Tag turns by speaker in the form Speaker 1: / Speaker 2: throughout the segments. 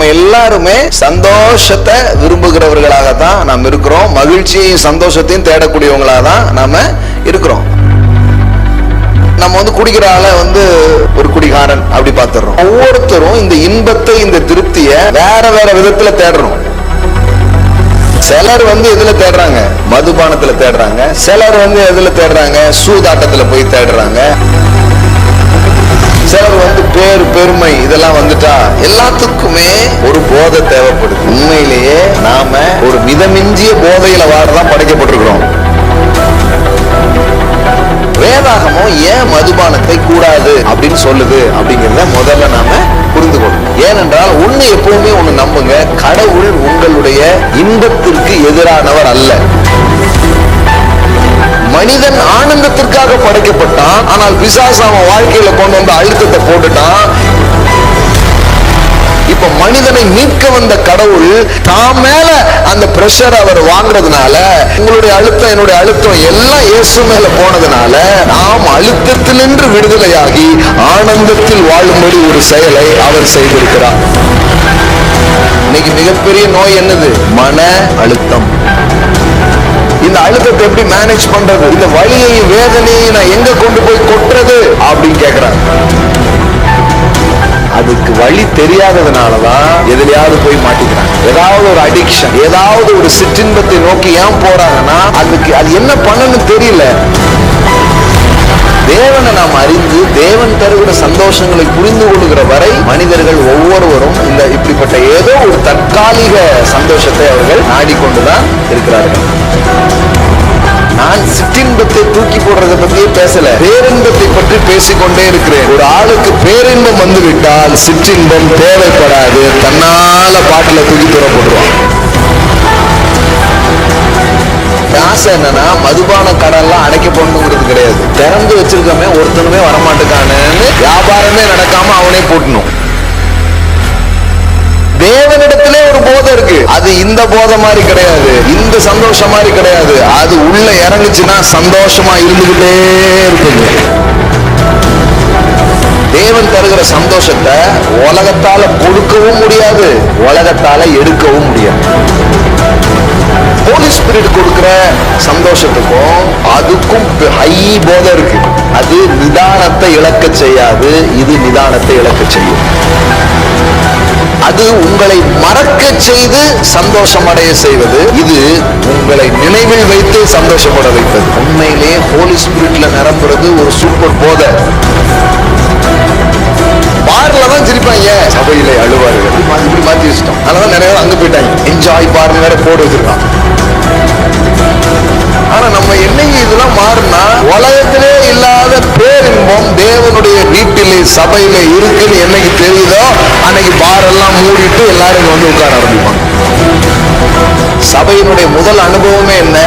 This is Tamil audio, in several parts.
Speaker 1: நம்ம எல்லாருமே சந்தோஷத்தை விரும்புகிறவர்களாக தான் நாம் இருக்கிறோம். மகிழ்ச்சியையும் சந்தோஷத்தையும் தேடக்கூடியவங்களாக தான் நாம இருக்கிறோம். நம்ம குடிக்கிற ஆள ஒரு குடிகாரன் அப்படி பார்த்துறோம். ஒவ்வொருத்தரும் இந்த இன்பத்தை, இந்த திருப்தியை வேற வேற விதத்துல தேடுறோம். சிலர் எதுல தேடுறாங்க? மதுபானத்துல தேடுறாங்க. சிலர் எதுல தேடுறாங்க? சூதாட்டத்துல போய் தேடுறாங்க. சிலர் பேர், பெருமை இதெல்லாம் வந்துட்டா எல்லாத்துக்குமே ஒரு போதை தேவைப்படுது. உண்மையிலேயே நாம ஒரு மிதமிஞ்சிய போதையில வாழதான் படைக்கப்பட்டிருக்கிறோம். வேதாகமோ ஏன் மதுபானத்தை கூடாது அப்படின்னு சொல்லுது அப்படிங்கிறத முதல்ல நாம புரிந்து கொள்ளணும். ஏனென்றால் ஒண்ணு எப்பவுமே ஒண்ணு நம்புங்க, கடவுள் உங்களுடைய இன்பத்திற்கு எதிரானவர் அல்ல. மனிதன் ஆனந்தத்திற்காக படைக்கப்பட்டான். ஆனால் பிசாசு அவன் வாழ்க்கையில கொண்டு வந்து அழுத்தத்தை போட்டுட்டான். இப்ப மனிதனை மீட்க வந்த கடவுள் தாம் மேல அந்த பிரஷர் அவர் வாங்குறதுனால, உங்களுடைய அழுத்தம், என்னுடைய அழுத்தம் எல்லாம் இயேசு மேல போனதுனால நாம் அழுத்தத்தினின்று விடுதலையாகி ஆனந்தத்தில் வாழும்படி ஒரு செயலை அவர் செய்திருக்கிறார். இன்னைக்கு மிகப்பெரிய நோய் என்னது? மன அழுத்தம். இந்த அழுத்தத்தை எப்படி மேனேஜ் பண்றது? இந்த வலியையும் வேதனையும் நான் எங்க கொண்டு போய் கொட்டுறது அப்படின்னு கேட்கிறாங்க. அதுக்கு வழி தெரியாததுனாலதான் எதுலயாவது போய் மாட்டிக்கிறாங்க. ஏதாவது ஒரு அடிக்ஷன், ஏதாவது ஒரு சிற்றின்பத்தை நோக்கி ஏன் போறாங்கன்னா அதுக்கு அது என்ன பண்ணணும்னு தெரியல. தேவனை நாம் அறிந்து தேவன் தருகிற சந்தோஷங்களை புரிந்து கொள்கிற வரை மனிதர்கள் ஒவ்வொருவரும் இந்த இப்படிப்பட்ட ஏதோ ஒரு தற்காலிக சந்தோஷத்தை அவர்கள் நாடிக்கொண்டுதான் இருக்கிறார்கள். நான் சிற்றின்பத்தை தூக்கி போடுறதை பத்தியே பேசல, பேரின்பத்தை பற்றி பேசிக்கொண்டே இருக்கிறேன். ஒரு ஆளுக்கு பேரின்பம் வந்துவிட்டால் சிற்றின்பம் தேவைப்படாது, தன்னால பாட்டில தூக்கி போடுவான். ஆசை என்னன்னா மதுபான கடல்லாம் அடைக்க போடணுங்கிறது கிடையாது. திறந்து வச்சிருக்கமே ஒருத்தனுமே வரமாட்டுக்கானு வியாபாரமே நடக்காம அவனே போட்டணும். தேவனிடத்திலே ஒரு போதை இருக்கு. அது இந்த போதை மாதிரி கிடையாது, இந்த சந்தோஷம் மாதிரி கிடையாது. அது உள்ள இறங்குச்சுன்னா சந்தோஷமா இருந்துகிட்டே இருக்குது. தேவன் தருகிற சந்தோஷத்தை உலகத்தால கொடுக்கவும் முடியாது, உலகத்தால எடுக்கவும் முடியாது. ஹோலி ஸ்பிரிட் கொடுக்கிற சந்தோஷத்துக்கும் அதுக்கும் ஹை போதை இருக்கு. அது நிதானத்தை இழக்க செய்யாது, இது நிதானத்தை இழக்க செய்யும். அது உங்களை மறக்க செய்து சந்தோஷம் அடைய செய்வது, இது உங்களை நினைவில் வைத்து சந்தோஷப்பட வைப்பது. உண்மையிலே ஹோலி ஸ்பிரிட்ல நிரம்புறது ஒரு சூப்பர் போதை. பார்ல தான் சிரிப்பாங்க, சபையில அழுவார்கள். இப்படி மாத்தி வச்சிட்டோம். அதனால நிறைய பேர் அங்க போயிட்டாங்க. என்ஜாய் பார்னு வேற போடு வச்சிருக்கான். ஆனா நம்ம என்னைக்கு இதெல்லாம் மாறினா உலகத்திலே இல்லாத பேரின்பம் தேவனுடைய வீட்டிலே சபையில இருக்குன்னு என்னைக்கு தெரியுதோ அன்னைக்கு பார் எல்லாம் மூடிட்டு எல்லாரும் உட்கார ஆரம்பிப்பாங்க. சபையினுடைய முதல் அனுபவமே என்ன?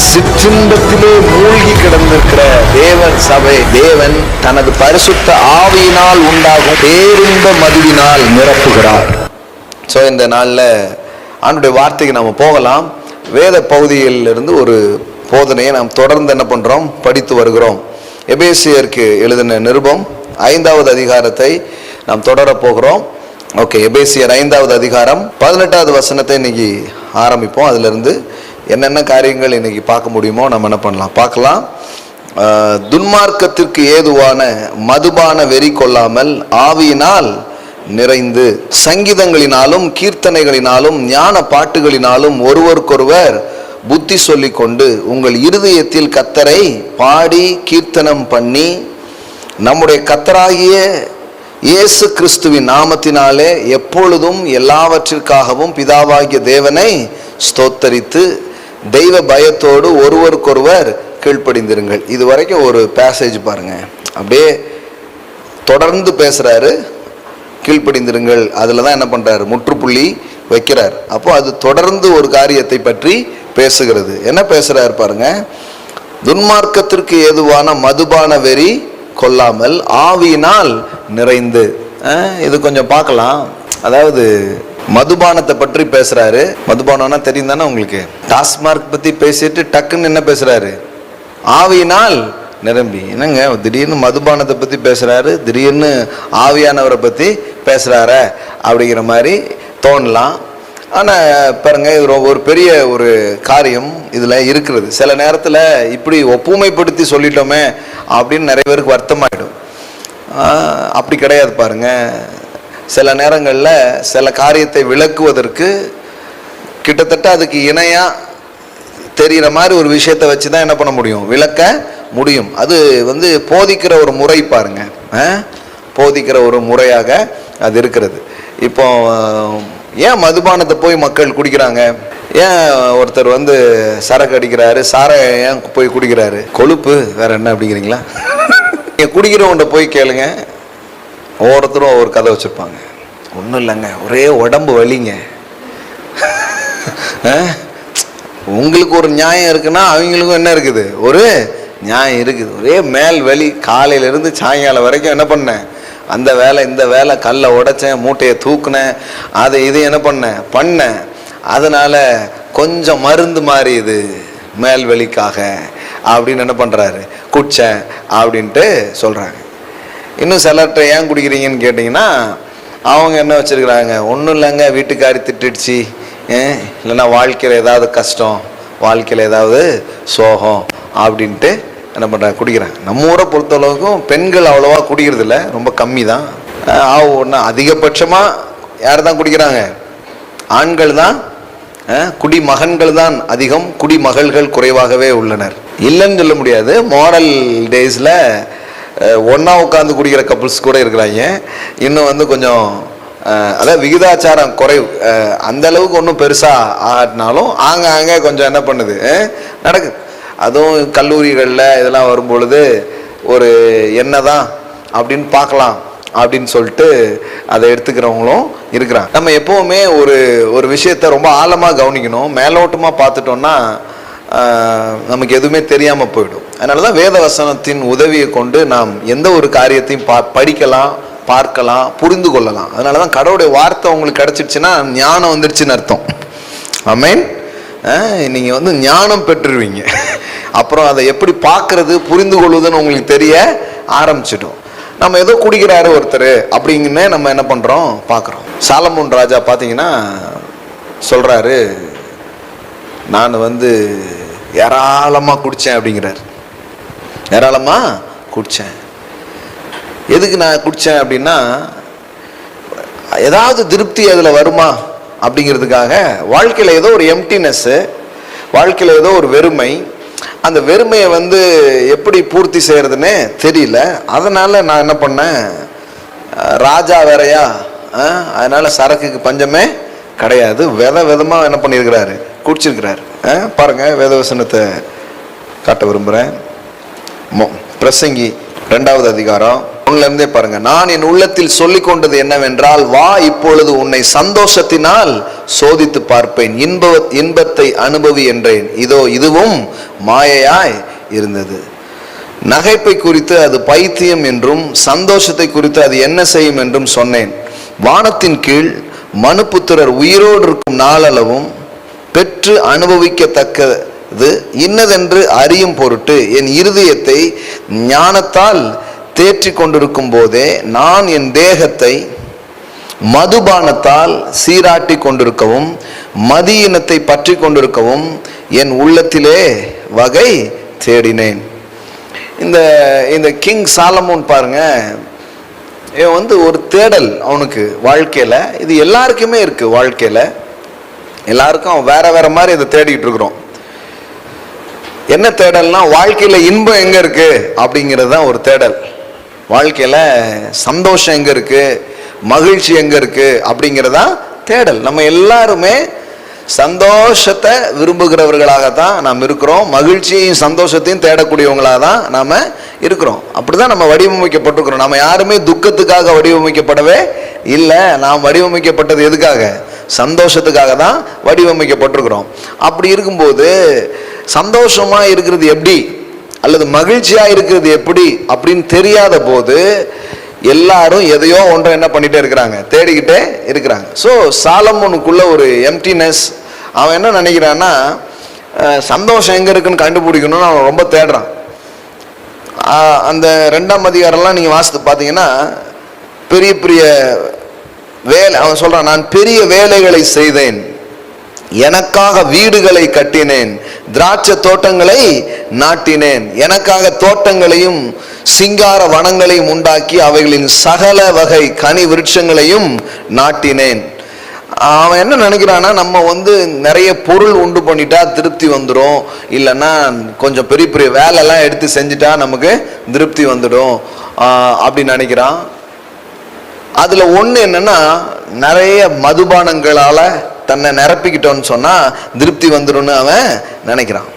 Speaker 1: சிற்றின்பத்திலே மூழ்கி கிடந்திருக்கிற தேவன் சபை, தேவன் தனது பரிசுத்த ஆவியினால் உண்டாகும் பேரின்ப மதுவினால் நிரப்புகிறார். சோ இந்த நாள்ல ஆண்டவருடைய வார்த்தைக்கு நாம போகலாம். வேத பகுதியில் இருந்து ஒரு போதனையை நாம் தொடர்ந்து என்ன பண்றோம்? படித்து வருகிறோம். எபேசியருக்கு எழுதின நிருபம் 5வது அதிகாரத்தை நாம் தொடர போகிறோம். ஓகே, எபேசியர் 5வது அதிகாரம் 18வது வசனத்தை இன்னைக்கு ஆரம்பிப்போம். அதுல இருந்து என்னென்ன காரியங்கள் இன்னைக்கு பார்க்க முடியுமோ நம்ம என்ன பண்ணலாம் பார்க்கலாம். துன்மார்க்கத்திற்கு ஏதுவான மதுபான வெறி கொள்ளாமல் ஆவியினால் நிறைந்து சங்கீதங்களினாலும் கீர்த்தனைகளினாலும் ஞான பாட்டுகளினாலும் ஒருவருக்கொருவர் புத்தி சொல்லிக் கொண்டு உங்கள் இருதயத்தில் கர்த்தரை பாடி கீர்த்தனம் பண்ணி நம்முடைய கர்த்தராகிய இயேசு கிறிஸ்துவின் நாமத்தினாலே எப்பொழுதும் எல்லாவற்றிற்காகவும் பிதாவாகிய தேவனை ஸ்தோத்தரித்து தெய்வ பயத்தோடு ஒருவருக்கொருவர் கீழ்ப்படிந்திருங்கள். இது வரைக்கும் ஒரு பேசேஜ் பாருங்க, அப்படியே தொடர்ந்து பேசுறாரு. கீழ்ப்படிந்திருங்கள், அதுல தான் என்ன பண்றாரு? முற்றுப்புள்ளி வைக்கிறார். அப்போ அது தொடர்ந்து ஒரு காரியத்தை பற்றி பேசுகிறது. என்ன பேசுறாரு பாருங்க. துன்மார்க்கத்திற்கு ஏதுவான மதுபான வெறி கொள்ளாமல் ஆவியினால் நிறைந்து. இது கொஞ்சம் பார்க்கலாம். அதாவது மதுபானத்தை பற்றி பேசுறாரு. மதுபானம்னா தெரியும் தானே உங்களுக்கு? டாஸ்மார்க் பத்தி பேசிட்டு டக்குன்னு என்ன பேசுறாரு? ஆவியினால் நிரம்பி. என்னங்க திடீர்னு மதுபானத்தை பத்தி பேசுறாரு, திடீர்னு ஆவியானவரை பத்தி பேசுறாரு அப்படிங்கிற மாதிரி தோணலாம். ஆனால் பாருங்க, இது ஒரு பெரிய ஒரு காரியம் இதில் இருக்கிறது. சில நேரத்தில் இப்படி ஒப்புமைப்படுத்தி சொல்லிட்டோமே அப்படின்னு நிறைய பேருக்கு வருத்தமாயிடும். அப்படி கிடையாது பாருங்க. சில நேரங்களில் சில காரியத்தை விளக்குவதற்கு கிட்டத்தட்ட அதுக்கு இணையாக தெரிகிற மாதிரி ஒரு விஷயத்தை வச்சு தான் என்ன பண்ண முடியும், விளக்க முடியும். அது போதிக்கிற ஒரு முறை பாருங்க, போதிக்கிற ஒரு முறையாக அது இருக்கிறது. இப்போ ஏன் மதுபானத்தை போய் மக்கள் குடிக்கிறாங்க? ஏன் ஒருத்தர் சரக்கு அடிக்கிறாரு, சாரை ஏன் போய் குடிக்கிறாரு? கொழுப்பு, வேற என்ன அப்படிங்கிறீங்களா? குடிக்கிறவன்ட்ட போய் கேளுங்க, ஒவ்வொருத்தரும் ஒரு கதை வச்சிருப்பாங்க. ஒன்றும் இல்லைங்க, ஒரே உடம்பு வலிங்க. உங்களுக்கு ஒரு நியாயம் இருக்குன்னா அவங்களுக்கும் என்ன இருக்குது, ஒரு நியாயம் இருக்குது. ஒரே மேல் வலி, காலையிலேருந்து சாயங்காலம் வரைக்கும் என்ன பண்ணேன், அந்த வேலை இந்த வேலை, கல்லை உடைச்சேன், மூட்டையை தூக்குனேன், அதை இது என்ன பண்ணேன். அதனால கொஞ்சம் மருந்து மாதிரி இது மேல் வலிக்காக அப்படின்னு என்ன பண்ணுறாரு, குடிச்சேன் அப்படின்ட்டு சொல்கிறாங்க. இன்னும் சிலர்கிட்ட ஏன் குடிக்கிறீங்கன்னு கேட்டிங்கன்னா அவங்க என்ன வச்சுருக்குறாங்க, ஒன்றும் இல்லைங்க வீட்டுக்காரி திட்டுடுச்சு, இல்லைன்னா வாழ்க்கையில் ஏதாவது கஷ்டம், வாழ்க்கையில் ஏதாவது சோகம் அப்படின்ட்டு என்ன பண்ணுறாங்க, குடிக்கிறாங்க. நம்ம ஊரை பொறுத்தளவுக்கும் பெண்கள் அவ்வளோவா குடிக்கிறதில்ல, ரொம்ப கம்மி தான். ஒன்று அதிகபட்சமாக யார் தான் குடிக்கிறாங்க, ஆண்கள் தான். குடிமகன்கள் தான் அதிகம், குடிமகள்கள் குறைவாகவே உள்ளனர். இல்லைன்னு சொல்ல முடியாது. மாடல் டேஸில் ஒன்றா உட்காந்து குடிக்கிற கப்புள்ஸ் கூட இருக்கிறாங்க. இன்னும் கொஞ்சம் அதாவது விகிதாச்சாரம் குறைவு, அந்த அளவுக்கு ஒன்றும் பெருசாக ஆகினாலும் ஆங்காங்கே கொஞ்சம் என்ன பண்ணுது, நடக்குது. அதுவும் கல்லூரிகளில் இதெல்லாம் வரும்பொழுது ஒரு என்ன தான் அப்படின்னு பார்க்கலாம் அப்படின்னு சொல்லிட்டு அதை எடுத்துக்கிறவங்களும் இருக்கிறாங்க. நம்ம எப்போவுமே ஒரு விஷயத்தை ரொம்ப ஆழமாக கவனிக்கணும். மேலோட்டமாக பார்த்துட்டோம்னா நமக்கு எதுவுமே தெரியாமல் போயிடும். அதனால தான் வேத வசனத்தின் உதவியை கொண்டு நாம் எந்த ஒரு காரியத்தையும் படிக்கலாம், பார்க்கலாம், புரிந்து கொள்ளலாம். அதனால தான் கடவுளுடைய வார்த்தை உங்களுக்கு கிடச்சிடுச்சுன்னா ஞானம் வந்துடுச்சுன்னு அர்த்தம். ஆமென். நீங்கள் ஞானம் பெற்றுருவீங்க. அப்புறம் அதை எப்படி பார்க்கறது, புரிந்து கொள்வதுன்னு உங்களுக்கு தெரிய ஆரம்பிச்சிடும். நம்ம ஏதோ குடிக்கிறாரு ஒருத்தர் அப்படிங்கன்னு நம்ம என்ன பண்ணுறோம், பார்க்குறோம். சாலமோன் ராஜா பார்த்தீங்கன்னா சொல்கிறாரு, நான் ஏராளமாக குடித்தேன் அப்படிங்கிறார். ஏராளமாக குடித்தேன். எதுக்கு நான் குடித்தேன் அப்படின்னா, ஏதாவது திருப்தி அதில் வருமா அப்படிங்கிறதுக்காக. வாழ்க்கையில் ஏதோ ஒரு எம்டினஸ்ஸு, வாழ்க்கையில் ஏதோ ஒரு வெறுமை, அந்த வெறுமையை எப்படி பூர்த்தி செய்கிறதுன்னே தெரியல. அதனால் நான் என்ன பண்ணேன், ராஜா வேறையா, அதனால் சரக்குக்கு பஞ்சமே கிடையாது, விதமாக என்ன பண்ணியிருக்கிறாரு, குடிச்சிருக்கிறாரு. பாருங்கள், வேதவசனத்தை காட்ட விரும்புகிறேன். பிரசங்கி 2வது அதிகாரம் 1 பாருங்க. நான் என் உள்ளத்தில் சொல்லிக் கொண்டது என்னவென்றால், வா இப்பொழுது உன்னை சந்தோஷத்தினால் சோதித்து பார்ப்பேன், இன்பத்தை அனுபவி என்றேன். இதோ இதுவும் மாயையாய் இருந்தது. நகைப்பை குறித்து அது பைத்தியம் என்றும், சந்தோஷத்தை குறித்து அது என்ன செய்யும் என்றும் சொன்னேன். வானத்தின் கீழ் மனுபுத்திரர் உயிரோடு இருக்கும் நாளளவும் பெற்று அனுபவிக்கத்தக்கது இன்னதென்று அறியும் பொருட்டு என் இருதயத்தை ஞானத்தால் தேற்றி கொண்டிருக்கும் போதே நான் என் தேகத்தை மதுபானத்தால் சீராட்டி கொண்டிருக்கவும் மதியினத்தை பற்றி கொண்டிருக்கவும் என் உள்ளத்திலே வகை தேடினேன். இந்த கிங் சாலமோன் பாருங்க, ஒரு தேடல் அவனுக்கு வாழ்க்கையில். இது எல்லாருக்குமே இருக்கு. வாழ்க்கையில் எல்லாருக்கும் வேற வேற மாதிரி இதை தேடிட்டு இருக்கிறோம். என்ன தேடல்னா, வாழ்க்கையில் இன்பம் எங்கே இருக்கு அப்படிங்கிறது தான் ஒரு தேடல். வாழ்க்கையில் சந்தோஷம் எங்கே இருக்கு, மகிழ்ச்சி எங்கே இருக்கு அப்படிங்கிறதா தேடல். நம்ம எல்லாருமே சந்தோஷத்தை விரும்புகிறவர்களாக தான் நாம் இருக்கிறோம். மகிழ்ச்சியையும் சந்தோஷத்தையும் தேடக்கூடியவங்களாக தான் நாம் இருக்கிறோம். அப்படி தான் நம்ம வடிவமைக்கப்பட்டிருக்கிறோம். நம்ம யாருமே துக்கத்துக்காக வடிவமைக்கப்படவே இல்லை. நாம் வடிவமைக்கப்பட்டது எதுக்காக? சந்தோஷத்துக்காக தான் வடிவமைக்கப்பட்டிருக்கிறோம். அப்படி இருக்கும்போது சந்தோஷமாக இருக்கிறது எப்படி அல்லது மகிழ்ச்சியாக இருக்கிறது எப்படி அப்படின்னு தெரியாத போது எல்லாரும் எதையோ ஒன்றை என்ன பண்ணிகிட்டே இருக்கிறாங்க, தேடிக்கிட்டே இருக்கிறாங்க. ஸோ சாலமோனுக்குள்ள ஒரு எம்டினஸ். அவன் என்ன நினைக்கிறான்னா, சந்தோஷம் எங்கே இருக்குன்னு கண்டுபிடிக்கணும்னு அவன் ரொம்ப தேடுறான். அந்த 2ஆம் அதிகாரம்லாம் நீங்கள் வாசித்து பார்த்தீங்கன்னா பெரிய பெரிய வேலை, அவன் சொல்றான், நான் பெரிய வேலைகளை செய்தேன், எனக்காக வீடுகளை கட்டினேன், திராட்சை தோட்டங்களை நாட்டினேன், எனக்காக தோட்டங்களையும் சிங்கார வனங்களையும் உண்டாக்கி அவைகளின் சகல வகை கனி விருட்சங்களையும் நாட்டினேன். அவன் என்ன நினைக்கிறான்னா, நம்ம நிறைய பொருள் உண்டு பண்ணிட்டா திருப்தி வந்துடும், இல்லைன்னா கொஞ்சம் பெரிய பெரிய வேலைலாம் எடுத்து செஞ்சுட்டா நமக்கு திருப்தி வந்துடும் அப்படின்னு நினைக்கிறான். அதுல ஒண்ணு என்னன்னா, நிறைய மதுபானங்களால தன்னை நிரப்பிக்கிட்டோன்னு சொன்னா திருப்தி வந்துடும்னு அவன் நினைக்கிறான்.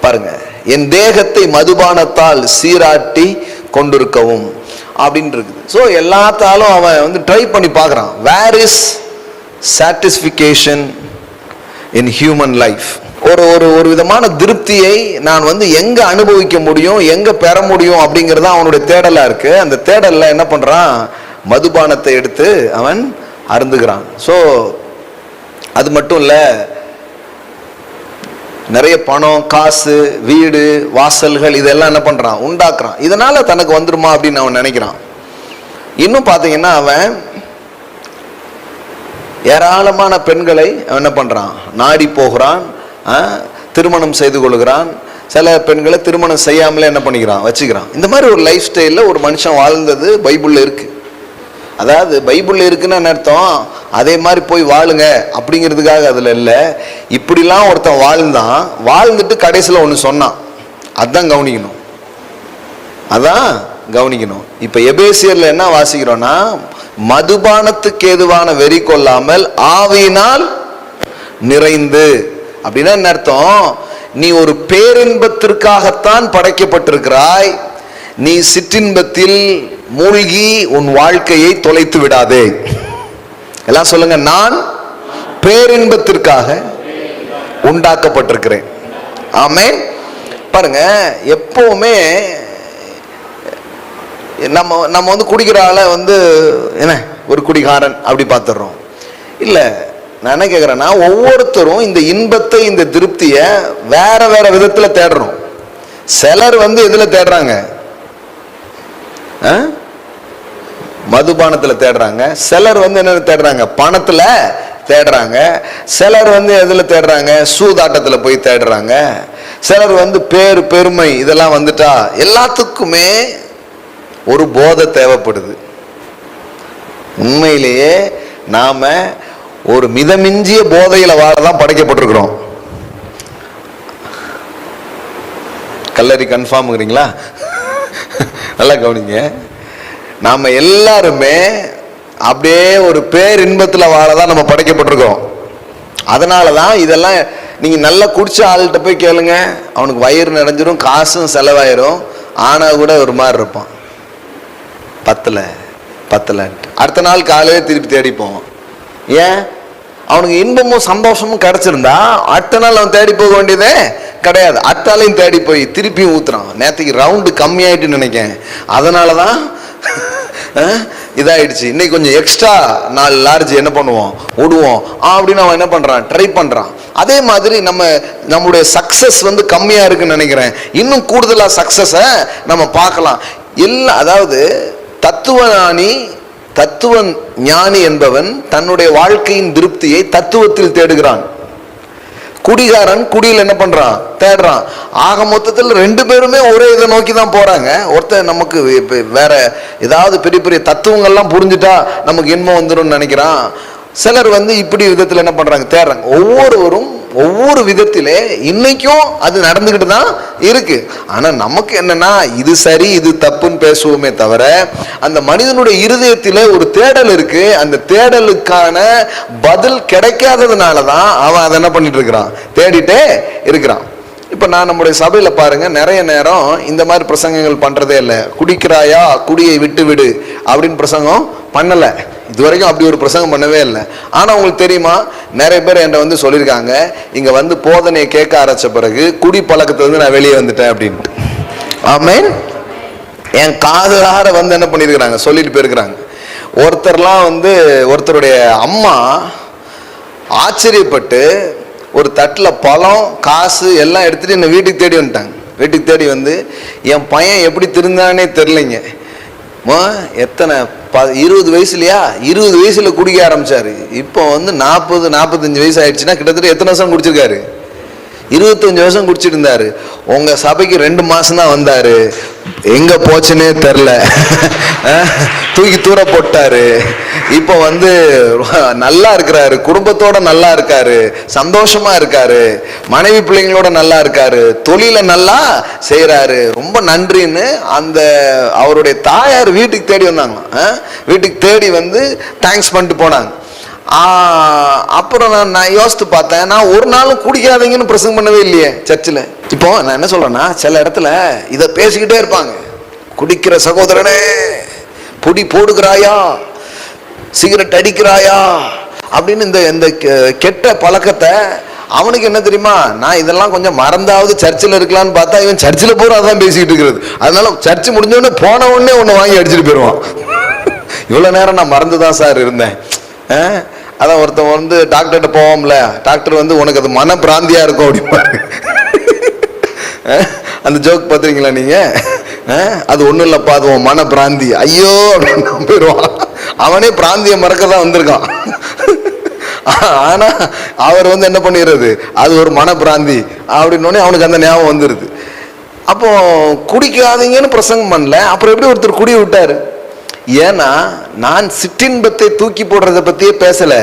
Speaker 1: பாருங்க, என் தேகத்தை மதுபானத்தால் சீராட்டி கொண்டிருக்கவும் அப்படின்னு இருக்குது. ஸோ எல்லாத்தாலும் அவன் ட்ரை பண்ணி பார்க்குறான். Where is satisfaction in human life? ஒரு விதமான திருப்தியை நான் எங்க அனுபவிக்க முடியும், எங்க பெற முடியும் அப்படிங்கிறது அவனுடைய தேடலா இருக்கு. அந்த தேடல்ல என்ன பண்றான், மதுபானத்தை எடுத்து அவன் அருந்துகிறான். ஸோ அது மட்டும் இல்ல, நிறைய பணம், காசு, வீடு, வாசல்கள் இதெல்லாம் என்ன பண்றான், உண்டாக்குறான். இதனால தனக்கு வந்துருமா அப்படின்னு அவன் நினைக்கிறான். இன்னும் பாத்தீங்கன்னா, அவன் ஏராளமான பெண்களை அவன் என்ன பண்றான், நாடி போகிறான், திருமணம் செய்து கொள்கிறான். சில பெண்களை திருமணம் செய்யாமலே என்ன பண்ணிக்கிறான், வச்சுக்கிறான். இந்த மாதிரி ஒரு லைஃப் ஸ்டைல்ல ஒரு மனுஷன் வாழ்ந்தது பைபிள்ல இருக்கு. அதாவது பைபிள்ல இருக்குன்னு அர்த்தம் அதே மாதிரி போய் வாழுங்க அப்படிங்கிறதுக்காக அதுல இல்ல. இப்படிலாம் ஒருத்தன் வாழ்ந்துட்டு கடைசியில் ஒன்று சொன்னான். அதான் கவனிக்கணும், அதான் கவனிக்கணும். இப்ப எபேசியர்ல என்ன வாசிக்கிறோம்னா, மதுபானத்துக்கு ஏதுவான வெறி கொள்ளாமல் ஆவியினால் நிறைந்து. அப்படின்னா என்ன அர்த்தம், நீ ஒரு பேரின்பத்திற்காகத்தான் படைக்கப்பட்டிருக்கிறாய், நீ சிற்றின்பத்தில் மூழ்கி உன் வாழ்க்கையை தொலைத்து விடாதே. எல்லாம் சொல்லுங்க, நான் பேரின்பத்திற்காக உண்டாக்கப்பட்டிருக்கிறேன். ஆமென். பாருங்க, எப்பவுமே நம்ம குடிக்கிற ஆளை என்ன ஒரு குடிகாரன் அப்படி பார்த்துடுறோம். இல்ல, நான் என்ன கேட்கிறேன்னா, ஒவ்வொருத்தரும் இந்த இன்பத்தை, இந்த திருப்தியை வேற வேற விதத்துல தேடுறோம். சிலர் எதுல தேடுறாங்க, மதுபானத்துல தேடுறாங்க. சிலர் என்ன தேடுறாங்க, பணத்துல தேடுறாங்க. சிலர் எதுல தேடுறாங்க, சூதாட்டத்துல போய் தேடுறாங்க. சிலர் பேர், பெருமை இதெல்லாம் வந்துட்டா எல்லாத்துக்குமே ஒரு போதை தேவைப்படுது. உண்மையிலேயே நாம ஒரு மிதமிஞ்சிய போதையில வாழதான் படைக்கப்பட்டிருக்கிறோம். கல்லறி கன்ஃபார்ம்ங்கிறீங்களா? நல்லா கவனிங்க. நாம எல்லாருமே அப்படியே ஒரு பேரின்பத்துல வாழதான் நம்ம படைக்கப்பட்டிருக்கோம். அதனாலதான் இதெல்லாம் நீங்க நல்லா குடிச்ச ஆள்கிட்ட போய் கேளுங்க, அவனுக்கு வயிறு நிறைஞ்சிரும், காசும் செலவாயிரும், ஆனா கூட ஒரு மாதிரி இருப்பான், பத்தல அடுத்த நாள் காலையில திருப்பி தேடிப்போம். ஏன்? அவனுக்கு இன்பமும் சந்தோஷமும் கிடைச்சிருந்தா அடுத்த நாள் அவன் தேடி போக வேண்டியதே கிடையாது. அட்டாலையும் தேடி போய் திருப்பியும் ஊத்துறான். நேற்றுக்கு ரவுண்டு கம்மியாயிட்டுன்னு நினைக்கேன், அதனாலதான் இதாயிடுச்சு, இன்னைக்கு கொஞ்சம் எக்ஸ்ட்ரா 4 லார்ஜ் என்ன பண்ணுவோம், விடுவோம் அப்படின்னு அவன் என்ன பண்றான், ட்ரை பண்றான். அதே மாதிரி நம்முடைய சக்சஸ் கம்மியா இருக்குன்னு நினைக்கிறேன், இன்னும் கூடுதலா சக்சஸ நம்ம பார்க்கலாம். அதாவது தத்துவ ஞானி என்பவன் தன்னுடைய வாழ்க்கையின் திருப்தியை தத்துவத்தில் தேடுகிறான். குடிகாரன் குடியில் என்ன பண்றான், தேடுறான். ஆக மொத்தத்தில் 2 பேருமே ஒரே இதை நோக்கி தான் போறாங்க. ஒருத்தர் நமக்கு வேற ஏதாவது பெரிய பெரிய தத்துவங்கள்லாம் புரிஞ்சுட்டா நமக்கு இன்பம் வந்துடும் நினைக்கிறான். சிலர் இப்படி விதத்தில் என்ன பண்றாங்க, தேடுறாங்க. ஒவ்வொருவரும் ஒவ்வொரு விதத்திலே இன்னைக்கும் அது நடந்துகிட்டு தான் இருக்கு. ஆனா நமக்கு என்னன்னா, இது சரி இது தப்புன்னு பேசுவோமே தவிர, அந்த மனிதனுடைய இருதயத்திலே ஒரு தேடல் இருக்கு. அந்த தேடலுக்கான பதில் கிடைக்காததுனாலதான் அவன் அதை என்ன பண்ணிட்டு இருக்கிறான், தேடிட்டே இருக்கிறான். இப்ப நான் நம்முடைய சபையில பாருங்க, நிறைய நேரம் இந்த மாதிரி பிரசங்கங்கள் பண்றதே இல்லை. குடிக்கிறாயா, குடியை விட்டு விடு அப்படின்னு பிரசங்கம் பண்ணல. இதுவரைக்கும் அப்படி ஒரு பிரசங்கம் பண்ணவே இல்லை. ஆனா உங்களுக்கு தெரியுமா, நிறைய பேர் என்கிட்ட சொல்லியிருக்காங்க, இங்க போதனையை கேட்க ஆரம்பிச்ச பிறகு குடி பழக்கத்துல நான் வெளியே வந்துட்டேன் அப்படின்ட்டு. ஆமென். என் காதார என்ன பண்ணிருக்கிறாங்க, சொல்லிட்டு போயிருக்கிறாங்க. ஒருத்தர்லாம் ஒருத்தருடைய அம்மா ஆச்சரியப்பட்டு ஒரு தட்டில் பழம், காசு எல்லாம் எடுத்துட்டு என்ன வீட்டுக்கு தேடி வந்துட்டாங்க. வீட்டுக்கு தேடி என் பையன் எப்படி திருந்தானே தெரிலைங்க, எத்தனை 20 வயசுலையா 20 வயசுல குடிக்க ஆரம்பிச்சாரு. இப்போ 40-45 வயசு ஆயிடுச்சுன்னா கிட்டத்தட்ட எத்தனை வருஷம் குடிச்சிருக்காரு? 25 வருஷம் குடிச்சிட்டு இருந்தாரு. உங்க சபைக்கு 2 மாசம் தான் வந்தாரு. எங்க போச்சுன்னே தெரில, தூக்கி தூர போட்டாரு. இப்போ நல்லா இருக்கிறாரு, குடும்பத்தோட நல்லா இருக்காரு, சந்தோஷமா இருக்காரு, மனைவி பிள்ளைங்களோட நல்லா இருக்காரு, தொழில நல்லா செய்யறாரு. ரொம்ப நன்றின்னு அந்த அவருடைய தாயார் வீட்டுக்கு தேடி வந்தாங்க. வீட்டுக்கு தேடி தேங்க்ஸ் பண்ணிட்டு போனாங்க. அப்புறம் நான் யோசித்து பார்த்தேன், நான் ஒரு நாளும் குடிக்காதீங்கன்னு பிரசங்கம் பண்ணவே இல்லையே சர்ச்சில். இப்போ நான் என்ன சொல்றேன்னா, சில இடத்துல இதை பேசிக்கிட்டே இருப்பாங்க. குடிக்கிற சகோதரனே, பொடி போடுகிறாயா, சிகரெட் அடிக்கிறாயா அப்படின்னு இந்த கெட்ட பழக்கத்தை. அவனுக்கு என்ன தெரியுமா, நான் இதெல்லாம் கொஞ்சம் மறந்தாவது சர்ச்சில் இருக்கலான்னு பார்த்தா இவன் சர்ச்சில் போற அதான் பேசிக்கிட்டு இருக்கிறது. அதனால சர்ச்சு முடிஞ்சோடனே போன உடனே ஒன்று வாங்கி அடிச்சுட்டு போயிடுவான். இவ்வளோ நேரம் நான் மறந்துதான் சார் இருந்தேன். அதான் ஒருத்தன் டாக்டர்கிட்ட போவோம்ல, டாக்டர் உனக்கு அது மன பிராந்தியா இருக்கும் அப்படிப்பாரு. அந்த ஜோக் பார்த்துருக்கீங்களா நீங்க? அது ஒன்றும் இல்லப்பா, அது உன் மன பிராந்தி. ஐயோ அப்படின்னு போயிடுவான். அவனே பிராந்திய மறக்க தான் வந்திருக்கான். ஆனா அவர் என்ன பண்ணிடுறது, அது ஒரு மன பிராந்தி அப்படின்னு அவனுக்கு அந்த ஞாபகம் வந்துடுது. அப்போ குடிக்காதீங்கன்னு பிரசங்கம் பண்ணல, அப்புறம் எப்படி ஒருத்தர் குடிய விட்டாரு? ஏன்னா நான் சிற்றின்பத்தை தூக்கி போடுறத பத்தியே பேசல,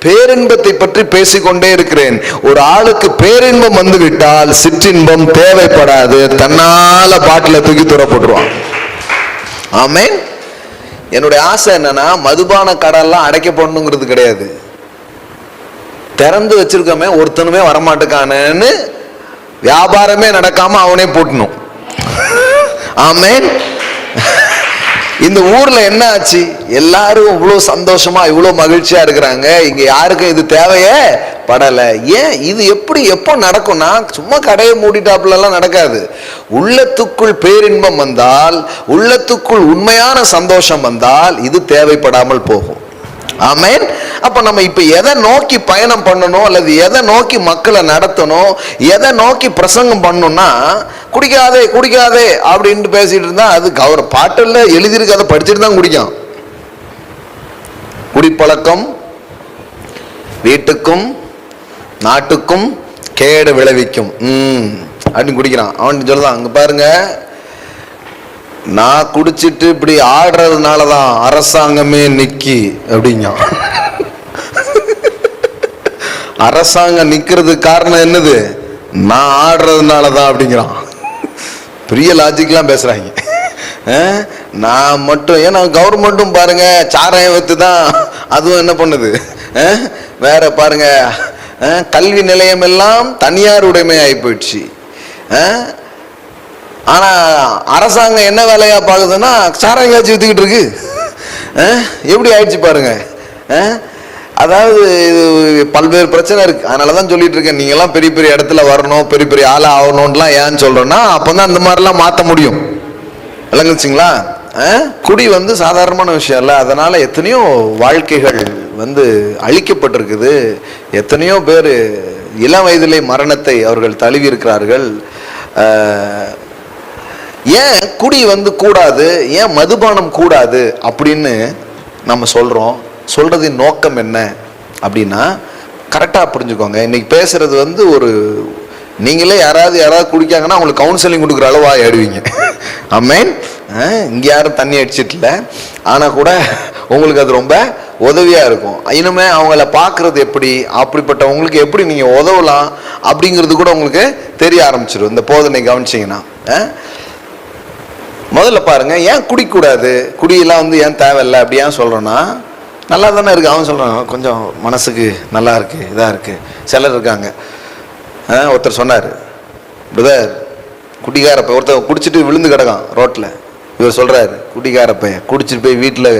Speaker 1: பேரின்பத்தை பற்றி பேசிக்கொண்டே இருக்கிறேன். ஒரு ஆளுக்கு பேரின்பம் வந்துவிட்டால் சிற்றின்பம் தேவைப்படாது, தன்னால பாட்டில தூக்கி தூர போட்டுருவான். ஆமென். என்னுடைய ஆசை என்னன்னா, மதுபான கடல்லாம் அடைக்க போடணுங்கிறது கிடையாது. திறந்து வச்சிருக்கமே ஒருத்தனுமே வரமாட்டுக்கானு வியாபாரமே நடக்காம அவனே போட்டணும். ஆமென். இந்த ஊர்ல என்ன ஆச்சு? எல்லாரும் இவ்வளவு சந்தோஷமா இவ்வளவு மகிழ்ச்சியா இருக்கிறாங்க. இங்க யாருக்கும் இது தேவையே படல. ஏன்? இது எப்படி எப்போ நடக்கும்னா, சும்மா கடையை மூடிட்டாப்புல எல்லாம் நடக்காது. உள்ளத்துக்குள் பேரின்பம் வந்தால், உள்ளத்துக்குள் உண்மையான சந்தோஷம் வந்தால் இது தேவைப்படாமல் போகும். ஆமென். அப்ப நம்ம இப்ப எதை நோக்கி பயணம் பண்ணணும், அல்லது எதை நோக்கி மக்களை நடத்தணும், எதை நோக்கி பிரசங்கம் பண்ணணும்னா, குடிக்காதே குடிக்காதே அப்படின்னு பேசிட்டு இருந்தா அது அவர் பாட்டுல எழுதியிருக்கு, அதை படிச்சுட்டு தான் குடிக்கும். குடிப்பழக்கம் வீட்டுக்கும் நாட்டுக்கும் கேடு விளைவிக்கும் அப்படின்னு குடிக்கிறான். அவன் சொல்லுதான், அங்க பாருங்க, நான் குடிச்சிட்டு இப்படி ஆடுறதுனாலதான் அரசாங்கமே நிக்கி அப்படிங்க. அரசாங்கம் நிக்கிறதுக்கு காரணம் என்னது? நான் ஆடுறதுனாலதான் அப்படிங்கிறான். பெரிய லாஜிக்லாம் பேசுறாங்க. நான் மட்டும், ஏன்னா கவர்மெண்ட்டும் பாருங்க சாராயம் வைத்து தான் அதுவும் என்ன பண்ணுது. வேற பாருங்க, கல்வி நிலையம் எல்லாம் தனியார் உடைமை ஆகி போயிடுச்சு. ஆனா அரசாங்கம் என்ன வேலையா பாக்குதுன்னா சாராயம் காய்ச்சி வித்துக்கிட்டு இருக்கு. எப்படி ஆயிடுச்சு பாருங்க. அதாவது பல்வேறு பிரச்சனை இருக்கு. அதனாலதான் சொல்லிட்டு இருக்கேன், நீங்க எல்லாம் பெரிய பெரிய இடத்துல வரணும், பெரிய பெரிய ஆளா ஆகணும்லாம் ஏன்னு சொல்றேன்னா, அப்பதான் இந்த மாதிரி எல்லாம் மாத்த முடியும். விளங்குச்சுங்களா? குடி சாதாரணமான விஷயம் இல்ல. அதனால எத்தனையோ வாழ்க்கைகள் அழிக்கப்பட்டிருக்குது. எத்தனையோ பேர் இளம் வயதிலே மரணத்தை அவர்கள் தழுவி இருக்கிறார்கள். ஏன் குடி கூடாது, ஏன் மதுபானம் கூடாது அப்படின்னு நம்ம சொல்றோம். சொல்றதின் நோக்கம் என்ன அப்படின்னா, கரெக்டா புரிஞ்சுக்கோங்க. இன்னைக்கு பேசுறது ஒரு, நீங்களே யாராவது குடிக்காங்கன்னா உங்களுக்கு கவுன்சிலிங் கொடுக்குற அளவா ஆயிடுவீங்க. ஆமென். இங்க யாரும் தண்ணி அடிச்சிட்டு இல்லை, ஆனா கூட உங்களுக்கு அது ரொம்ப உதவியா இருக்கும். இனிமே அவங்கள பாக்குறது எப்படி, அப்படிப்பட்ட உங்களுக்கு எப்படி நீங்க உதவலாம் அப்படிங்கிறது கூட உங்களுக்கு தெரிய ஆரம்பிச்சிடும் இந்த போதனை கவனிச்சிங்கன்னா. முதல்ல பாருங்க, ஏன் குடிக்கூடாது, குடியெல்லாம் ஏன் தேவையில்லை அப்படி ஏன் சொல்றோம்னா, நல்லா தானே இருக்கு. அவன் சொல்றான், கொஞ்சம் மனசுக்கு நல்லா இருக்கு, இதா இருக்கு. சிலர் இருக்காங்க. ஒருத்தர் சொன்னார், பிரதர் குடிகாரப்ப ஒருத்தர் குடிச்சிட்டு விழுந்து கிடக்கான் ரோட்ல. இவர் சொல்றாரு, குடிகாரப்ப குடிச்சிட்டு போய் வீட்டில்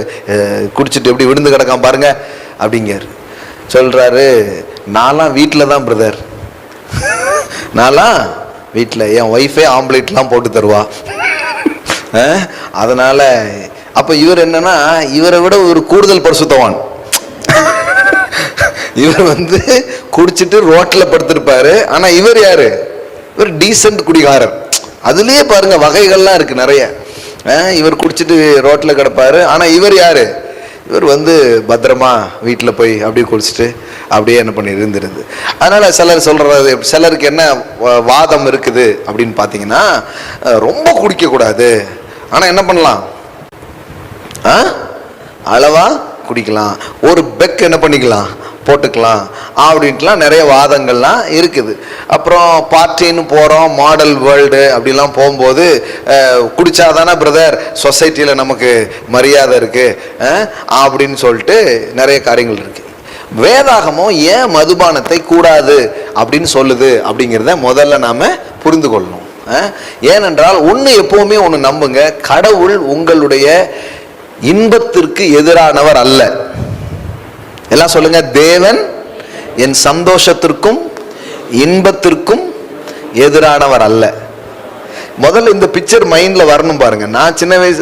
Speaker 1: குடிச்சிட்டு எப்படி விழுந்து கிடக்கான் பாருங்க அப்படிங்காரு. சொல்றாரு, நான்லாம் வீட்டில் தான் பிரதர், நான்லாம் வீட்டில், என் ஒய்ஃபே ஆம்லேட்லாம் போட்டு தருவா. அதனால அப்ப இவர் என்னன்னா, இவரை விட ஒரு கூடுதல் பரிசுத்தவான். இவர் குடிச்சிட்டு ரோட்ல படுத்திருப்பாரு. ஆனா இவர் யாரு? இவர் டீசன்ட் குடிகாரர். அதுலயே பாருங்க வகைகள்லாம் இருக்கு நிறைய. இவர் குடிச்சிட்டு ரோட்ல கிடப்பாரு. ஆனா இவர் யாரு? இவர் பத்திரமா வீட்டில் போய் அப்படியே குடிச்சிட்டு அப்படியே என்ன பண்ணி இருந்துருது. அதனால சிலர் சொல்றது, சிலருக்கு என்ன வாதம் இருக்குது அப்படின்னு பார்த்தீங்கன்னா, ரொம்ப குடிக்க கூடாது, ஆனா என்ன பண்ணலாம், அளவா குடிக்கலாம், ஒரு பெக் என்ன பண்ணிக்கலாம் போட்டுக்கலாம் அப்படின்ட்டுலாம் நிறைய வாதங்கள்லாம் இருக்குது. அப்புறம் பார்ட்டின்னு போகிறோம், மாடல் வேர்ல்டு அப்படிலாம் போகும்போது குடித்தாதானே பிரதர் சொசைட்டியில் நமக்கு மரியாதை இருக்குது அப்படின்னு சொல்லிட்டு நிறைய காரியங்கள் இருக்குது. வேதாகமோ ஏன் மதுபானத்தை கூடாது அப்படின்னு சொல்லுது அப்படிங்கிறத முதல்ல நாம் புரிந்து கொள்ளணும். ஏனென்றால் ஒன்று எப்போவுமே ஒன்று நம்புங்க, கடவுள் உங்களுடைய இன்பத்திற்கு எதிரானவர் அல்ல. எல்லாம் சொல்லுங்க, தேவன் என் சந்தோஷத்திற்கும் இன்பத்திற்கும் எதிரானவர் அல்ல. முதல்ல இந்த பிக்சர் மைண்ட்ல வரணும் பாருங்க.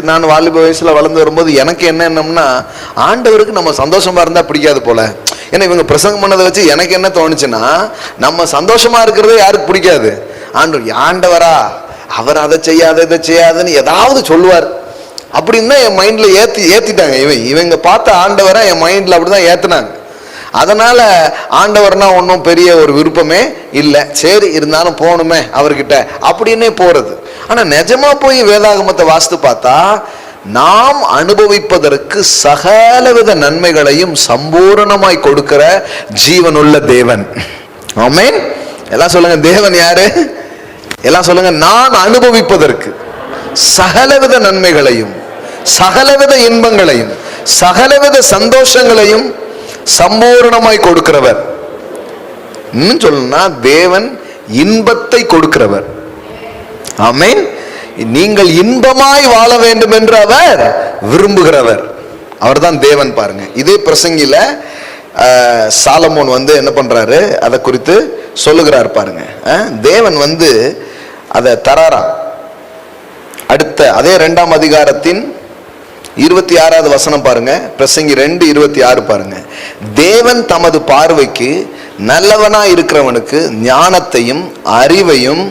Speaker 1: நான் வாலிப வயசுல வளர்ந்து வரும்போது எனக்கு என்னன்னா, ஆண்டவருக்கு நம்ம சந்தோஷமா இருந்தா பிடிக்காது போல. ஏன்னா இவங்க பிரசங்கம் பண்ணதை வச்சு எனக்கு என்ன தோணுச்சுன்னா, நம்ம சந்தோஷமா இருக்கிறதே யாருக்கு பிடிக்காது? ஆண்டவரா அவர் அதை செய்யாத இதை செய்யாதுன்னு ஏதாவது சொல்லுவார் அப்படின்னு தான் என் மைண்ட்ல ஏத்திட்டாங்க. இவங்க பார்த்த ஆண்டவரை என் மைண்ட்ல அப்படிதான் ஏத்துனாங்க. அதனால ஆண்டவர்னா ஒன்றும் பெரிய ஒரு விருப்பமே இல்லை. சரி இருந்தாலும் போகணுமே அவர்கிட்ட அப்படின்னே போறது. ஆனா நிஜமா போய் வேதாகமத்தை வாசித்து பார்த்தா, நாம் அனுபவிப்பதற்கு சகலவித நன்மைகளையும் சம்பூரணமாய் கொடுக்கிற ஜீவனுள்ள தேவன். ஆமென். எல்லாம் சொல்லுங்க, தேவன் யாரு? எல்லாம் சொல்லுங்க, நான் அனுபவிப்பதற்கு சகலவித நன்மைகளையும் சகலவித இன்பங்களையும் சகலவித சந்தோஷங்களையும் சம்பூர்ணமாய் கொடுக்கிறவர். இன்னும் சொல்லணும்னா தேவன் இன்பத்தை கொடுக்கிறவர். ஆமென். நீங்கள் இன்பமாய் வாழ வேண்டும் என்று அவர் விரும்புகிறவர். அவர்தான் தேவன். பாருங்க, இதே பிரசங்கில சாலமோன் என்ன பண்றாரு அதை குறித்து சொல்லுகிறார் பாருங்க. தேவன் அதை தராரா. அடுத்த அதே 2ஆம் அதிகாரத்தின் 26வது வசனம் பாருங்க. பிரசங்கி 2:26 பாருங்க. தேவன் தமது பார்வைக்கு நல்லவனா இருக்கிறவனுக்கு ஞானத்தையும் அறிவையும்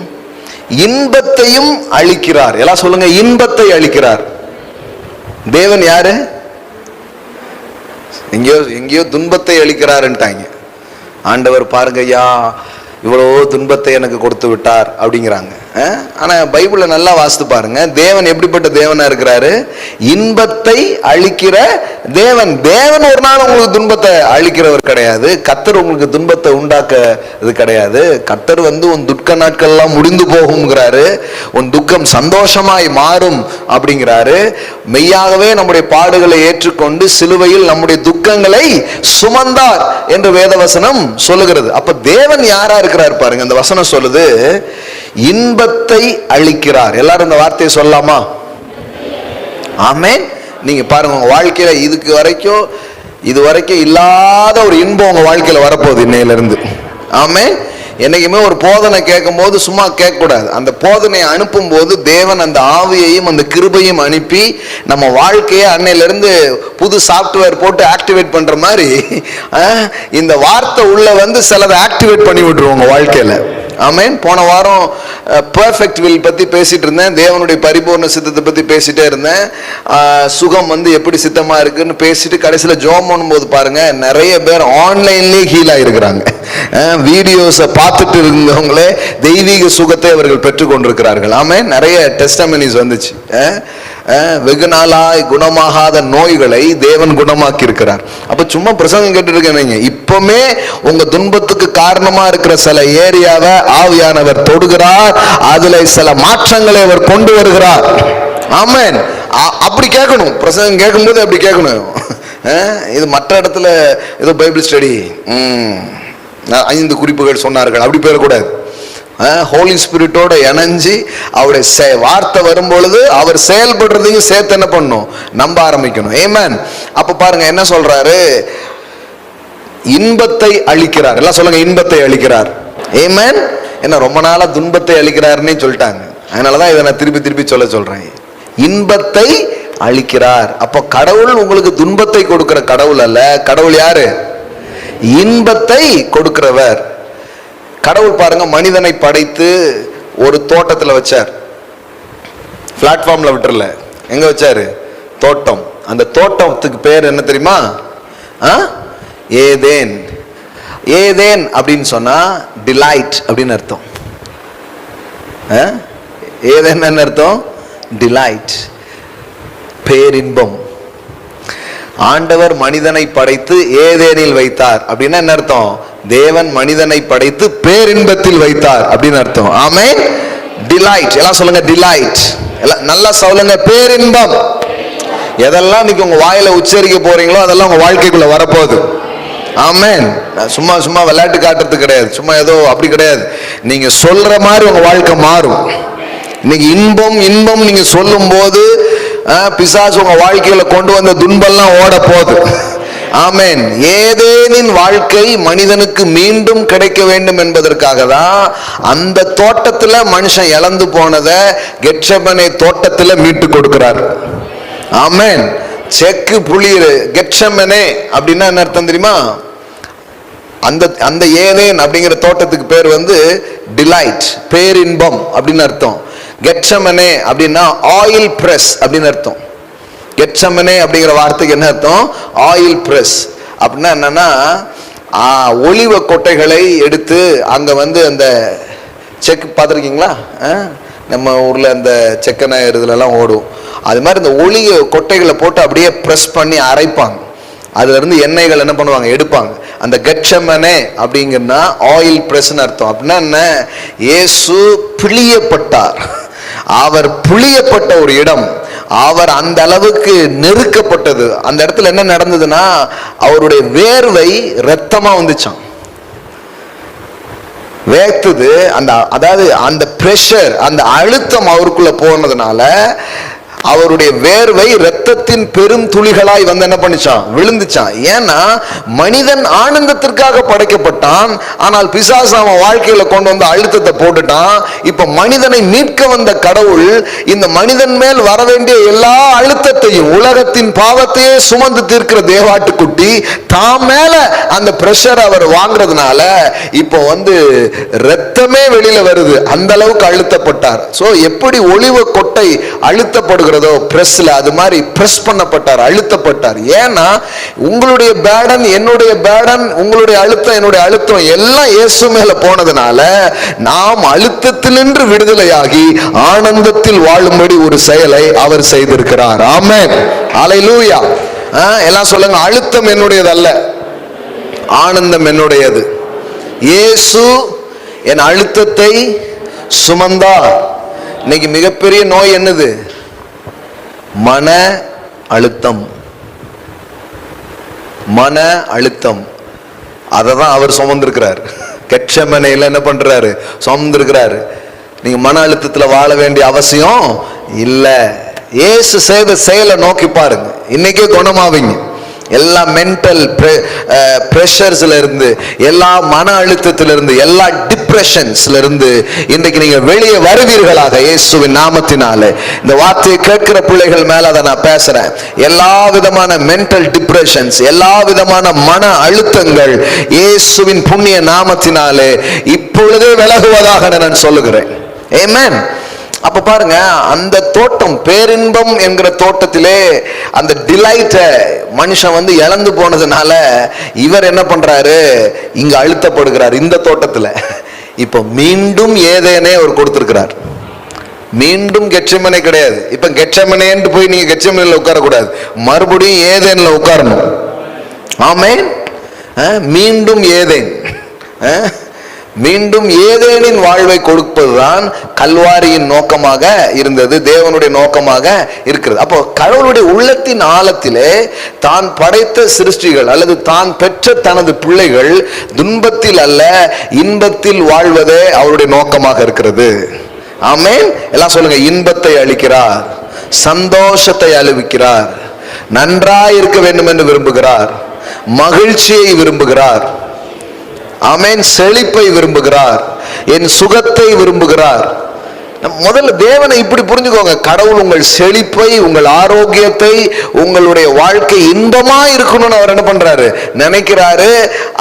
Speaker 1: இன்பத்தையும் அளிக்கிறார். எல்லாம் சொல்லுங்க, இன்பத்தை அளிக்கிறார். தேவன் யாரு? எங்கேயோ துன்பத்தை அளிக்கிறாருன்ட்டாங்க. ஆண்டவர் பாருங்க ஐயா, இவ்வளோ துன்பத்தை எனக்கு கொடுத்து விட்டார் அப்படிங்கிறாங்க. ஆனா பைபிள நல்லா வாசித்து பாருங்க, தேவன் எப்படிப்பட்ட தேவனா இருக்கிறாரு? இன்பத்தை அளிக்கிற தேவன். தேவன் ஒரு நாள் உங்களுக்கு துன்பத்தை அளிக்கிறவர் கிடையாது. கர்த்தர் உங்களுக்கு துன்பத்தை உண்டாக்க இது கிடையாது. கர்த்தர் உன் துக்க நாட்கள் எல்லாம் முடிந்து போகும்ங்கிறாரு, உன் துக்கம் சந்தோஷமாய் மாறும் அப்படிங்கிறாரு. மெய்யாகவே நம்முடைய பாடுகளை ஏற்றுக்கொண்டு சிலுவையில் நம்முடைய துக்கங்களை சுமந்தார் என்று வேதவசனம் சொல்லுகிறது. அப்ப தேவன் யாரா இருக்கிறார் பாருங்க. அந்த வசனம் சொல்லுது, இன்பத்தை அளிக்கிறார். எல்லாரும் இந்த வார்த்தையை சொல்லலாமா? ஆமென். நீங்க பாருங்க, உங்க வாழ்க்கையில இது வரைக்கும் இல்லாத ஒரு இன்பம் உங்க வாழ்க்கையில வரப்போகுது இன்னையில இருந்து. ஆமென். என்னைக்குமே ஒரு போதனை கேட்கும் போது சும்மா கேட்க கூடாது. அந்த போதனையை அனுப்பும் போது தேவன் அந்த ஆவியையும் அந்த கிருபையும் அனுப்பி நம்ம வாழ்க்கையை அன்னையிலிருந்து புது சாப்ட்வேர் போட்டு ஆக்டிவேட் பண்ற மாதிரி இந்த வார்த்தை உள்ள சிலதை ஆக்டிவேட் பண்ணி விட்டுருவோம் உங்க வாழ்க்கையில. ஆமென். போன வாரம் பெர்ஃபெக்ட் வில் பத்தி பேசிட்டு இருந்தேன், தேவனுடைய பரிபூர்ண சித்தத்தை பத்தி பேசிட்டே இருந்தேன். சுகம் எப்படி சித்தமா இருக்குன்னு பேசிட்டு கடைசியில ஜோம் பண்ணும்போது பாருங்க, நிறைய பேர் ஆன்லைன்லயே ஹீல் ஆயிருக்கிறாங்க. வீடியோஸை பார்த்துட்டு இருந்தவங்களே தெய்வீக சுகத்தை அவர்கள் பெற்றுக் கொண்டிருக்கிறார்கள். ஆமென். நிறைய டெஸ்டமனிஸ் வந்துச்சு. வெகு நாளாய் குணமாகாத நோய்களை தேவன் குணமாக்கி இருக்கிறார். அப்ப சும்மா பிரசங்கம் கேட்டு இருக்கீங்க, இப்பவுமே உங்க துன்பத்துக்கு காரணமா இருக்கிற சில ஏரியாவை ஆவியானவர் தொடுகிறார், அதுல சில மாற்றங்களை அவர் கொண்டு வருகிறார். ஆமென். அப்படி கேட்கணும், பிரசங்கம் கேட்கும் போது அப்படி கேட்கணும். இது மற்ற இடத்துல ஏதோ பைபிள் ஸ்டடி 5 குறிப்புகள் சொன்னார்கள் அப்படி போயிடக்கூடாது. ஹோலி ஸ்பிரிட்டோட இணைஞ்சி அவருடைய வார்த்தை வரும் பொழுது அவர் செயல்படுறதையும் சேர்த்து என்ன பண்ணணும், நம்ப ஆரம்பிக்கணும். ஆமென். அப்ப பாருங்க என்ன சொல்றாரு, இன்பத்தை அளிக்கிறார். எல்லாம் சொல்லுங்க, இன்பத்தை அளிக்கிறார். ஆமென். என்ன ரொம்ப நாளா துன்பத்தை அளிக்கிறாருன்னு சொல்லிட்டாங்க, அதனாலதான் இதை நான் திருப்பி சொல்றேன். இன்பத்தை அளிக்கிறார். அப்ப கடவுள் உங்களுக்கு துன்பத்தை கொடுக்கிற கடவுள் அல்ல. கடவுள் யாரு? இன்பத்தை கொடுக்கிறவர். கடவுள் பாருங்க, மனிதனை படைத்து ஒரு தோட்டத்தில் வச்சார், பிளாட்ஃபார்ம்ல விட்டுறல. எங்க வச்சாரு? தோட்டம். அந்த தோட்டத்துக்கு பேர் என்ன தெரியுமா? ஏதேன். ஏதேன் அப்படின்னு சொன்னா டிலைட் அப்படின்னு அர்த்தம். ஏதேன் என்ன அர்த்தம்? டிலைட், பேரின்பம். ஆண்டவர் மனிதனை படைத்து ஏதேனில் வைத்தார் அப்படின்னா என்ன அர்த்தம்? தேவன் மனிதனை படைத்து பேரின்பத்தில் வைத்தார் அப்படின்னு அர்த்தம். ஆமென். டிலைட். எல்லாம் சொல்லுங்க டிலைட். எல்லாம் நல்லா சொல்லுங்க பேரின்பம். எதெல்லாம் இன்னைக்கு உங்க வாயில உச்சரிக்க போறீங்களோ அதெல்லாம் உங்க வாழ்க்கைக்குள்ள வரப்போகுது. ஆமென். சும்மா சும்மா விளையாட்டு காட்டுறது கிடையாது, சும்மா ஏதோ அப்படி கிடையாது. நீங்க சொல்ற மாதிரி உங்க வாழ்க்கை மாறும். இன்னைக்கு இன்பம் இன்பம் நீங்க சொல்லும் போது பிசாசு உங்க வாழ்க்கையில கொண்டு வந்த துன்பம்லாம் ஓட போகுது. ஆமென். ஏதேனின் வாழ்க்கை மனிதனுக்கு மீண்டும் கிடைக்க வேண்டும் என்பதற்காக தான் அந்த தோட்டத்துல மனுஷன் இழந்து போனதை கெத்செமனே தோட்டத்துல மீட்டு கொடுக்கிறார். ஆமென். செக்கு புளிர் கெத்செமனே அப்படின்னா என்ன அர்த்தம் தெரியுமா? அந்த ஏதேன் அப்படிங்கிற தோட்டத்துக்கு பேர் வந்து டிலைட், பேரின்பம் அப்படின்னு அர்த்தம். கெத்செமனே அப்படின்னா ஆயில் பிரஸ் அப்படின்னு அர்த்தம். கெத்செமனே அப்படிங்கிற வார்த்தைக்கு என்ன அர்த்தம்? ஆயில் பிரஸ் அப்படின்னா என்னன்னா, ஒலிவ கொட்டைகளை எடுத்து அங்க வந்து அந்த செக் பார்த்துருக்கீங்களா? நம்ம ஊர்ல அந்த செக்கனை இதுலலாம் ஓடும். அது மாதிரி இந்த ஒலிய கொட்டைகளை போட்டு அப்படியே ப்ரெஸ் பண்ணி அரைப்பாங்க. அதுல இருந்து எண்ணெய்கள் என்ன பண்ணுவாங்க? எடுப்பாங்க. அந்த கெத்செமனே அப்படிங்கன்னா ஆயில் பிரஸ்ன்னு அர்த்தம். அப்படின்னா என்ன? இயேசு பிழியப்பட்டார். அவர் பிழியப்பட்ட ஒரு இடம். அவர் அந்த அளவுக்கு நெருக்கப்பட்டது. அந்த இடத்துல என்ன நடந்ததுன்னா, அவருடைய வேர்வை ரத்தமா வந்துச்சான், வேர்த்தது. அதாவது அந்த பிரஷர், அந்த அழுத்தம் அவருக்குள்ள போனதுனால அவருடைய வேர்வை ரத்தத்தின் பெரும் துளிகளாய் வந்து என்ன பண்ணிச்சான்? விழுந்துச்சான். ஏன்னா மனிதன் ஆனந்தத்திற்காக படைக்கப்பட்டான். ஆனால் பிசாசு அவன் வாழ்க்கையில கொண்டு வந்து அழுத்தத்தை போட்டுட்டான். இப்ப மனிதனை மீட்க வந்த கடவுள் இந்த மனிதன் மேல் வர வேண்டிய எல்லா அழுத்தத்தையும், உலகத்தின் பாவத்தையே சுமந்து தீர்க்கிற தேவாட்டுக்குட்டி தாம் மேல அந்த பிரஷர் அவர் வாங்குறதுனால இப்போ வந்து ரத்தமே வெளியில வருது. அந்த அளவுக்கு அழுத்தப்பட்டார். சோ எப்படி ஒலிவ கொட்டை அழுத்தப்படுகிற பிரஸ்ல, அது மாதிரி பிரஸ் பண்ணப்பட்டார், அழுத்தப்பட்டார். ஏன்னா உங்களுடைய பேடன் என்னுடைய பேடன், உங்களுடைய அழுத்தம் என்னுடைய அழுத்தம் எல்லாம் இயேசு மேல போனதுனால நாம் அழுத்தத்தினின்று விடுதலையாகி ஆனந்தத்தில் வாழும்படி ஒரு செயலை அவர் செய்திருக்கிறார். ஆமென். ஹல்லேலூயா. எல்லாம் சொல்லுங்க, அழுத்தம் என்னுடையது அல்ல, ஆனந்தம் என்னுடையது. இயேசு என் அழுத்தத்தை சுமந்தார். இன்னைக்கு மிகப்பெரிய நோய் என்னது? மன அழுத்தம். மன அழுத்தம். அதை தான் அவர் சுமந்திருக்கிறார். கெத்செமனேல என்ன பண்றாரு? சுமந்திருக்கிறாரு. நீங்க மன அழுத்தத்துல வாழ வேண்டிய அவசியம் இல்ல. இயேசு செய்த செயலை நோக்கி பாருங்க, இன்னைக்கே குணமாவீங்க. எல்லா மென்டல் பிரஷர்ஸ்ல இருந்து, எல்லா மன அழுத்தத்திலிருந்து, எல்லா டிப்ரெஷன்ஸ்ல இருந்து இன்றைக்கு நீங்க வெளியே வருவீர்களாக இயேசுவின் நாமத்தினாலே. இந்த வார்த்தையை கேட்கிற பிள்ளைகள் மேல அதை நான் பேசுறேன். எல்லா விதமான மென்டல் டிப்ரெஷன்ஸ், எல்லா விதமான மன அழுத்தங்கள் இயேசுவின் புண்ணிய நாமத்தினாலே இப்பொழுதே விலகுவதாக நான் சொல்லுகிறேன். ஆமென். அப்ப பாருங்க, அந்த தோட்டம், பேரின்பம் என்கிற தோட்டத்திலே அந்த டிலைட்டை மனுஷன் வந்து இழந்து போனதுனால இவர் என்ன பண்றாரு? இங்க அழுத்தப்படுகிறார். இந்த தோட்டத்துல இப்ப மீண்டும் ஏதேனே அவர் கொடுத்திருக்கிறார். மீண்டும் கெத்செமனே கிடையாது. இப்ப கெத்செமனேன்னு போய் நீங்க கெத்செமனேல உட்காரக்கூடாது, மறுபடியும் ஏதேன்ல உட்காரணும். ஆமென். மீண்டும் ஏதேன், மீண்டும் ஏதேனின் வாழ்வை கொடுப்பதுதான் கல்வாரியின் நோக்கமாக இருந்தது, தேவனுடைய நோக்கமாக இருக்கிறது. அப்போ கடவுளுடைய உள்ளத்தின் ஆழத்திலே தான் படைத்த சிருஷ்டிகள் அல்லது தான் பெற்ற தனது பிள்ளைகள் துன்பத்தில் அல்ல இன்பத்தில் வாழ்வதே அவருடைய நோக்கமாக இருக்கிறது. ஆமென். எல்லாம் சொல்லுங்க, இன்பத்தை அளிக்கிறார், சந்தோஷத்தை அளிக்கிறார், நன்றாய் இருக்க வேண்டும் என்று விரும்புகிறார், மகிழ்ச்சியை விரும்புகிறார். ஆமென். செழிப்பை விரும்புகிறார், என் சுகத்தை விரும்புகிறார். முதல்ல தேவனை இப்படி புரிஞ்சுக்கோங்க. கடவுள் உங்கள் செழிப்பை, உங்கள் ஆரோக்கியத்தை, உங்களுடைய வாழ்க்கை இன்பமா இருக்கணும்னு அவர் என்ன பண்றாரு? நினைக்கிறாரு.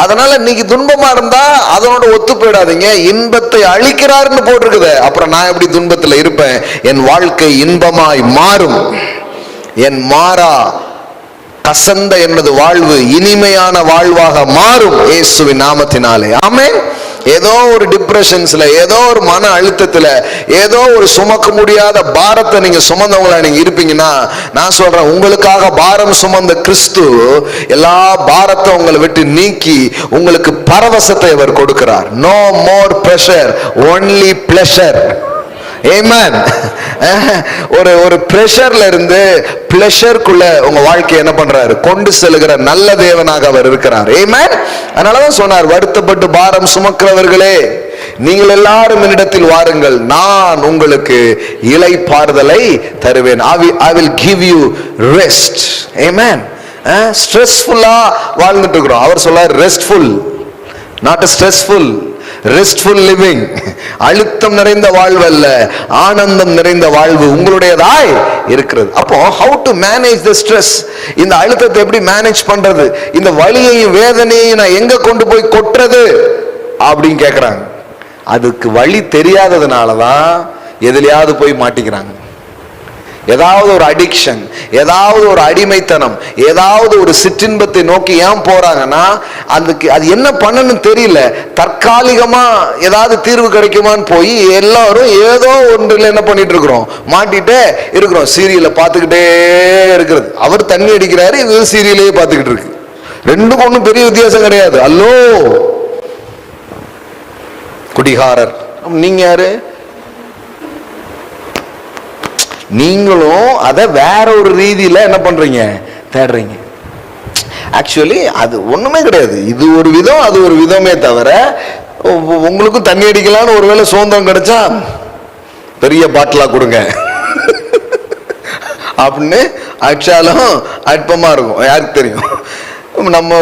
Speaker 1: அதனால இன்னைக்கு துன்பமா இருந்தா அதனோட ஒத்து போயிடாதீங்க. இன்பத்தை அளிக்கிறாருன்னு போட்டிருக்குது. அப்புறம் நான் எப்படி துன்பத்துல இருப்பேன்? என் வாழ்க்கை இன்பமாய் மாறும். என் மாறா கசந்த எனது வாழ்வு இனிமையான வாழ்வாக மாறும் இயேசுவின் நாமத்தினாலே. ஆமென். ஏதோ ஒரு டிப்ரெஷன்ஸ்ல, ஏதோ ஒரு மன அழுத்தத்துல, ஏதோ ஒரு சுமக்க முடியாத பாரத்தை நீங்க சுமந்தவங்களா நீங்க இருப்பீங்கன்னா, நான் சொல்றேன், உங்களுக்காக பாரம் சுமந்த கிறிஸ்து எல்லா பாரத்தை உங்களை விட்டு நீக்கி உங்களுக்கு பரவசத்தை அவர் கொடுக்கிறார். No more pressure, only pleasure. Amen. ஒரு பிரஷர்ல இருந்து பிளஷருக்குள்ள உங்க வாழ்க்கையை என்ன பண்றாரு, கொண்டு செல்கிற நல்ல தேவனாக அவர் இருக்கிறார். ஆமென். அதனாலதான் சொன்னார், வருத்தப்பட்டு பாரம் சுமக்கிறவர்களே நீங்கள் எல்லாரும் என்னிடத்தில் வாருங்கள், நான் உங்களுக்கு இளைப்பாறுதலை தருவேன். I will give you rest. Amen. ஸ்ட்ரெஸ்ஃபுல்லா வாழ்ந்துட்டு இருக்கிறோம். அவர் சொல்றார் RESTful, not stressful. RESTful living, அழுத்தம் நிறைந்த வாழ்வு அல்ல, ஆனந்தம் நிறைந்த வாழ்வு உங்களுடையதாய் இருக்கிறது. அப்போ how to manage the stress, இந்த அழுத்தத்தை எப்படி மேனேஜ் பண்றது, இந்த வலியையும் வேதனையையும் நான் எங்க கொண்டு போய் கொட்டுறது அப்படின்னு கேட்கிறாங்க. அதுக்கு வழி தெரியாததுனாலதான் எதுலையாவது போய் மாட்டிக்கிறாங்க. ஏதாவது ஒரு அடிக்ஷன், ஏதாவது ஒரு அடிமைத்தனம், ஏதாவது ஒரு சிற்றின்பத்தை நோக்கி ஏன் போறாங்கன்னா, அதுக்கு அது என்ன பண்ணணும்னு தெரியல. தற்காலிகமா ஏதாவது தீர்வு கிடைக்குமான்னு போய் எல்லாரும் ஏதோ ஒன்றில் என்ன பண்ணிட்டு இருக்கிறோம், மாட்டிட்டே இருக்கிறோம். சீரியலை பார்த்துக்கிட்டே இருக்கிறது. அவர் தண்ணி அடிக்கிறாரு, இது சீரியலையே பார்த்துக்கிட்டு இருக்கு. ரெண்டுக்கும் ஒன்றும் பெரிய வித்தியாசம் கிடையாது. அல்லோ குடிகாரர், நீங்க யாரு? நீங்களும் அதை வேற ஒரு ரீதியில என்ன பண்றீங்க, தேடுறீங்க. ஆக்சுவலி அது ஒண்ணுமே கிடையாது. இது ஒரு விதம், அது ஒரு விதமே தவிர, உங்களுக்கும் தண்ணி அடிக்கலான்னு ஒருவேளை சுதந்திரம் கிடைச்சா பெரிய பாட்டிலா கொடுங்க அப்படின்னு ஆக்சுவலும் அற்பமா இருக்கும். யாருக்கு தெரியும், நம்ம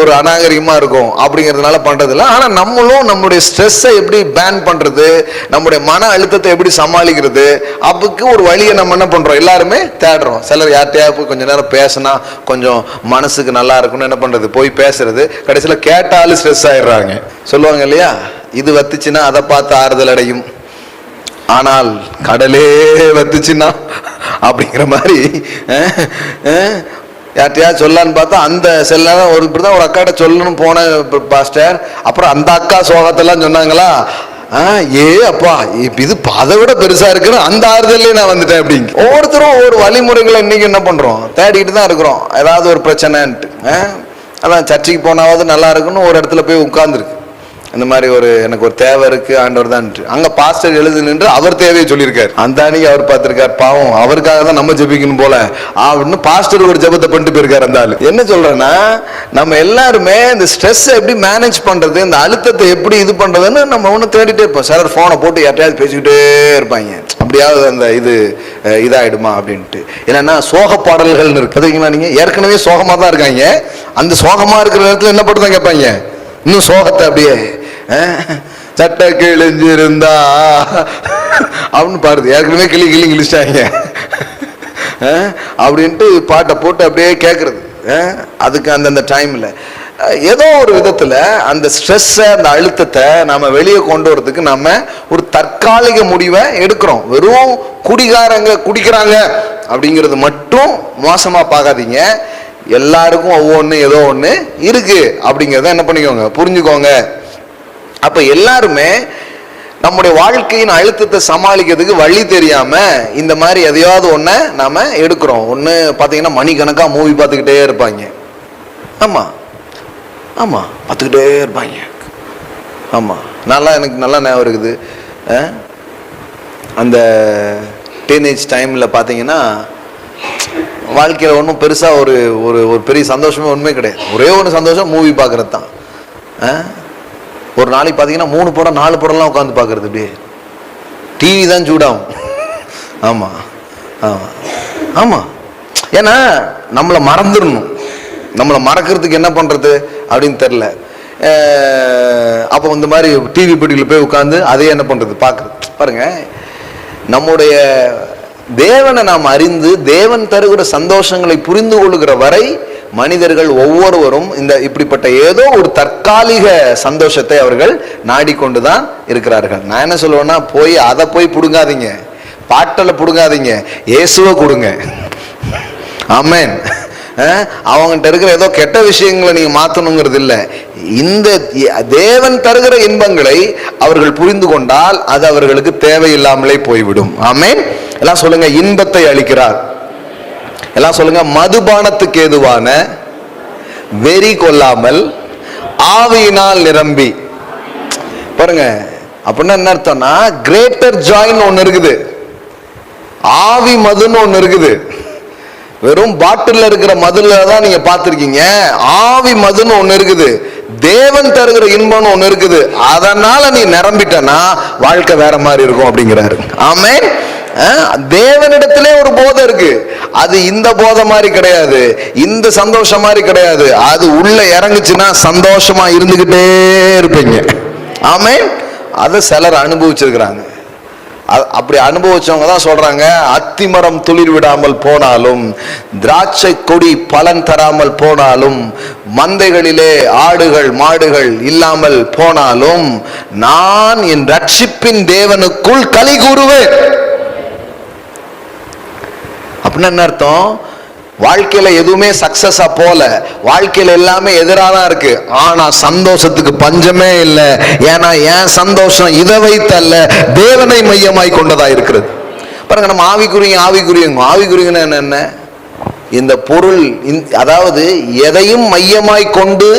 Speaker 1: ஒரு அநாகரிகமா இருக்கும் அப்படிங்கிறதுனால பண்றது இல்லை. ஆனா நம்மளும் நம்முடைய ஸ்ட்ரெஸ்ஸை எப்படி பேன் பண்றது, நம்முடைய மன அழுத்தத்தை எப்படி சமாளிக்கிறது, அதுக்கு ஒரு வழியை நம்ம என்ன பண்றோம், எல்லாருமே தேடுறோம். சிலர் யார்கிட்டயாவது கொஞ்ச நேரம் பேசினா கொஞ்சம் மனசுக்கு நல்லா இருக்கும்னு என்ன பண்றது, போய் பேசுறது. கடைசியில கேட்டாலும் ஸ்ட்ரெஸ் ஆயிடுறாங்க. சொல்லுவாங்க இல்லையா, இது வத்துச்சுன்னா அதை பார்த்து ஆறுதல் அடையும், ஆனால் கடலே வத்துச்சுன்னா அப்படிங்கிற மாதிரி யார்ட்டையா சொல்லலான்னு பார்த்தா அந்த செல்ல ஒரு இப்படிதான் ஒரு அக்காட்ட சொல்லணும்னு போன பாஸ்டர். அப்புறம் அந்த அக்கா சோகத்தெல்லாம் சொன்னாங்களா, ஏ அப்பா இது அதை விட பெருசா இருக்குன்னு அந்த ஆறுதல்லே நான் வந்துட்டேன் அப்படிங்க. ஒவ்வொருத்தரும் ஒவ்வொரு வழிமுறைகளை இன்னைக்கு என்ன பண்றோம், தேடிட்டு தான் இருக்கிறோம். ஏதாவது ஒரு பிரச்சனைன்ட்டு அதான் சர்ச்சைக்கு போனாவது நல்லா இருக்குன்னு ஒரு இடத்துல போய் உட்கார்ந்துருக்கு. இந்த மாதிரி எனக்கு ஒரு தேவை இருக்கு, ஆண்டவர் தான். அங்க பாஸ்டர் எழுது நின்று அவர் தேவையை சொல்லியிருக்காரு. அந்த அன்னைக்கு அவர் பார்த்திருக்காரு, பாவம் அவருக்காக தான் நம்ம ஜெபிக்கணும் போல அப்படின்னு பாஸ்டர் ஒரு ஜெபத்தை பண்ணிட்டு போயிருக்காரு. அந்த ஆளு என்ன சொல்றேன்னா, நம்ம எல்லாருமே இந்த ஸ்ட்ரெஸ் எப்படி மேனேஜ் பண்றது, இந்த அழுத்தத்தை எப்படி இது பண்றதுன்னு நம்ம ஒண்ணு தேடிட்டே இருப்போம். சிலர் போனை போட்டு யார்ட்டையாவது பேசிக்கிட்டே இருப்பாங்க, அப்படியாவது அந்த இதாயிடுமா அப்படின்ட்டு. இல்லைன்னா சோக பாடல்கள் இருக்கு பார்த்தீங்களா, நீங்க ஏற்கனவே சோகமா தான் இருக்காங்க, அந்த சோகமா இருக்கிற நேரத்தில் என்ன பண்ணுதான் கேட்பாங்க, இன்னும் சோகத்தை அப்படியே சட்டை கிழிஞ்சிருந்தா அப்படின்னு பாருது. ஏற்கனவே கிழிச்சிட்டாங்க அப்படின்ட்டு பாட்டை போட்டு அப்படியே கேட்கறது. அதுக்கு அந்தந்த டைம்ல ஏதோ ஒரு விதத்துல அந்த ஸ்ட்ரெஸ்ஸை, அந்த அழுத்தத்தை நாம வெளியே கொண்டு வரதுக்கு நம்ம ஒரு தற்காலிக முடிவை எடுக்கிறோம். வெறும் குடிக்கிறாங்க அப்படிங்கிறது மட்டும் மோசமா பார்க்காதீங்க. எல்லாருக்கும் ஒவ்வொன்று ஏதோ ஒன்று இருக்கு அப்படிங்கிறத என்ன பண்ணிக்கோங்க, புரிஞ்சுக்கோங்க. அப்ப எல்லாருமே நம்முடைய வாழ்க்கையின் அழுத்தத்தை சமாளிக்கிறதுக்கு வழி தெரியாம இந்த மாதிரி எதையாவது ஒன்ன நாம எடுக்கிறோம். ஒண்ணு பாத்தீங்கன்னா மணிக்கணக்கா மூவி பார்த்துக்கிட்டே இருப்பாங்க. ஆமா ஆமா பார்த்துக்கிட்டே இருப்பாங்க. ஆமா எனக்கு நல்லா ஞாபகம் இருக்குது. அந்த டீனேஜ் டைம்ல பாத்தீங்கன்னா வாழ்க்கையில ஒன்றும் பெருசா ஒரு பெரிய சந்தோஷமே ஒண்ணுமே கிடையாது. ஒரே ஒரு சந்தோஷம் மூவி பார்க்கறது தான். ஒரு நாளைக்கு பார்த்தீங்கன்னா 3 படம் 4 படம்லாம் உட்காந்து பார்க்கறது, அப்படியே டிவி தான் சூடாகும். ஆமா ஆமா ஆமா ஏன்னா நம்மளை மறந்துடணும். நம்மளை மறக்கிறதுக்கு என்ன பண்றது அப்படின்னு தெரியல. அப்போ இந்த மாதிரி டிவி பெட்டியில் போய் உட்காந்து அதே என்ன பண்றது, பார்க்கறது. பாருங்க, நம்முடைய தேவனை நாம் அறிந்து தேவன் தருகிற சந்தோஷங்களை புரிந்து கொள்ளுகிற வரை மனிதர்கள் ஒவ்வொருவரும் இந்த இப்படிப்பட்ட ஏதோ ஒரு தற்காலிக சந்தோஷத்தை அவர்கள் நாடிக்கொண்டுதான் இருக்கிறார்கள். நான் என்ன சொல்லுவேன்னா, அதை போய் புடுங்காதீங்க, பாட்டலை புடுங்காதீங்க, இயேசுவை கொடுங்க. ஆமென். அவங்ககிட்ட இருக்கிற ஏதோ கெட்ட விஷயங்களை நீங்க மாத்தணுங்கிறது இல்லை. இந்த தேவன் தருகிற இன்பங்களை அவர்கள் புரிந்து கொண்டால் அது அவர்களுக்கு தேவையில்லாமலே போய்விடும். ஆமென். எல்லாம் சொல்லுங்க, இன்பத்தை அளிக்கிறார். எல்லாம் சொல்லுங்க, மதுபானத்துக்கு ஏதுவான வெறி கொள்ளாமல் ஆவியினால் நிரம்பி. பாருங்க, அப்படின்னா என்ன அர்த்தம்னா, கிரேட்டர் ஜாய்ன்னு ஒண்ணு இருக்குது, ஆவி மதுன்னு ஒண்ணு இருக்குது. வெறும் பாட்டில் இருக்கிற மதுல தான் நீங்க பார்த்திருக்கீங்க. ஆவி மதுன்னு ஒண்ணு இருக்குது, தேவன் தருகிற இன்பம்னு ஒண்ணு இருக்குது. அதனால நீ நிரம்பிட்டனா வாழ்க்கை வேற மாதிரி இருக்கும் அப்படிங்கிறாரு. ஆமென். தேவனிடத்திலே ஒரு போதை இருக்கு, அது இந்த போதை மாதிரி கிடையாது, இந்த சந்தோஷம் மாதிரி கிடையாது. அது உள்ள இறங்குச்சுன்னா சந்தோஷமா இருந்துகிட்டே இருப்பீங்க. ஆமென். அதை சிலர் அனுபவிச்சிருக்கிறாங்க. அப்படி அனுபவிச்சவங்க தான் சொல்றாங்க, அத்திமரம் துளிர் விடாமல் போனாலும், திராட்சை கொடி பலன் தராமல் போனாலும், மந்தைகளிலே ஆடுகள் மாடுகள் இல்லாமல் போனாலும், நான் என் ரட்சிப்பின் தேவனுக்குள் களி கூறுவேன். அப்படின்னு என்ன அர்த்தம்? வாழ்க்கையில எதுவுமே சக்சஸா போல, வாழ்க்கையில எல்லாமே எதிராக தான் இருக்கு, ஆனா சந்தோஷத்துக்கு பஞ்சமே இல்லை. ஏன்னா என் சந்தோஷம் இதை வைத்தல்ல, தேவனை மையமாய் கொண்டதா இருக்கிறது. பாருங்க, நம்ம ஆவிக்குரியங்கன்னா என்ன? இந்த பொருள், அதாவது எதையும் மையமாய் கொண்டு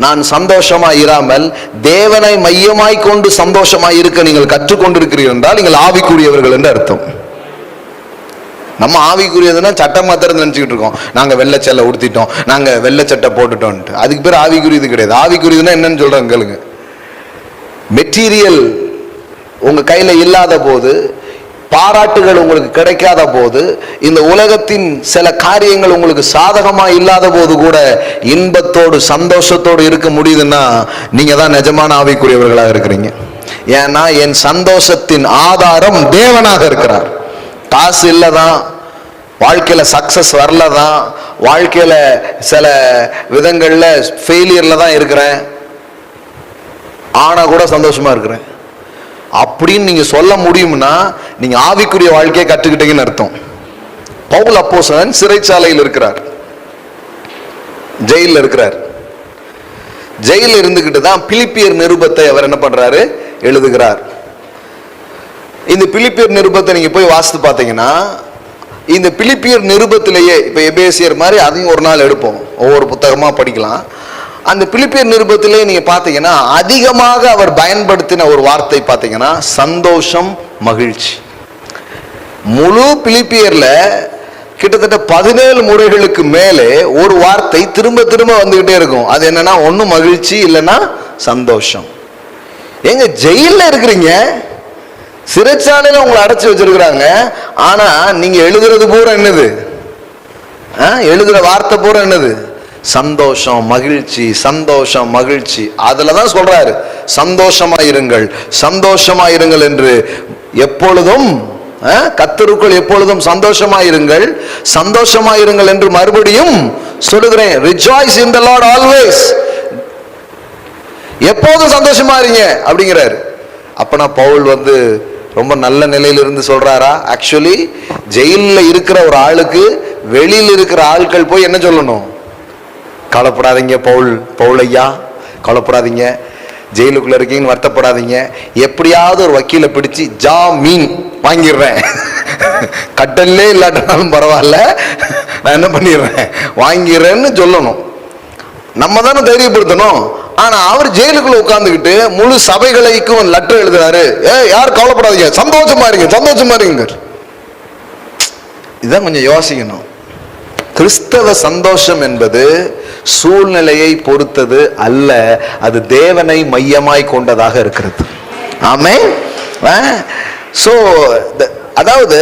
Speaker 1: நான் சந்தோஷமா இராமல் தேவனை மையமாய் கொண்டு சந்தோஷமா இருக்க நீங்கள் கற்றுக்கொண்டிருக்கிறீர்கள் என்றால் நீங்கள் ஆவிக்குரியவர்கள் என்று அர்த்தம். நம்ம ஆவிக்குரியதுன்னா சட்டை மாத்திரம் நினைச்சுக்கிட்டு இருக்கோம், நாங்க வெள்ளை சேலை உடுத்திட்டோம், நாங்க வெள்ளை சட்டை போட்டுட்டோம், அதுக்கு பேர் ஆவிக்குரியது கிடையாது. ஆவிக்குரியதுன்னா என்னன்னு சொல்றாங்க கேளுங்க. மெட்டீரியல் உங்க கையில இல்லாத போது, பாராட்டுகள் உங்களுக்கு கிடைக்காத போது, இந்த உலகத்தின் சில காரியங்கள் உங்களுக்கு சாதகமா இல்லாத போது கூட இன்பத்தோடு சந்தோஷத்தோடு இருக்க முடியுதுன்னா நீங்க தான் நிஜமான ஆவிக்குரியவர்களாக இருக்கிறீங்க. ஏன்னா என் சந்தோஷத்தின் ஆதாரம் தேவனாக இருக்கிறார். காசு இல்லதான், வாழ்க்கையில சக்சஸ் வரலதான், வாழ்க்கையில சில விதங்கள்ல ஃபெயிலியர்ல தான் இருக்கிறேன், ஆனா கூட சந்தோஷமா இருக்கிறேன் அப்படின்னு நீங்க சொல்ல முடியும்னா நீங்க ஆவிக்குரிய வாழ்க்கையை கற்றுக்கிட்டீங்கன்னு அர்த்தம். பவுல் அப்போஸ்தலன் சிறைச்சாலையில் இருக்கிறார், ஜெயில இருக்கிறார். ஜெயில இருந்துகிட்டு தான் பிலிப்பியர் நிருபத்தை அவர் என்ன பண்றாரு, எழுதுகிறார். இந்த பிலிப்பியர் நிருபத்தை நீங்க போய் வாசித்து பார்த்தீங்கன்னா, இந்த பிலிப்பியர் நிருபத்திலேயே இப்ப எபேசியர் மாதிரி அதையும் ஒரு நாள் எடுப்போம், ஒவ்வொரு புத்தகமா படிக்கலாம். அந்த பிலிப்பியர் நிருபத்திலே நீங்க பார்த்தீங்கன்னா அதிகமாக அவர் பயன்படுத்தின ஒரு வார்த்தை பார்த்தீங்கன்னா சந்தோஷம், மகிழ்ச்சி. முழு பிலிப்பியர்ல கிட்டத்தட்ட 17 முறைகளுக்கு மேலே ஒரு வார்த்தை திரும்ப திரும்ப வந்துகிட்டே இருக்கும். அது என்னன்னா, ஒண்ணு மகிழ்ச்சி, இல்லைன்னா சந்தோஷம். எங்க ஜெயில இருக்கிறீங்க, சிறைச்சாலையில உங்களை அடைச்சு வச்சிருக்கிறாங்க, ஆனா நீங்க எழுதுறது பூரா என்னது, எழுதுற வார்த்தை பூரா என்னது, சந்தோஷம், மகிழ்ச்சி, சந்தோஷம், மகிழ்ச்சி. அதுலதான் சொல்றாரு சந்தோஷமா இருங்கள், சந்தோஷமா இருங்கள் என்று. எப்பொழுதும் கர்த்தருக்குள் எப்பொழுதும் சந்தோஷமா இருங்கள், சந்தோஷமா இருங்கள் என்று மறுபடியும் சொல்லுகிறேன். Rejoice in the Lord always. எப்போதும் சந்தோஷமா இருங்க அப்படிங்கிறாரு. அப்பனா பவுல் ரொம்ப நல்ல நிலையிலிருந்து சொல்றாரா? ஆக்சுவலி ஜெயிலில் இருக்கிற ஒரு ஆளுக்கு வெளியில் இருக்கிற ஆட்கள் போய் என்ன சொல்லணும், கவலைப்படாதீங்க பவுல் ஐயா, கவலைப்படாதீங்க, ஜெயிலுக்குள்ள இருக்கீங்கன்னு வருத்தப்படாதீங்க, எப்படியாவது ஒரு வக்கீலை பிடிச்சு ஜாமீன் வாங்கிடுறேன், கட்டல்லே இல்லாட்டாலும் பரவாயில்ல, நான் என்ன பண்ணிடுறேன் வாங்கிடுறேன்னு சொல்லணும். நம்ம தானே தைரியப்படுத்தணும். ஆனா அவர் ஜெயிலுக்குள்ள உட்கார்ந்துக்கிட்டு முழு சபைகளுக்கும் லெட்டர் எழுதுறாரு, யாரும் கவலைப்படாதீங்க, சந்தோஷமா இருங்க, சந்தோஷமா இருங்க. இதான் கொஞ்சம் யோசிக்கணும். கிறிஸ்தவ சந்தோஷம் என்பது சூழ்நிலையை பொறுத்தது அல்ல, அது தேவனை மையமாய் கொண்டதாக இருக்கிறது. ஆமென். சோ அதாவது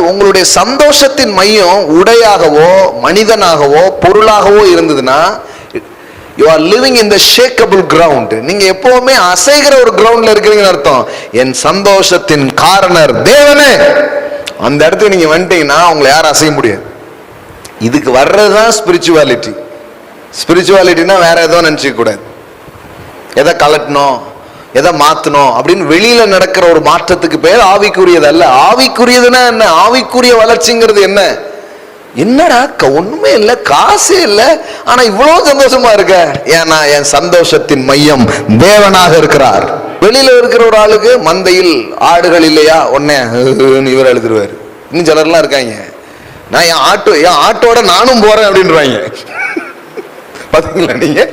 Speaker 1: உங்களுடைய சந்தோஷத்தின் மையம் உடையாகவோ மனிதனாகவோ பொருளாகவோ இருந்ததுன்னா you are living in the shakeable ground. நீங்க எப்பவுமே அசைகிற ஒரு கிரவுண்ட்ல இருக்கிறீங்கன்னு அர்த்தம். என் சந்தோஷத்தின் காரணர் தேவனே, அந்த இடத்துக்கு நீங்க வந்துட்டீங்கன்னா உங்களை யாரும் அசைய முடியாது. இதுக்கு வர்றதுதான் ஸ்பிரிச்சுவாலிட்டி. ஸ்பிரிச்சுவாலிட்டினா வேற ஏதோ நினைச்சுக்க கூடாது, எதை கலட்டணும், எதை மாத்தணும் அப்படின்னு வெளியில நடக்கிற ஒரு மாற்றத்துக்கு பேர் ஆவிக்குரியது அல்ல. ஆவிக்குரியதுன்னா என்ன? ஆவிக்குரிய வளர்ச்சிங்கிறது என்ன? என்னடா ஒண்ணுமே இல்லை, காசே இல்லை, ஆனா இவ்வளவு சந்தோஷமா இருக்க. ஏன்னா என் சந்தோஷத்தின் மையம் தேவனாக இருக்கிறார். வெளியில இருக்கிற ஒரு ஆளுக்கு மந்தையில் ஆடுகள் இல்லையா, உடனே இவர் எழுதுருவாரு. இன்னும் சிலர்லாம் இருக்காங்க, நான் என் ஆட்டோட நானும் போறேன் அப்படின்றாங்க. பாத்தீங்களா நீங்க?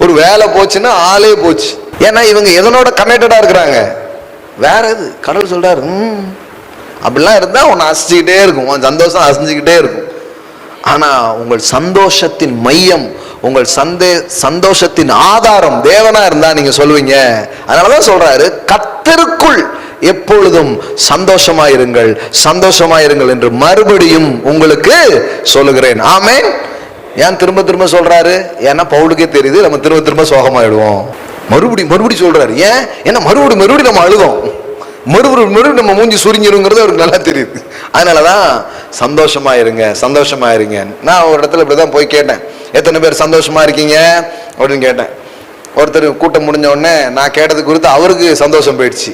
Speaker 1: ஒரு வேலை போச்சுன்னா ஆளே போச்சு. ஏன்னா இவங்க எதனோட கனெக்டடா இருக்கிறாங்க, வேற எது. கடவுள் சொல்றாரு, அப்படிலாம் இருந்தா உன்னை அசைச்சுக்கிட்டே இருக்கும், உன் சந்தோஷம் அசைஞ்சுக்கிட்டே இருக்கும். ஆனா உங்கள் சந்தோஷத்தின் மையம், உங்கள் சந்தோஷத்தின் ஆதாரம் தேவனா இருந்தா நீங்க சொல்லுவீங்க. அதனாலதான் சொல்றாரு, கர்த்தருக்குள் எப்பொழுதும் சந்தோஷமாயிருங்கள், சந்தோஷமாயிருங்கள் என்று மறுபடியும் உங்களுக்கு சொல்லுகிறேன். ஆமென். ஏன் திரும்ப திரும்ப சொல்றாரு? ஏன்னா பவுலுக்கே தெரியுது நம்ம திரும்ப திரும்ப சோகமாயிடுவோம். மறுபடியும் சொல்றாரு. ஏன்? ஏன்னா மறுபடியும் நம்ம அழுதோம், மறுபடியும் நம்ம மூஞ்சி சுருங்கிருங்கிறது அவருக்கு நல்லா தெரியுது. அதனாலதான் சந்தோஷமா இருங்க. நான் ஒரு இடத்துல இப்படிதான் போய் கேட்டேன், எத்தனை பேர் சந்தோஷமா இருக்கீங்க அப்படின்னு கேட்டேன். ஒருத்தர் கூட்டம் முடிஞ்ச உடனே நான் கேட்டது குறித்து அவருக்கு சந்தோஷம் போயிடுச்சு.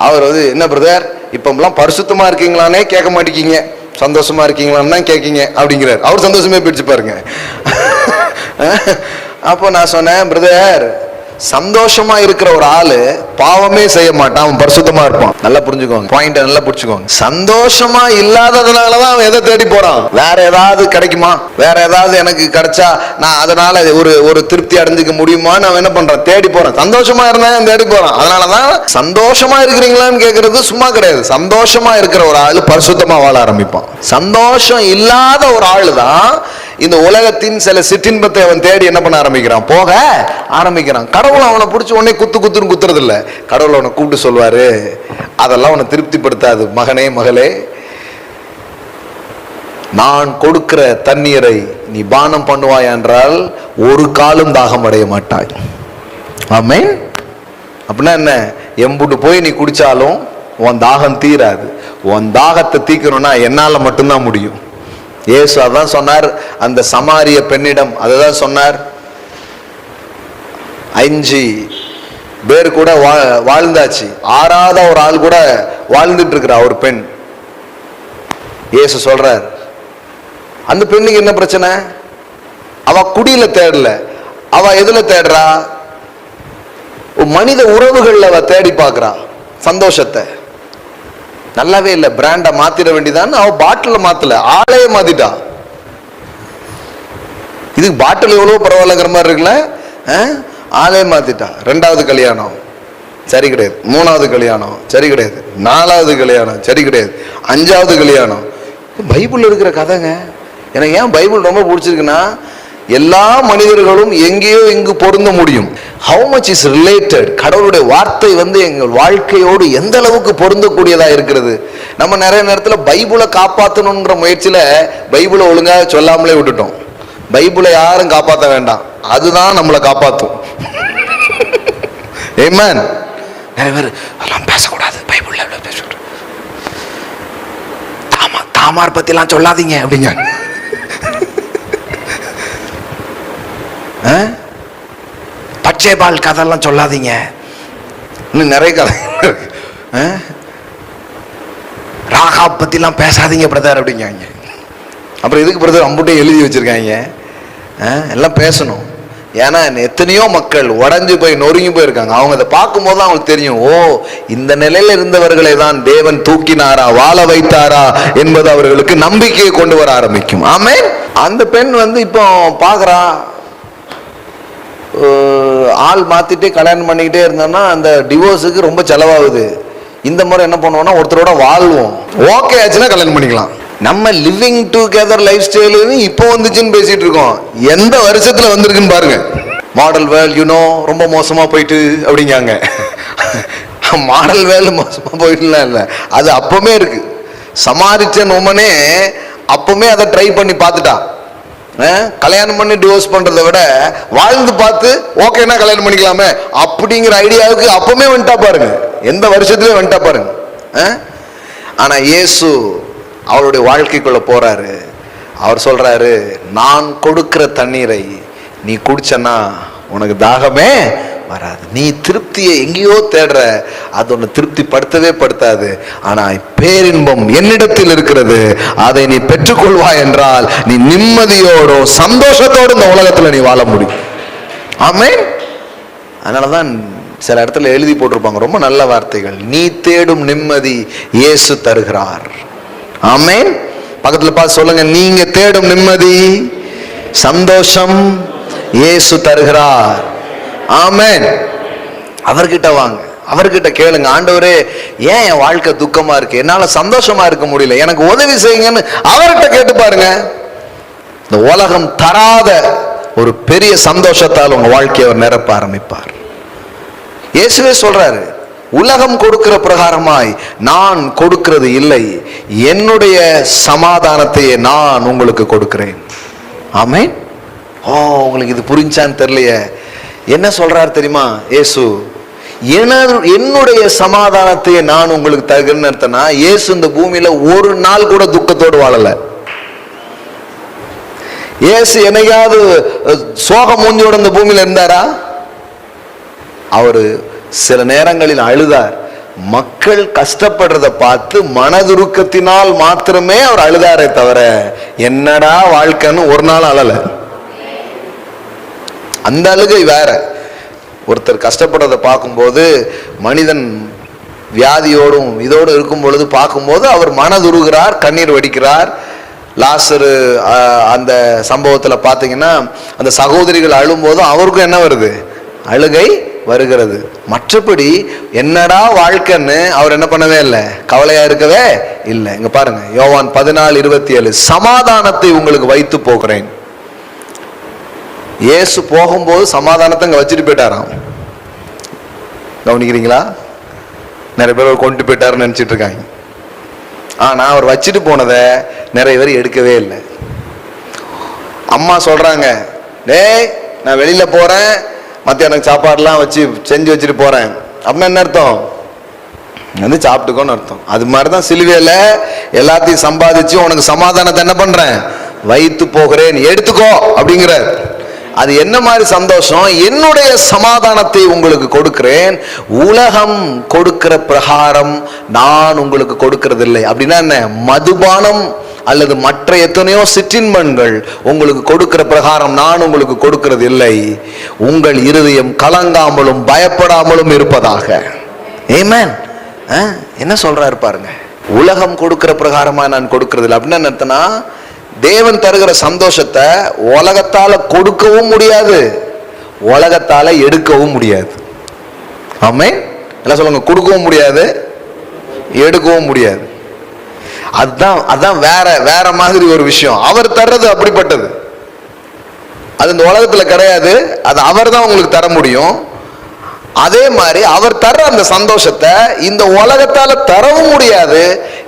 Speaker 1: அவர் என்ன பிரதர் இப்பெல்லாம் பரிசுத்தமா இருக்கீங்களானே கேட்க மாட்டேங்கிங்க, சந்தோஷமா இருக்கீங்களான்னு தான் கேட்கீங்க அப்படிங்கிறார். அவர் சந்தோஷமே போயிடுச்சு பாருங்க. அப்போ நான் சொன்னேன், பிரதர் சந்தோஷமா இருக்கிற ஒரு ஆளு பாவமே செய்ய மாட்டான், அவன் பரிசுத்தமா இருப்பான். நல்லா புரிஞ்சுக்கோங்க, பாயிண்ட் நல்லா புரிஞ்சுக்கோங்க. சந்தோஷமா இல்லாததுனாலதான் அவன் எதை தேடி போறான், வேற ஏதாவது கிடைக்குமா, வேற ஏதாவது எனக்கு கிடைச்சா நான் அதனால ஒரு திருப்தி அடைஞ்சுக்க முடியுமான்னு அவன் என்ன பண்றான், தேடி போறான். சந்தோஷமா இருந்தா தேடி போறான். அதனாலதான் சந்தோஷமா இருக்கிறீங்களான்னு கேட்கறது சும்மா கிடையாது. சந்தோஷமா இருக்கிற ஒரு ஆளு பரிசுத்தமா வாழ ஆரம்பிப்பான். சந்தோஷம் இல்லாத ஒரு ஆளு தான் இந்த உலகத்தின் சில சிற்றின்பத்தை அவன் தேடி என்ன பண்ண ஆரம்பிக்கிறான், போக ஆரம்பிக்கிறான். கடவுள் அவனை பிடிச்சி உடனே குத்துன்னு குத்துறது இல்ல. கடவுள் அவனை கூப்பிட்டு சொல்வாரு, அதெல்லாம் அவனை திருப்திப்படுத்தாது. மகனே மகளே, நான் கொடுக்கிற தண்ணீரை நீ பானம் பண்ணுவாய் என்றால் ஒரு காலும் தாகம் அடைய மாட்டாய். ஆமென். அப்படின்னா என்ன, எம்புட்டு போய் நீ குடிச்சாலும் உன் தாகம் தீராது. உன் தாகத்தை தீக்கணும்னா என்னால மட்டும்தான் முடியும். இயேசு அதான் சொன்னார் அந்த சமாரிய பெண்ணிடம், அதுதான் சொன்னார். 5 பேர் கூட வாழ்ந்தாச்சு, 6ஆவது ஒரு ஆள் கூட வாழ்ந்துட்டு இருக்கிற ஒரு பெண். இயேசு சொல்றார், அந்த பெண்ணுக்கு என்ன பிரச்சனை, அவ குடியில தேடல, அவ எதுல தேடுறா, மனித உறவுகள்ல அவ தேடி பார்க்கிறா சந்தோஷத்தை. நல்லாவே இல்லை, பிராண்ட மாத்திட வேண்டியதான். அவ பாட்டில மாத்தல, ஆளையே மாத்திட்டா. இதுக்கு பாட்டில் எவ்வளவு பரவாயில்லங்கிற மாதிரி இருக்குல்ல, ஆளே மாத்திட்டா. 2வது கல்யாணம் சரி கிடையாது, 3வது கல்யாணம் சரி கிடையாது, 4வது கல்யாணம் சரி கிடையாது, 5வது கல்யாணம். பைபிள் இருக்கிற கதைங்க. எனக்கு ஏன் பைபிள் ரொம்ப பிடிச்சிருக்குன்னா, எல்லா மனிதர்களும் எங்கேயோ இங்கு பொருந்த முடியும். ஹவு மச் இஸ் ரிலேட்டட், கடவுளுடைய வார்த்தை எங்கள் வாழ்க்கையோடு எந்த அளவுக்கு பொருந்தக்கூடியதா இருக்கிறது. நம்ம நிறைய நேரத்துல பைபிளை காப்பாற்றணுங்கிற முயற்சியில பைபிளை ஒழுங்கா சொல்லாமலே விட்டுட்டோம். பைபிளை யாரும் காப்பாற்ற வேண்டாம், அதுதான் நம்மளை காப்பாற்றும். ஆமென். நிறைய பேர் அதெல்லாம் பேசக்கூடாது, பைபிள்ல பேசுறோம், தாமார் பத்தி எல்லாம் சொல்லாதீங்க அப்படிங்க. பச்சைபால் கதையெல்லாம் சொல்லாதீங்க, இன்னும் நிறைய கதை. ராகா பத்தி எல்லாம் பேசாதீங்க பிரதர் அப்படிங்க. அப்புறம் எதுக்கு பிரதர் அம்புட்டே எழுதி வச்சிருக்காங்க, எல்லாம் பேசணும். ஏன்னா எத்தனையோ மக்கள் உடஞ்சு போய் நொறுங்கி போயிருக்காங்க. அவங்க அதை பார்க்கும் போது அவங்களுக்கு தெரியும், ஓ இந்த நிலையில இருந்தவர்களை தான் தேவன் தூக்கினாரா, வாழ வைத்தாரா என்பது அவர்களுக்கு நம்பிக்கையை கொண்டு வர ஆரம்பிக்கும். ஆமென். அந்த பெண் இப்போ பாக்குறா, ஆள் மாத்திட்டு கல்யாணம் பண்ணிக்கிட்டே இருந்தோம்னா அந்த டிவோர்ஸுக்கு ரொம்ப செலவாகுது. இந்த முறை என்ன பண்ணுவோம்னா ஒருத்தரோட வாழ்வோம், ஓகே ஆச்சுன்னா கல்யாணம் பண்ணிக்கலாம். நம்ம லிவிங் டுகெதர் லைஃப் ஸ்டைல் இப்போ வந்துச்சுன்னு பேசிட்டு இருக்கோம். எந்த வருஷத்துல வந்திருக்குன்னு பாருங்க. மாடல் வேல் ரொம்ப மோசமா போயிட்டு அப்படிங்காங்க. மாடல் வேல் மோசமா போயிட்டுலாம் இல்லை, அது அப்பவுமே இருக்கு. சமாரிச்சன் உமனே அப்பவுமே அதை ட்ரை பண்ணி பார்த்துட்டா. கல்யாணம் பண்ணி டிவோர்ஸ் பண்றதை விட வாழ்ந்து பார்த்து ஓகேனா கல்யாணம் பண்ணிக்கலாமே அப்படிங்கிற ஐடியாவுக்கு அப்பவுமே வந்துட்டா பாருங்க, எந்த வருஷத்துலயும் வந்துட்டா பாருங்க. ஆனா இயேசு அவருடைய வாழ்க்கைக்குள்ள போறாரு. அவர் சொல்றாரு, நான் கொடுக்கிற தண்ணீரை நீ குடிச்சனா உனக்கு தாகமே வராது, நீ திருப்தி திருப்தியை எங்கேயோ தேடுற, அது ஒன்று திருப்திப்படுத்தவே படுத்தாது. ஆனா பேரின்பம் என்னிடத்தில் இருக்கிறது, அதை நீ பெற்றுக்கொள்வாய் என்றால் நீ நிம்மதியோடும் சந்தோஷத்தோடு இந்த உலகத்துல நீ வாழ முடியும். ஆமென். அதனாலதான் சில இடத்துல எழுதி போட்டிருப்பாங்க ரொம்ப நல்ல வார்த்தைகள், நீ தேடும் நிம்மதி இயேசு தருகிறார். ஆமென். பக்கத்துல பார்த்து சொல்லுங்க, நீங்க தேடும் நிம்மதி சந்தோஷம் இயேசு தருகிறார். ஆமென். அவர்கிட்ட வாங்க, அவர்கிட்ட கேளுங்க, ஆண்டவரே ஏன் என் வாழ்க்கை துக்கமா இருக்கு, என்னால சந்தோஷமா இருக்க முடியல, எனக்கு உதவி செய்யுங்கன்னு அவர்கிட்ட கேட்டு பாருங்க. இந்த உலகம் தராத ஒரு பெரிய சந்தோஷத்தால் உங்க வாழ்க்கையை அவர் நிரப்ப ஆரம்பிப்பார். இயேசுவே சொல்றாரு, உலகம் கொடுக்கிற பிரகாரமாய் நான் கொடுக்கிறது இல்லை, என்னுடைய சமாதானத்தையே நான் உங்களுக்கு கொடுக்கிறேன். ஆமென். உங்களுக்கு இது புரிஞ்சான்னு தெரியலையே. என்ன சொல்றாரு தெரியுமா இயேசு? என்னுடைய சமாதானத்தையே நான் உங்களுக்கு தருகிறேன்னு அர்த்தம்னா, இயேசு இந்த பூமியில ஒரு நாள் கூட துக்கத்தோடு வாழல. இயேசு என்னையாவது சோகம் மூஞ்சியோட இந்த பூமியில இருந்தாரா? அவரு சில நேரங்களில் அழுதார். மக்கள் கஷ்டப்படுறத பார்த்து மனதுருக்கத்தினால் மாத்திரமே அவர் அழுதாரே தவிர என்னடா வாழ்க்கைன்னு ஒரு நாள் அழல. அந்த அழுகை வேற. ஒருத்தர் கஷ்டப்படுறத பார்க்கும்போது, மனிதன் வியாதியோடும் இதோடு இருக்கும் பொழுது பார்க்கும்போது அவர் மனதுருகிறார், கண்ணீர் வடிக்கிறார். லாசரு அந்த சம்பவத்துல பாத்தீங்கன்னா, அந்த சகோதரிகள் அழும்போதும் அவருக்கும் என்ன வருது? அழுகை வருகிறது. மற்றபடி என்னடா வாழ்க்கைன்னு அவர் என்ன பண்ணவே இல்லை, கவலையா இருக்கவே இல்லை. இங்க பாருங்க, யோவான் 14:27, சமாதானத்தை உங்களுக்கு வைத்து போகிறேன். இயேசு போகும்போது சமாதானத்தை அங்க வச்சுட்டு போயிட்டாராம். கவனிக்கிறீங்களா? நிறைய பேர் கொண்டு போயிட்டாருன்னு நினைச்சிட்டு இருக்காங்க. ஆனா அவர் வச்சுட்டு போனதை நிறைய பேர் எடுக்கவே இல்லை. அம்மா சொல்றாங்க, டேய் நான் வெளியில போறேன், மத்தியானம் சாப்பாடுலாம் வச்சு செஞ்சு வச்சுட்டு போறேன் அப்படின்னா என்ன அர்த்தம்? வந்து சாப்பிட்டுக்கோன்னு அர்த்தம். அது மாதிரிதான் சிலுவையில எல்லாத்தையும் சம்பாதிச்சு உனக்கு சமாதானத்தை என்ன பண்றேன், வைத்து போகிறேன், எடுத்துக்கோ அப்படிங்கிற. அது என்ன மாதிரி சந்தோஷம்? என்னுடைய சமாதானத்தை உங்களுக்கு கொடுக்கிறேன், உலகம் கொடுக்கிற பிரகாரம் நான் உங்களுக்கு கொடுக்கிறது இல்லை. அப்படின்னா என்ன? மதுபானம் அல்லது மற்ற எத்தனையோ சிற்றின்பங்கள் உங்களுக்கு கொடுக்கிற பிரகாரம் நான் உங்களுக்கு கொடுக்கிறது இல்லை. உங்கள் இருதயம் கலங்காமலும் பயப்படாமலும் இருப்பதாக. ஆமென். என்ன சொல்றாரு பாருங்க, உலகம் கொடுக்கிற பிரகாரமா நான் கொடுக்கிறது இல்லை. அப்படின்னா என்ன அர்த்தம்னா, தேவன் தருகிற சந்தோஷத்தை உலகத்தால கொடுக்கவும் முடியாது, உலகத்தால எடுக்கவும் முடியாது. ஆமென். எல்லாம் சொல்லுங்க, கொடுக்கவும் முடியாது, எடுக்கவும் முடியாது. அதுதான் வேற வேற மாதிரி ஒரு விஷயம். அவர் தர்றது அப்படிப்பட்டது, அது இந்த உலகத்துல கிடையாது. அது அவர் தான் உங்களுக்கு தர முடியும். அதே மாதிரி அவர் தர்ற அந்த சந்தோஷத்தை இந்த உலகத்தால தரவும் முடியாது,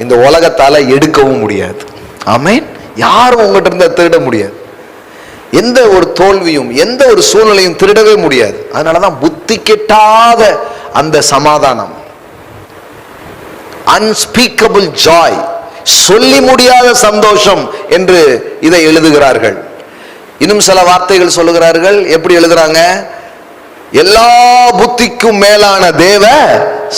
Speaker 1: இந்த உலகத்தால எடுக்கவும் முடியாது. ஆமென். யாரும் உங்ககிட்ட இருந்து திருட முடியாது. எந்த ஒரு தோல்வியும் எந்த ஒரு சூழ்நிலையும் திருடவே முடியாது. அதனாலதான் புத்தி கெட்டாத அந்த சமாதானம், unspeakable joy, சொல்லி முடியாத சந்தோஷம் என்று இதை எழுதுகிறார்கள். இன்னும் சில வார்த்தைகள் சொல்லுகிறார்கள். எப்படி எழுதுறாங்க? எல்லா புத்திக்கும் மேலான தேவ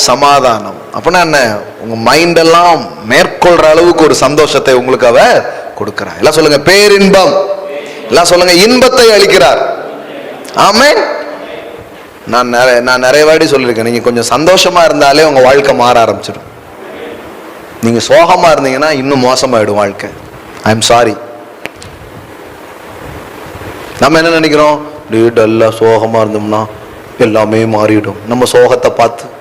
Speaker 1: சமாதானம். அப்படின்னா என்ன? உங்க மைண்ட் எல்லாம் மேற்கொள்ற அளவுக்கு ஒரு சந்தோஷத்தை உங்களுக்கு அவ கொடுக்கிறார். எல்லாம் சொல்லுங்க, பேரின்பம். எல்லாம் சொல்லுங்க, இன்பத்தை அளிக்கிறார். ஆமென். நான் நிறைய வாட்டி சொல்லியிருக்கேன், நீங்க கொஞ்சம் சந்தோஷமா இருந்தாலே உங்க வாழ்க்கை மாற ஆரம்பிச்சிடும். நீங்க சோகமா இருந்தீங்கன்னா இன்னும் மோசமாயிடும் வாழ்க்கை. I am sorry. நம்ம என்ன நினைக்கிறோம், டல்லா சோகமா இருந்தோம்னா எல்லாமே மாறிடும், நம்ம சோகத்தை பார்த்து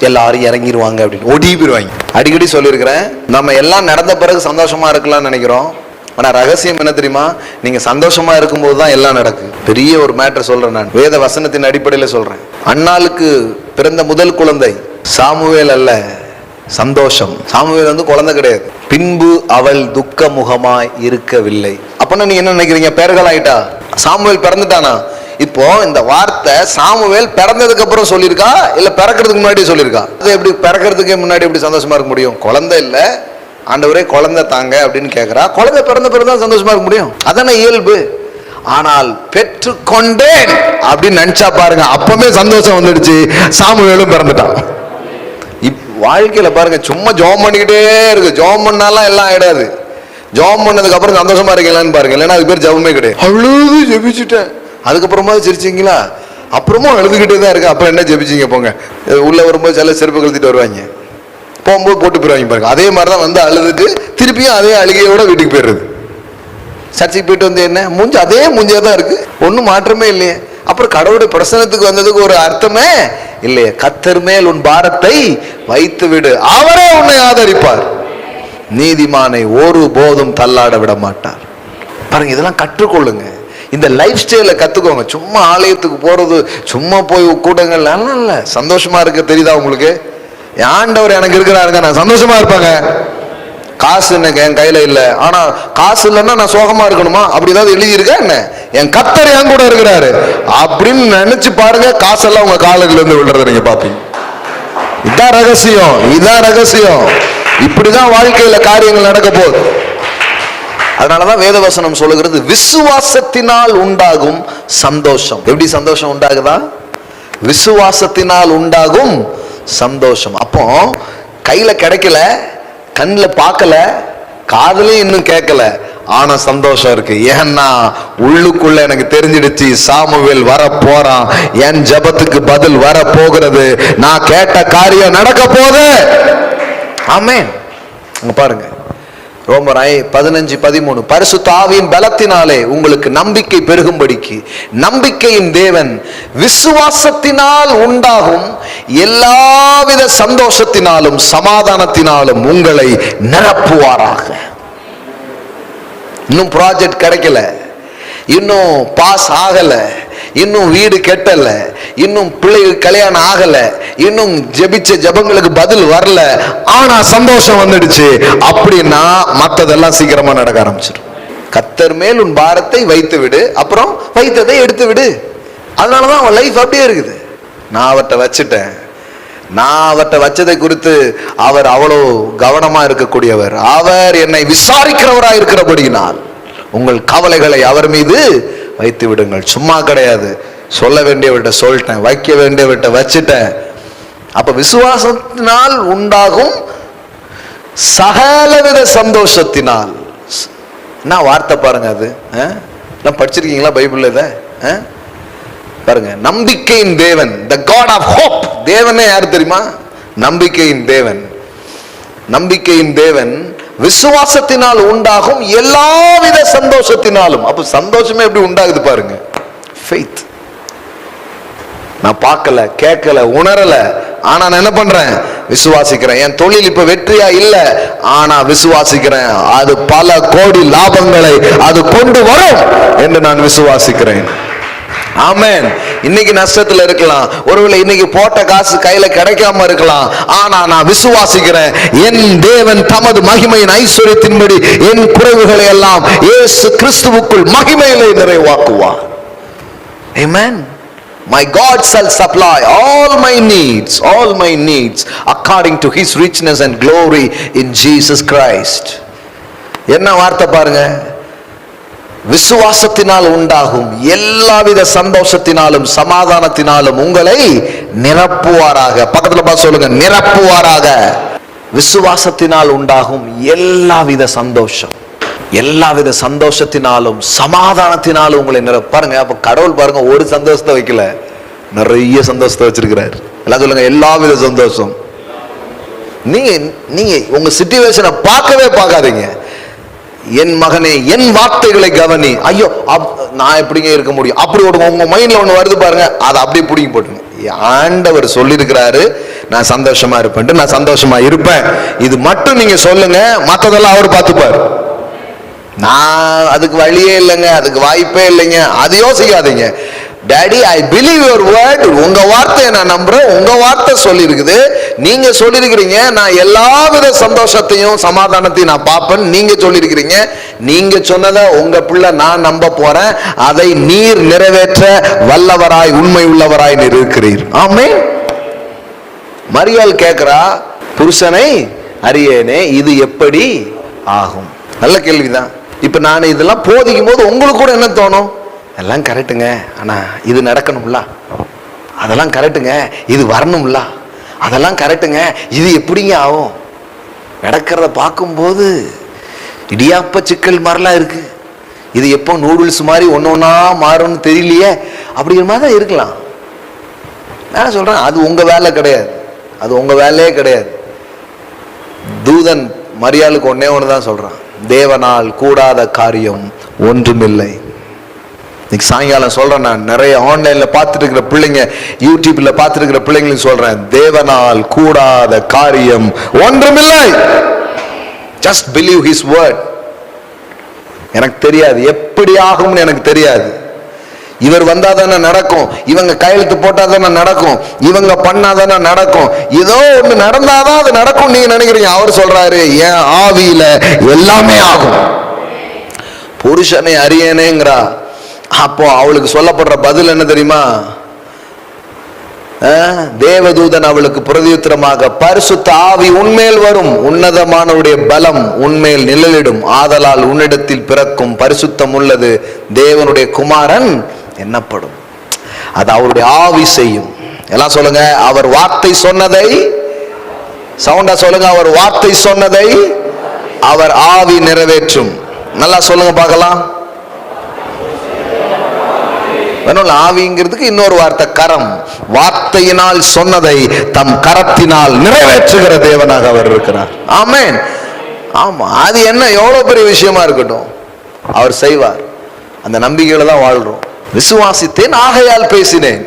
Speaker 1: எல்லாரும் இறங்கிடுவாங்க அப்படின்னு ஓடி போயிடுவாங்க. அடிக்கடி சொல்லியிருக்கிறேன், நம்ம எல்லாம் நடந்த பிறகு சந்தோஷமா இருக்கலாம்னு நினைக்கிறோம். ஆனா ரகசியம் என்ன தெரியுமா? நீங்க சந்தோஷமா இருக்கும்போது தான் எல்லாம் நடக்கு. பெரிய ஒரு மேட்டர் சொல்றேன், நான் வேத வசனத்தின் அடிப்படையில சொல்றேன். அன்னாளுக்கு பிறந்த முதல் குழந்தை சாமுவேல் அல்ல, சந்தோஷம். சாமுவேல் வந்து குழந்தை கிடையாது. பின்பு அவள் துக்க முகமாய் இருக்கவில்லை. அப்பன்னா நீ என்ன நினைக்கிறீங்க? பேர்கள் ஆயிட்டா? சாமுவேல் பிறந்துட்டானா? இப்போ இந்த வார்த்தை சாமுவேல் பிறந்ததுக்கு அப்புறம் சொல்லியிருக்கா இல்ல பிறக்கிறதுக்கு முன்னாடி சொல்லியிருக்கா? அது எப்படி பிறக்கிறதுக்கு முன்னாடி எப்படி சந்தோஷமா இருக்க முடியும்? குழந்தை இல்ல, ஆண்டவரே குழந்தை தாங்க அப்படின்னு கேட்கிறா. குழந்தை பிறந்த பிறகுதான் சந்தோஷமா இருக்க முடியும், அதான இயல்பு. ஆனால் பெற்ற பெற்றுக்கொண்டேன் அப்படின்னு நினைச்சா பாருங்க, அப்பவே சந்தோஷம் வந்துடுச்சு. சாமுவேலும் பிறந்துட்டான். வாழ்க்கையில பாருங்க, சும்மா ஜெபம் பண்ணிக்கிட்டே இருக்கு. ஜெபம் பண்ணாலாம் எல்லாம் ஆயிடாது. ஜெபம் பண்ணதுக்கு அப்புறம் சந்தோஷமா இருக்கீங்களான்னு பாருங்க, இல்லைன்னா அது பேர் ஜெபமே கிடையாது. அழுது ஜெபிச்சுட்டேன், அதுக்கப்புறமா சிரிச்சிங்களா, அப்புறமும் அழுதுகிட்டே தான் இருக்கு. அப்புறம் என்ன ஜெபிச்சிங்க போங்க. உள்ள வரும்போது சில செருப்பு கழுத்திட்டு வருவாங்க, போகும்போது போட்டு போயிருவாங்க பாருங்க. அதே மாதிரிதான் வந்து அழுதுட்டு திருப்பியும் அதே அழுகையோட வீட்டுக்கு போயிடுறது. சர்ச்சைக்கு போயிட்டு வந்து என்ன மூஞ்சி அதே மூஞ்சியா தான் இருக்கு, ஒன்னும் மாற்றமே இல்லையே. அப்புறம் கடவுளுடைய பிரசனத்துக்கு வந்ததுக்கு ஒரு அர்த்தமே இல்லையே. கர்த்தர் மேல் உன் பாரத்தை வைத்து விடு, அவரே உன்னை ஆதரிப்பார். நீதிமானை ஒரு போதும் தள்ளாட விட மாட்டார். பாருங்க, இதெல்லாம் கற்றுக்கொள்ளுங்க. இந்த லைஃப் ஸ்டைல கத்துக்கோங்க. சும்மா ஆலயத்துக்கு போறது, சும்மா போய் கூட்டங்கள் இல்ல. சந்தோஷமா இருக்க தெரியுதா உங்களுக்கு? ஆண்டவர் எனக்கு இருக்கிறாருங்க, நான் சந்தோஷமா இருப்பாங்க. காசு எனக்கு என் கையில இல்ல, ஆனா காசு இல்லைன்னா நான் சோகமா இருக்கணுமா? அப்படி ஏதாவது எழுதி இருக்கா என்ன? என் கர்த்தர் என் கூட இருக்கிறாரு அப்படின்னு நினைச்சு பாருங்க, காசெல்லாம் உங்க காலத்துல இருந்து விழுறத நீங்க பாப்பீங்க. இதான் ரகசியம், இதான் ரகசியம். இப்படிதான் வாழ்க்கையில காரியங்கள் நடக்க போகுது. அதனாலதான் வேதவசனம் சொல்லுகிறது, விசுவாசத்தினால் உண்டாகும் சந்தோஷம். எப்படி சந்தோஷம் உண்டாகுதா? விசுவாசத்தினால் உண்டாகும் சந்தோஷம். அப்போ கையில கிடைக்கல, கண்ணில் பார்க்கல, காதலையும் இன்னும் கேட்கல, ஆனா சந்தோஷம் இருக்கு. ஏன்னா உள்ளுக்குள்ள எனக்கு தெரிஞ்சிடுச்சு, சாமுவேல் வர போறான், என் ஜபத்துக்கு பதில் வர போகிறது, நான் கேட்ட காரியம் நடக்க போகுது. ஆமென். பாருங்க, ரோமர் 15:13, பரிசுத்த ஆவியின் பலத்தினாலே உங்களுக்கு நம்பிக்கை பெருகும்படிக்கு நம்பிக்கையின் தேவன் விசுவாசத்தினால் உண்டாகும் எல்லாவித சந்தோஷத்தினாலும் சமாதானத்தினாலும் உங்களை நிரப்புவாராக. இன்னும் ப்ராஜெக்ட் கிடைக்கல, இன்னும் பாஸ் ஆகல, இன்னும் வீடு கெட்டல, இன்னும் பிள்ளைகள் கல்யாணம் ஆகல, இன்னும் ஜெபிச்ச ஜபங்களுக்கு பதில் வரல, ஆனா சந்தோஷம் வந்துடுச்சு அப்படின்னா மற்றதெல்லாம் சீக்கிரமா நடக்க ஆரம்பிச்சிடும். கர்த்தர் மேல் உன் பாரத்தை வைத்து விடு, அப்புறம் வைத்ததை எடுத்து விடு. அதனாலதான் அவன் லைஃப் அப்படியே இருக்குது. நான் அவர்கிட்ட வச்சுட்டேன், நான் அவர்கிட்ட வச்சதை குறித்து அவர் அவ்வளோ கவனமா இருக்கக்கூடியவர். அவர் என்னை விசாரிக்கிறவராய் இருக்கிறபடியினால் உங்கள் கவலைகளை அவர் மீது வைத்து விடுங்கள். சும்மா கிடையாது, சொல்ல வேண்டியவர்கிட்ட சொல்லிட்டேன், வைக்க வேண்டியவர்கிட்ட வச்சுட்டேன். அப்ப விசுவாசத்தினால் உண்டாகும் சகலவித சந்தோஷத்தினால். என்ன வார்த்தை பாருங்க, அது படிச்சிருக்கீங்களா பைபிள்ல? இத பாருங்க, நம்பிக்கையின் தேவன், the God of hope. தேவனே யாரு தெரியுமா? நம்பிக்கையின் தேவன். நம்பிக்கையின் தேவன் விசுவாசத்தினால் உண்டாகும் எல்லாவித சந்தோஷத்தினாலும். அப்ப சந்தோஷமே எப்படி உண்டாகுது பாருங்க, ஃபெய்த். நான் பார்க்கல, கேட்கல, உணரல, ஆனா நான் என்ன பண்றேன்? விசுவாசிக்கிறேன். என் தொழில் இப்ப வெற்றியா இல்ல, ஆனா விசுவாசிக்கிறேன், அது பல கோடி லாபங்களை அது கொண்டு வரும் என்று நான் விசுவாசிக்கிறேன். ஆமென். இன்னைக்கு நஷ்டத்துல இருக்கலாம், ஒருவேளை இன்னைக்கு போட்ட காசு கையில கிடைக்காம இருக்கலாம், ஆனா நான் விசுவாசிக்கிறேன், என் தேவன் தமது மகிமையின் ஐஸ்வர்யத்தின்படி என் குறைவுகளை எல்லாம் இயேசு கிறிஸ்துவுக்குள் மகிமையிலே நிறைவாக்குவார். ஆமென். My God shall supply all my needs according to his richness and glory in Jesus Christ. என்ன வார்த்தை பாருங்க, விசுவாசத்தினால் உண்டாகும் எல்லாவித சந்தோஷத்தினாலும் சமாதானத்தினாலும் உங்களை நிரப்புவாராக. பக்கத்துல பார்த்து சொல்லுங்க, நிரப்புவாராக. விசுவாசத்தினால் உண்டாகும் எல்லாவித சந்தோஷம், எல்லாவித சந்தோஷத்தினாலும் சமாதானத்தினாலும் உங்களை பாருங்க. அப்ப கடவுள் பாருங்க, ஒரு சந்தோஷத்தை வைக்கல, நிறைய சந்தோஷத்தை வச்சிருக்கிறார். எல்லாம் சொல்லுங்க, எல்லாவித சந்தோஷம். நீங்க உங்க சிச்சுவேஷனை பார்க்கவே பார்க்காதீங்க. என் மகனே, என் வார்த்தைகளை கவனி. ஐயோ, நான் எப்படிங்க இருக்க முடியும்? அப்படி உங்க மைண்ட்ல ஒண்ணு வருது பாருங்க, அதை அப்படியே பிடிங்கி போட்டுங்க. ஆண்டவர் சொல்லியிருக்கிறாரு, நான் சந்தோஷமா இருப்பேன், நான் சந்தோஷமா இருப்பேன். இது மட்டும் நீங்க சொல்லுங்க, மற்றதெல்லாம் அவர் பார்த்துப்பார். நான் அதுக்கு வழியே இல்லைங்க, அதுக்கு வாய்ப்பே இல்லைங்க, அது யோசிக்காதீங்க. Daddy, I believe your word. உங்க வார்த்தையை நான் நம்புறேன், உங்க வார்த்தை சொல்லி இருக்குது, நீங்க சொல்லியிருக்கிறீங்க, நான் எல்லாவித சந்தோஷத்தையும் சமாதானத்தையும் நான் பார்ப்பேன். நீங்க சொல்லியிருக்கிறீங்க, நீங்க சொன்னதை உங்க பிள்ளை நான் நம்ப போறேன். அதை நீர் நிறைவேற்ற வல்லவராய் உண்மை உள்ளவராய் இருக்கிறீர். ஆமென். மரியாள் கேட்கிறா, புருஷனை அறியேனே, இது எப்படி ஆகும்? நல்ல கேள்விதான். இப்ப நான் இதெல்லாம் போதிக்கும் போது உங்களுக்கு கூட என்ன தோணும்? எல்லாம் கரெக்டுங்க, ஆனா இது நடக்கணும்ல, அதெல்லாம் கரெக்டுங்க, இது வரணும்ல, அதெல்லாம் கரெக்டுங்க, இது எப்படிங்க ஆகும்? நடக்கிறத பார்க்கும்போது இடியாப்ப சிக்கல் மாதிரிலாம் இருக்கு. இது எப்போ நூடுல்ஸ் மாதிரி ஒன்று ஒன்றா மாறும்னு தெரியலையே, அப்படிங்கிற மாதிரி தான் இருக்கலாம். நான் சொல்றேன், அது உங்க வேலை கிடையாது, அது உங்க வேலையே கிடையாது. தூதன் மரியாளுக்கு ஒன்னே ஒன்று தான் சொல்றான், தேவனால் கூடாத காரியம் ஒன்றுமில்லை. இன்னைக்கு சாயங்காலம் சொல்றேன், நான் நிறைய ஆன்லைன்ல பார்த்துட்டு இருக்கிற பிள்ளைங்க, யூடியூப்ல பார்த்துட்டு இருக்கிற பிள்ளைங்களுக்கு சொல்றேன், தேவனால் கூடாத காரியம் ஒன்றுமில்லை. Just believe his word. எனக்கு தெரியாது எப்படி ஆகும்னு, எனக்கு தெரியாது. இவர் வந்தா தானே நடக்கும், இவங்க கையெழுத்து போட்டா தானே நடக்கும், இவங்க பண்ணாதானே நடக்கும், ஏதோ ஒண்ணு நடந்தாதான் அது நடக்கும் நீங்க நினைக்கிறீங்க. அவர் சொல்றாரு, என் ஆவியில எல்லாமே ஆகும். புருஷனை அறியனேங்கிறா. அப்போ அவளுக்கு சொல்லப்படுற பதில் என்ன தெரியுமா? தேவதூதன் அவளுக்கு பிரதியுத்தரமாக, பரிசுத்த ஆவி உன்மேல் வரும், உன்னதமானவருடைய பலம் உன்மேல் நிழலிடும், ஆதலால் உன்னிடத்தில் பிறக்கும் பரிசுத்தம் உள்ளது தேவனுடைய குமாரன் என்னப்படும். அது அவருடைய ஆவி செய்யும். எல்லாம் சொல்லுங்க, அவர் வார்த்தை சொன்னதை, சவுண்டா சொல்லுங்க, அவர் வார்த்தை சொன்னதை அவர் ஆவி நிறைவேற்றும். நல்லா சொல்லுங்க பார்க்கலாம். ஆவிங்கிறதுக்கு இன்னொரு வார்த்தை கரம். வார்த்தையினால் சொன்னதை தம் கரத்தினால் நிறைவேற்றுகிற தேவனாக அவர் இருக்கிறார். ஆமென். ஆமா, அது என்ன எவ்வளவு பெரிய விஷயமா இருக்கட்டும், அவர் செய்வார். அந்த நம்பிக்கையில தான் வாழ்றோம். விசுவாசித்தேன் ஆகையால் பேசினேன்,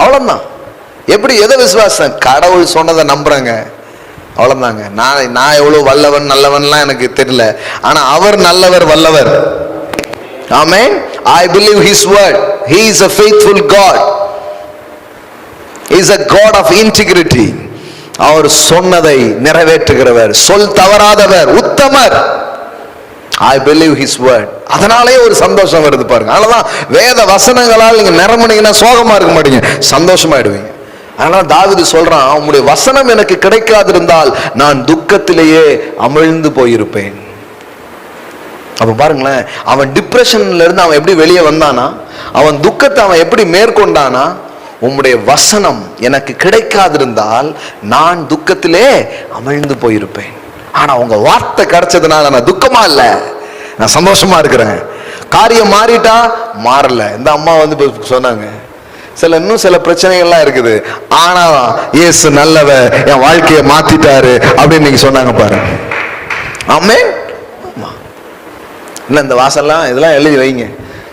Speaker 1: அவ்வளவுதான். எப்படி எதை விசுவாசம்? கடவுள் சொன்னதை நம்புறேங்க, அவ்வளவுதாங்க. நான் எவ்வளவு வல்லவன் நல்லவன்லாம் எனக்கு தெரியல, ஆனா அவர் நல்லவர் வல்லவர். Amen. I believe his word. He is a faithful God. He is a God of integrity. அவர் சொன்னதை நிறைவேற்றுகிறவர், சொல் தவறாதவர், உத்தமர். I believe his word. அதனாலே ஒரு சந்தோஷம் வருது பாருங்க. அதனாலதான் வேத வசனங்களால் நீங்க நிரம்பினீங்கன்னா சோகமா இருக்க மாட்டீங்க, சந்தோஷமாயிடுவீங்க. அதனால தாவீது சொல்றான், உம்முடைய வசனம் எனக்கு கிடைக்காதிருந்தால் நான் துக்கத்திலேயே அமிழ்ந்து போயிருப்பேன். அப்ப பாருங்களேன், அவன் டிப்ரெஷன்ல இருந்து அவன் எப்படி வெளியே வந்தானா, அவன் துக்கத்தை அவன் எப்படி மேற்கொண்டானா, உம்முடைய வசனம் எனக்கு கிடைக்காதிருந்தால் நான் துக்கத்திலே அமிழ்ந்து போயிருப்பேன். ஆனா உங்க வார்த்தை கிடைச்சதுனால நான் துக்கமா இல்ல, நான் சந்தோஷமா இருக்கிறேன். காரியம் மாறிட்டா மாறல. இந்த அம்மா வந்து சொன்னாங்க, இன்னும் சில பிரச்சனைகள்லாம் இருக்குது, ஆனா இயேசு நல்லவர், என் வாழ்க்கையை மாத்திட்டாரு அப்படின்னு நீங்க சொன்னாங்க பாருங்க. ஆமென். இல்லை, இந்த வாசல்லாம் இதெல்லாம் எழுதி வைங்க.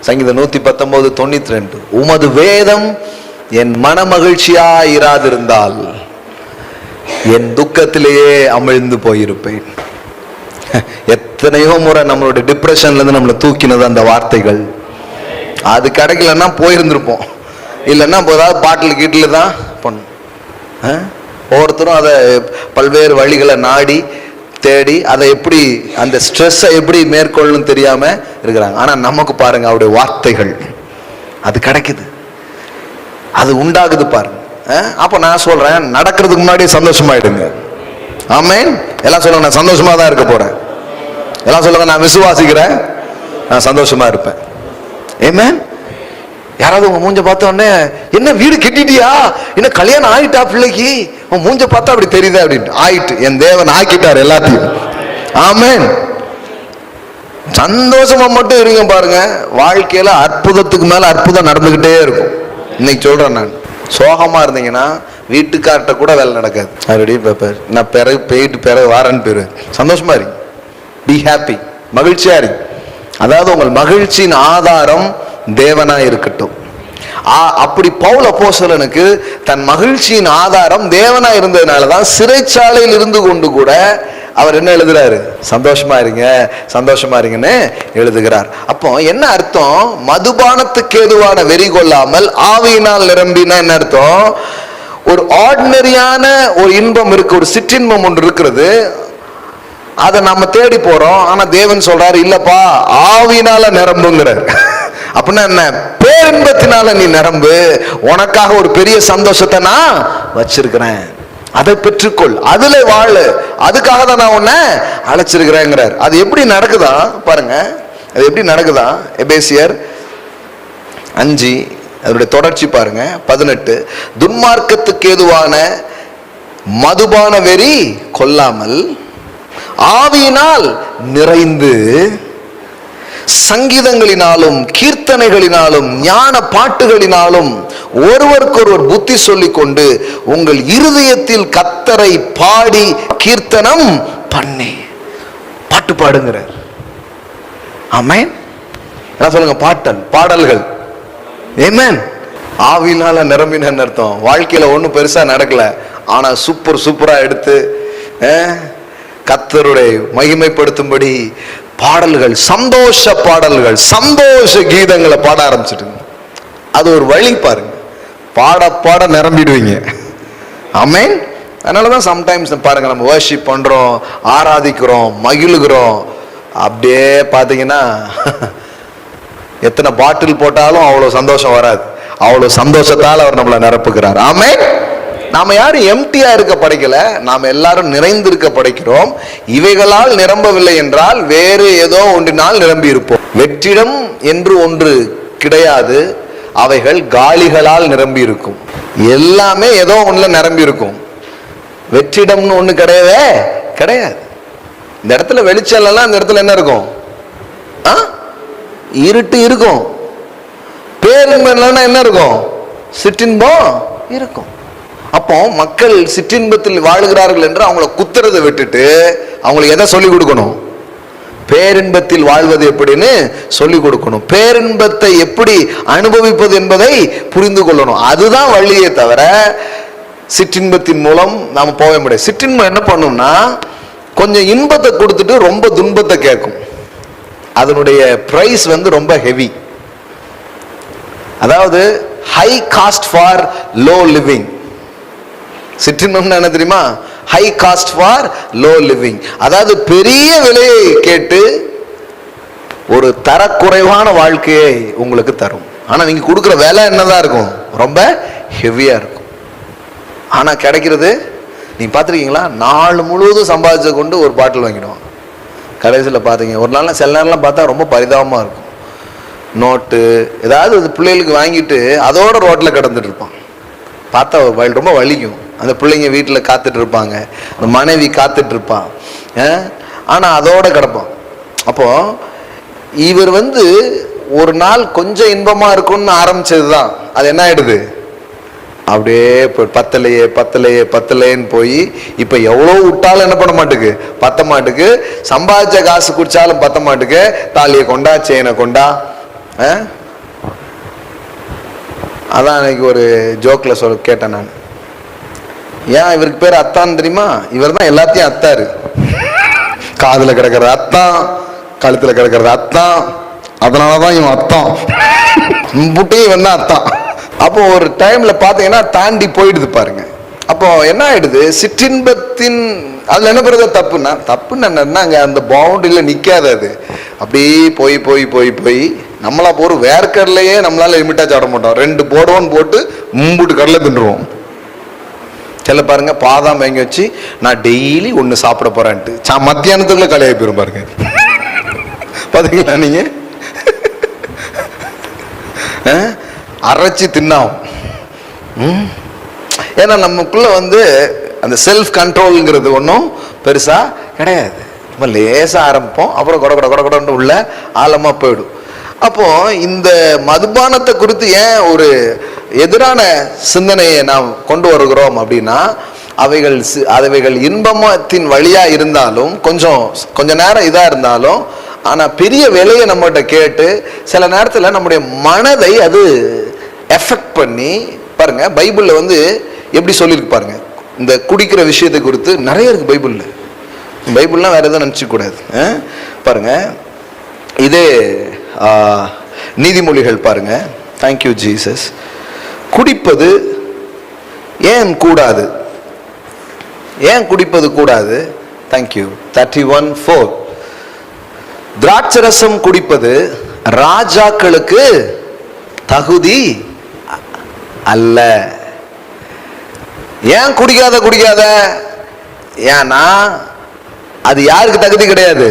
Speaker 1: சங்கீதம் 119:92, உமது வேதம் என் மன மகிழ்ச்சியா இராதிருந்தால் என் துக்கத்திலேயே அமிழ்ந்து போயிருப்பேன். எத்தனையோ முறை நம்மளுடைய டிப்ரெஷன்ல இருந்து நம்மளை தூக்கினது அந்த வார்த்தைகள். அது கிடைக்கலன்னா போயிருந்திருப்போம், இல்லைன்னா ஏதாவது பாட்டில் கீட்டில் தான் பண்ணும். ஒவ்வொருத்தரும் அதை பல்வேறு வழிகளை நாடி தேடி அதை எப்படி அந்த ஸ்ட்ரெஸ்ஸை எப்படி மேற்கொள்ளணும் தெரியாம இருக்கிறாங்க. ஆனா நமக்கு பாருங்க, அவருடைய வார்த்தைகள் அது கிடைக்குது, அது உண்டாகுது பாருங்க. அப்ப நான் சொல்றேன், நடக்கிறதுக்கு முன்னாடியே சந்தோஷமாயிடுங்க. ஆமென். எல்லாம் சொல்லுங்க, நான் சந்தோஷமா தான் இருக்க போறேன். எல்லாம் சொல்லுங்க, நான் விசுவாசிக்கிறேன், நான் சந்தோஷமா இருப்பேன். ஆமென். யாராவது உங்க மூஞ்ச பார்த்த உடனே, என்ன வீடு கட்டிட்டியா, என்ன கல்யாணம் ஆயிட்டா பிள்ளைக்கு, உன் மூஞ்ச பார்த்தா அப்படி தெரியுது அப்படின்ட்டு, ஆயிட்டு, என் தேவன் ஆக்கிட்டார் எல்லாத்தையும். ஆமென். சந்தோஷமா மட்டும் இருங்க பாருங்க, வாழ்க்கையில அற்புதத்துக்கு மேல அற்புதம் நடந்துகிட்டே இருக்கும். இன்னைக்கு சொல்றேன், நான் சோகமா இருந்தீங்கன்னா வீட்டுக்கார்ட்ட கூட வேலை நடக்காது. அப்படி நான் பிறகு போயிட்டு பிறகு வாரன்னு போயிருவேன். சந்தோஷமா இருங்க, பி ஹாப்பி, மகிழ்ச்சியா இருங்க. அதாவது உங்கள் மகிழ்ச்சியின் ஆதாரம் தேவனா இருக்கட்டும். அப்படி பவுல் அப்போஸ்தலனுக்கு தன் மகிழ்ச்சியின் ஆதாரம் தேவனா இருந்ததுனாலதான் சிறைச்சாலையில் இருந்து கொண்டு கூட அவர் என்ன எழுதுறாரு, சந்தோஷமா இருங்க சந்தோஷமா இருங்கன்னு எழுதுகிறார். அப்போ என்ன அர்த்தம்? மதுபானத்துக்கு ஏதுவான வெறி கொள்ளாமல் ஆவியினால் நிரம்பினா என்ன அர்த்தம்? ஒரு ஆர்டினரியான ஒரு இன்பம் இருக்கு, ஒரு சிற்றின்பம் ஒன்று இருக்கிறது, அதை நம்ம தேடி போறோம். ஆனா தேவன் சொல்றாரு, இல்லப்பா ஆவியினால நிரம்புங்கிறார். அப்படின்னா என்ன? பேரின்பத்தினால நீ நிரம்பு, உனக்காக ஒரு பெரிய சந்தோஷத்தை நான் வச்சிருக்கிறேன், அதை பெற்றுக்கொள், அதுல வாழு, அதுக்காக தான் நான் உன்னை அழைச்சிருக்கிறேங்கிறார். அது எப்படி நடக்குதா பாருங்க, அது எப்படி நடக்குதா? எபேசியர் 5 அதனுடைய தொடர்ச்சி பாருங்க. 18 துன்மார்க்கத்துக்கு ஏதுவான மதுபான வெறி கொள்ளாமல் ஆவியினால் நிறைந்து சங்கீதங்களினாலும் கீர்த்தனைகளினாலும் ஞான பாட்டுகளினாலும் ஒருவருக்கொருவர் புத்தி சொல்லிக் கொண்டு உங்கள் இருதயத்தில் கர்த்தரை பாடி கீர்த்தனம் பண்ணி. பாட்டு பாடுங்கிறார். ஆமென். என்ன சொல்லுங்க? பாடல்கள். ஆமென். ஆவியினால நிரம்பின அர்த்தம். வாழ்க்கையில ஒன்றும் பெருசா நடக்கல, ஆனா சூப்பரா எடுத்து கர்த்தருடைய மகிமைப்படுத்தும்படி பாடல்கள், சந்தோஷ பாடல்கள், சந்தோஷ கீதங்களை பாட ஆரம்பிச்சிட்டுங்க. அது ஒரு வழி பாருங்க. பாட நிரம்பிடுவீங்க. ஆமென். அதனாலதான் சம்டைம்ஸ் பாருங்க, நம்ம வர்ஷிப் பண்றோம், ஆராதிக்கிறோம், மகிழுகிறோம், அப்படியே பாத்தீங்கன்னா எத்தனை பாட்டில் போட்டாலும் அவ்வளவு சந்தோஷம் வராது. அவ்வளவு சந்தோஷத்தால் அவர் நம்மளை நிரப்புகிறார். ஆமென். நாம யாரும் எம்டியா இருக்க படைக்கல, நாம் எல்லாரும் நிறைந்திருக்க படைக்கிறோம். இவைகளால் நிரம்பவில்லை என்றால் வேறு ஏதோ ஒன்றினால் நிரம்பி இருப்போம். வெற்றிடம் என்று ஒன்று கிடையாது, அவைகள் காலிகளால் நிரம்பி இருக்கும். எல்லாமே ஏதோ ஒண்ணுல நிரம்பி இருக்கும். வெற்றிடம்னு ஒண்ணு கிடையவே கிடையாது. இந்த இடத்துல வெளிச்சம் எல்லாம், இந்த இடத்துல என்ன இருக்கும்? இருட்டு இருக்கும். பேரின்பம் என்ன இருக்கும்? சிற்றின்பம் இருக்கும். அப்போ மக்கள் சிற்றின்பத்தில் வாழுகிறார்கள் என்று அவங்கள குத்துறதை விட்டுட்டு அவங்களுக்கு எதை சொல்லிக் கொடுக்கணும்? பேரின்பத்தில் வாழ்வது எப்படின்னு சொல்லிக் கொடுக்கணும். பேரின்பத்தை எப்படி அனுபவிப்பது என்பதை புரிந்து கொள்ளணும். அதுதான் வழியே தவிர சிற்றின்பத்தின் மூலம் நாம போக முடியாது. சிற்றின்பம் என்ன பண்ணும்னா கொஞ்சம் இன்பத்தை கொடுத்துட்டு ரொம்ப துன்பத்தை கேட்கும். அதனுடைய பிரைஸ் ரொம்ப ஹெவி. அதாவது high cost for low living. சிற்றின்பம் என்ன தெரியுமா? High cost for low living. அதாவது பெரிய விலையை கேட்டு ஒரு தரக்குறைவான வாழ்க்கையை உங்களுக்கு தரும். ஆனா நீங்க கொடுக்குற விலை என்னதான் இருக்கும்? ரொம்ப ஹெவியா இருக்கும். ஆனா கிடைக்கிறது, நீங்க பாத்துருக்கீங்களா? நாள் முழுவதும் சம்பாதிச்ச கொண்டு ஒரு பாட்டில் வாங்கிடுவான். கடைசியில் பார்த்தீங்க ஒரு நாள் சில நேரம்லாம் பார்த்தா ரொம்ப பரிதாபமா இருக்கும். நோட்டு ஏதாவது பிள்ளைகளுக்கு வாங்கிட்டு அதோட ரோட்டில் கிடந்துட்டு இருப்பான். பார்த்தா ரொம்ப வலிக்கும். அந்த பிள்ளைங்க வீட்டில் காத்துட்டு இருப்பாங்க, அந்த மனைவி காத்துட்டு இருப்பான், ஆனால் அதோட கிடப்பான். அப்போ இவர் ஒரு நாள் கொஞ்சம் இன்பமா இருக்கும்னு ஆரம்பிச்சது தான் அது என்ன ஆயிடுது? அப்படியே பத்தலையே பத்தலையே பத்தலையேன்னு போய் இப்போ எவ்வளோ விட்டாலும் என்ன பண்ண மாட்டுக்கு? பத்த மாட்டுக்கு. சம்பாதிச்ச காசு குடிச்சாலும் பத்த மாட்டுக்கு. தாலியை கொண்டா, செயினை கொண்டா. அதான் அன்னைக்கு ஒரு ஜோக்ல கேட்டேன் நான். ஏன் இவருக்கு பேர் அத்தான் தெரியுமா? இவர் தான் எல்லாத்தையும் அத்தாரு. காதுல கிடக்கிறது அத்தான், கழுத்துல கிடக்கிறது அத்தான், அதனாலதான் இவன் அத்தான். புட்டையும் இவன் தான் அத்தான். அப்போ ஒரு டைம்ல பாத்தீங்கன்னா தாண்டி போயிடுது பாருங்க. அப்போ என்ன ஆயிடுது? சிற்றின்பத்தின் அதுல என்ன பண்ணுறது? தப்புன்னு என்னன்னா அங்க அந்த பவுண்டரியில நிக்காது. அது அப்படியே போய் போய் போய் போய் நம்மளா ஒரு வேர்க்கடலையே நம்மளால லிமிட்டா சாப்பிட மாட்டோம். 2 போடுவோன்னு போட்டு மும்புட்டு கடலை தின்றுவோம். சில பாருங்க பாதாம் வாங்கி வச்சு நான் டெய்லி ஒண்ணு சாப்பிட போறேன்ட்டு மத்தியானத்துக்குள்ள கலையை போயிரும் பாருங்க. பாத்தீங்களா நீங்க? அரைச்சி தின்னாவும். ஏன்னா நமக்குள்ள அந்த செல்ஃப் கண்ட்ரோல்ங்கிறது ஒன்றும் பெருசா கிடையாது. நம்ம லேசா ஆரம்பிப்போம், அப்புறம் கொட உள்ள ஆழமா போயிடும். அப்போ இந்த மதுபானத்தை குறித்து ஏன் ஒரு எதிரான சிந்தனையை நாம் கொண்டு வருகிறோம் அப்படின்னா, அவைகள் இன்பத்தின் வழியா இருந்தாலும் கொஞ்ச நேரம் இதா இருந்தாலும், ஆனா பெரிய விலையை நம்மகிட்ட கேட்டு சில நேரத்துல நம்முடைய மனதை அது எஃபெக்ட் பண்ணி பாருங்க. பைபிள்ல எப்படி சொல்லியிருக்கு பாருங்க. இந்த குடிக்கிற விஷயத்தை குறித்து நிறைய இருக்கு பைபிள்ல. பைபிள்லாம் வேற எதுவும் நினைச்சு கூடாது. பாருங்க இதே நீதிமொழிகள் பாருங்க. Thank you Jesus. குடிப்பது ஏன் கூடாது? ஏன் குடிப்பது கூடாது? தேங்க்யூ. 31:4 திராட்சரசம் குடிப்பது ராஜாக்களுக்கு தகுதி அல்ல. ஏன் குடிக்காத? ஏன்னா அது யாருக்கு தகுதி கிடையாது?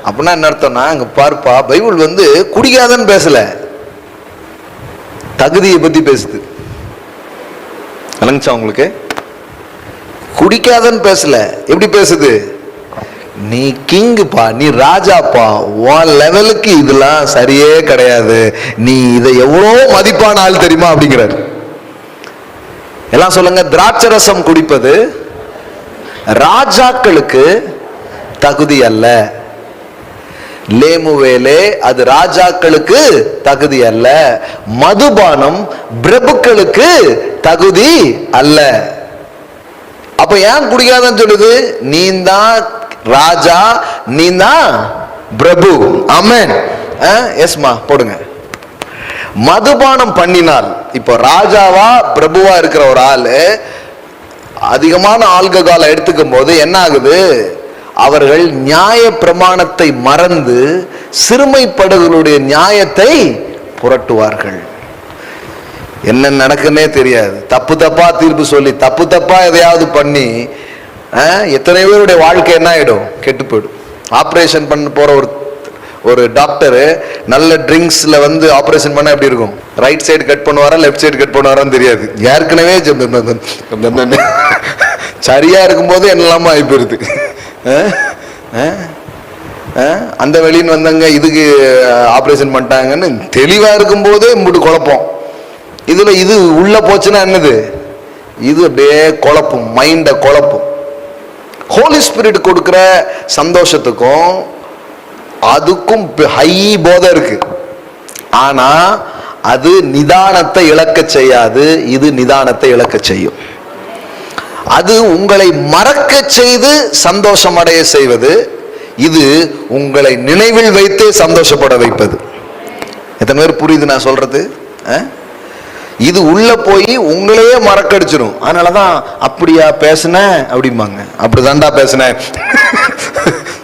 Speaker 1: அப்படின்னா என்ன அர்த்தம்னா, அங்க பார்ப்பா, பைபிள் வந்து குடிக்காதன்னு பேசல, தகுதியை பத்தி பேசுது. விளங்குச்சா உங்களுக்கு? குடிக்காதன்னு பேசல, எப்படி பேசுது? நீ கிங்குப்பா, நீ ராஜாப்பா, உன் லெவலுக்கு இதெல்லாம் சரியே கிடையாது, நீ இதை எவ்வளோ மதிப்பான ஆள் தெரியுமா அப்படிங்கிறார். எல்லாம் சொல்லுங்க. திராட்சரசம் குடிப்பது ராஜாக்களுக்கு தகுதி அல்ல. லேமுவேலே, அது ராஜாக்களுக்கு தகுதி அல்ல. மதுபானம் பிரபுக்களுக்கு தகுதி அல்ல. அப்ப ஏன் குடிக்காதன்னு சொல்லுது? நீ தான் ராஜா, நீ தான் பிரபு. ஆமென். எஸ்மா போடுங்க. மதுபானம் பண்ணினால், இப்போ ராஜாவா பிரபுவா இருக்கிற ஒரு ஆளு அதிகமான ஆல்கஹாலை எடுத்துக்கும் போது என்ன ஆகுது? அவர்கள் நியாய பிரமாணத்தை மறந்து சிறுமைப்படுகளுடைய நியாயத்தை புரட்டுவார்கள். என்ன நடக்குன்னே தெரியாது, தப்பு தப்பா தீர்ப்பு சொல்லி தப்பு தப்பா எதையாவது பண்ணி எத்தனை பேருடைய வாழ்க்கை என்ன ஆயிடும்? கெட்டு போயிடும். ஆப்ரேஷன் பண்ண போற ஒரு டாக்டரு நல்ல ட்ரிங்க்ஸ்ல வந்து ஆப்ரேஷன் பண்ண எப்படி இருக்கும்? ரைட் சைடு கட் பண்ணுவாரா லெஃப்ட் சைடு கட் பண்ணுவாரான்னு தெரியாது. ஏற்கனவே சரியா இருக்கும் போது என்னெல்லாமோ ஆகி போயிருது. அந்த வெளின்னு வந்தாங்க, இதுக்கு ஆப்ரேஷன் பண்ணிட்டாங்கன்னு தெளிவா இருக்கும் போதே முட்டு குழப்பம். இதுல இது உள்ள போச்சுன்னா என்னது? இது அப்படியே குழப்பம், மைண்ட குழப்பம். ஹோலி ஸ்பிரிட் கொடுக்கிற சந்தோஷத்துக்கும் அதுக்கும் ஹை போதை இருக்கு. ஆனா அது நிதானத்தை இழக்க செய்யாது, இது நிதானத்தை இழக்க செய்யும். அது உங்களை மறக்க செய்து சந்தோஷம் அடைய செய்வது, இது உங்களை நினைவில் வைத்து சந்தோஷப்பட வைப்பது. எத்தனை பேர் புரியுது நான் சொல்றது? இது உள்ள போய் உங்களையே மறக்கடிச்சிடும். அதனாலதான் அப்படியா பேசுன அப்படிம்பாங்க. அப்படிதான்டா பேசுன,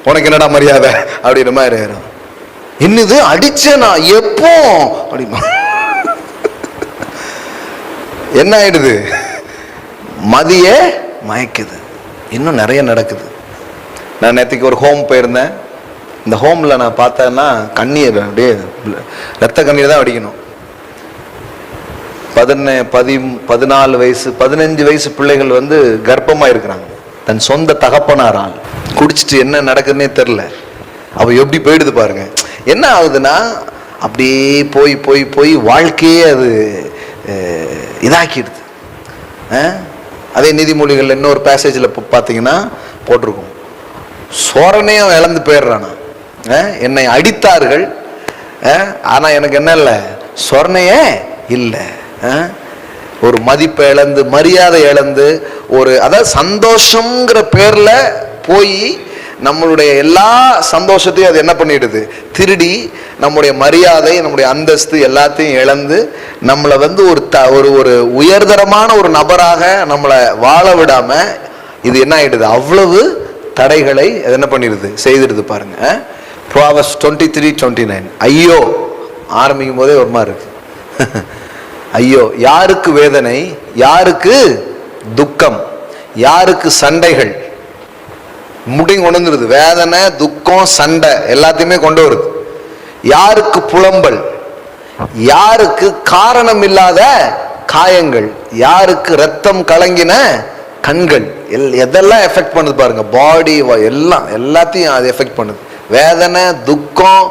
Speaker 1: உனக்கு என்னடா மரியாதை அப்படின்ற மாதிரி. என்னது அடிச்சனா எப்போ அப்படிமா? என்ன ஆயிடுது? மதிய மயக்குது. இன்னும் நிறைய நடக்குது. நான் நேற்றுக்கு ஒரு ஹோம் போயிருந்தேன். இந்த ஹோம்ல நான் பார்த்தேன்னா கண்ணீர், அப்படியே ரத்த கண்ணீர் தான் அடிக்கணும். 14 வயசு 15 வயசு பிள்ளைகள் வந்து கர்ப்பமா இருக்கிறாங்க. தன் சொந்த தகப்பனாரால் குடிச்சிட்டு என்ன நடக்குதுன்னே தெரில. அவ எப்படி போயிடுது பாருங்க. என்ன ஆகுதுன்னா, அப்படியே போய் போய் போய் வாழ்க்கையே அது இதாக்கிடுது. அதே நீதிமொழிகள் இன்னொரு பேசேஜில் பார்த்தீங்கன்னா போட்டிருக்கும், சோரனையும் இழந்து போயிடுறானா. என்னை அடித்தார்கள், ஆனா எனக்கு என்ன இல்லை, சொர்ணையே இல்லை. ஒரு மதிப்பை இழந்து, மரியாதை இழந்து, ஒரு அதாவது சந்தோஷங்கிற பேர்ல போய் நம்மளுடைய எல்லா சந்தோஷத்தையும் அது என்ன பண்ணிடுது? திருடி நம்முடைய மரியாதை, நம்முடைய அந்தஸ்து எல்லாத்தையும் இழந்து நம்மளை வந்து ஒரு உயர்தரமான ஒரு நபராக நம்மளை வாழ விடாம இது என்ன ஆயிடுது? அவ்வளவு தடைகளை என்ன பண்ணிடுது? செய்திடுது பாருங்க. Proverbs 23:29. ஐயோ ஆரம்பிக்கும் போதே ஒரு மாதிரி இருக்கு. ஐயோ, யாருக்கு வேதனை, யாருக்கு துக்கம், யாருக்கு சண்டைகள் முடிங்க கொண்டு வந்துருது. வேதனை, துக்கம், சண்டை எல்லாத்தையுமே கொண்டு வருது. யாருக்கு புலம்பல், யாருக்கு காரணம் இல்லாத காயங்கள், யாருக்கு ரத்தம் கலங்கின கண்கள், எதெல்லாம் எஃபெக்ட் பண்ணுது பாருங்க. பாடி எல்லாத்தையும் அது எஃபெக்ட் பண்ணுது. வேதனை, துக்கம்,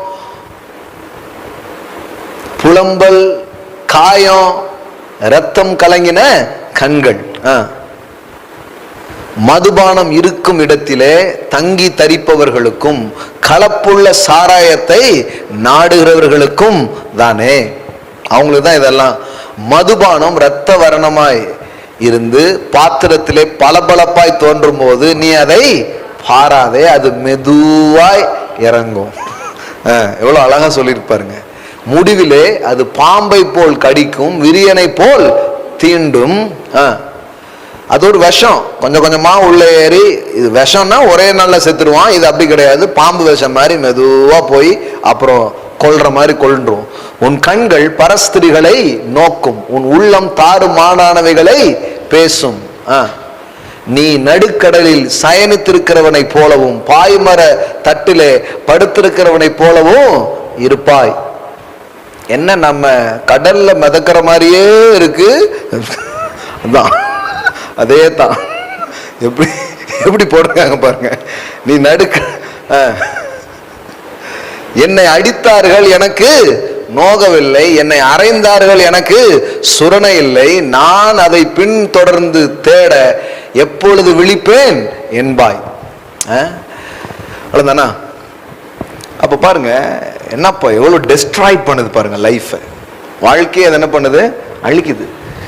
Speaker 1: புலம்பல், காயம், ரத்தம் கலங்கின கண்கள். மதுபானம் இருக்கும் இடத்திலே தங்கி தரிப்பவர்களுக்கும் கலப்புள்ள சாராயத்தை நாடுகிறவர்களுக்கும் தானே. அவங்களுக்கு தான் இதெல்லாம். மதுபானம் இரத்த வர்ணமாய் இருந்து பாத்திரத்திலே பளபளப்பாய் தோன்றும் போது நீ அதை பாராதே, அது மெதுவாய் இறங்கும். எவ்வளவு அழகா சொல்லியிருப்பாருங்க. முடிவிலே அது பாம்பை போல் கடிக்கும், விரியனை போல் தீண்டும். அது ஒரு விஷம், கொஞ்சம் கொஞ்சமா உள்ள ஏறி. இது விஷம்னா ஒரே நாள்ல செத்துருவான். இது அப்படி கிடையாது, பாம்பு விஷம் மாதிரி மெதுவா போய் அப்புறம் கொல்ற மாதிரி கொல்றோம். உன் கண்கள் பரஸ்திரிகளை நோக்கும், உன் உள்ளம் தாறுமாறானவைகளை பேசும். நீ நடுக்கடலில் சயனித்திருக்கிறவனை போலவும் பாய்மர தட்டிலே படுத்திருக்கிறவனை போலவும் இருப்பாய். என்ன நம்ம கடல்ல மிதக்கிற மாதிரியே இருக்கு. அதே தான் எப்படி எப்படி போடுறாங்க பாருங்க. நீ என்னை அடித்தார்கள் எனக்கு நோகவில்லை, என்னை அறைந்தார்கள் எனக்கு சுரணை இல்லை, நான் அதை பின் தொடர்ந்து தேட எப்பொழுது விழிப்பேன் என்பாய். அவ்வளவுதானா? அப்ப பாருங்க என்னப்பா எவ்வளவு டெஸ்ட்ராய் பண்ணுது பாருங்க லைஃப், வாழ்க்கையை அது என்ன பண்ணுது, அழிக்குது.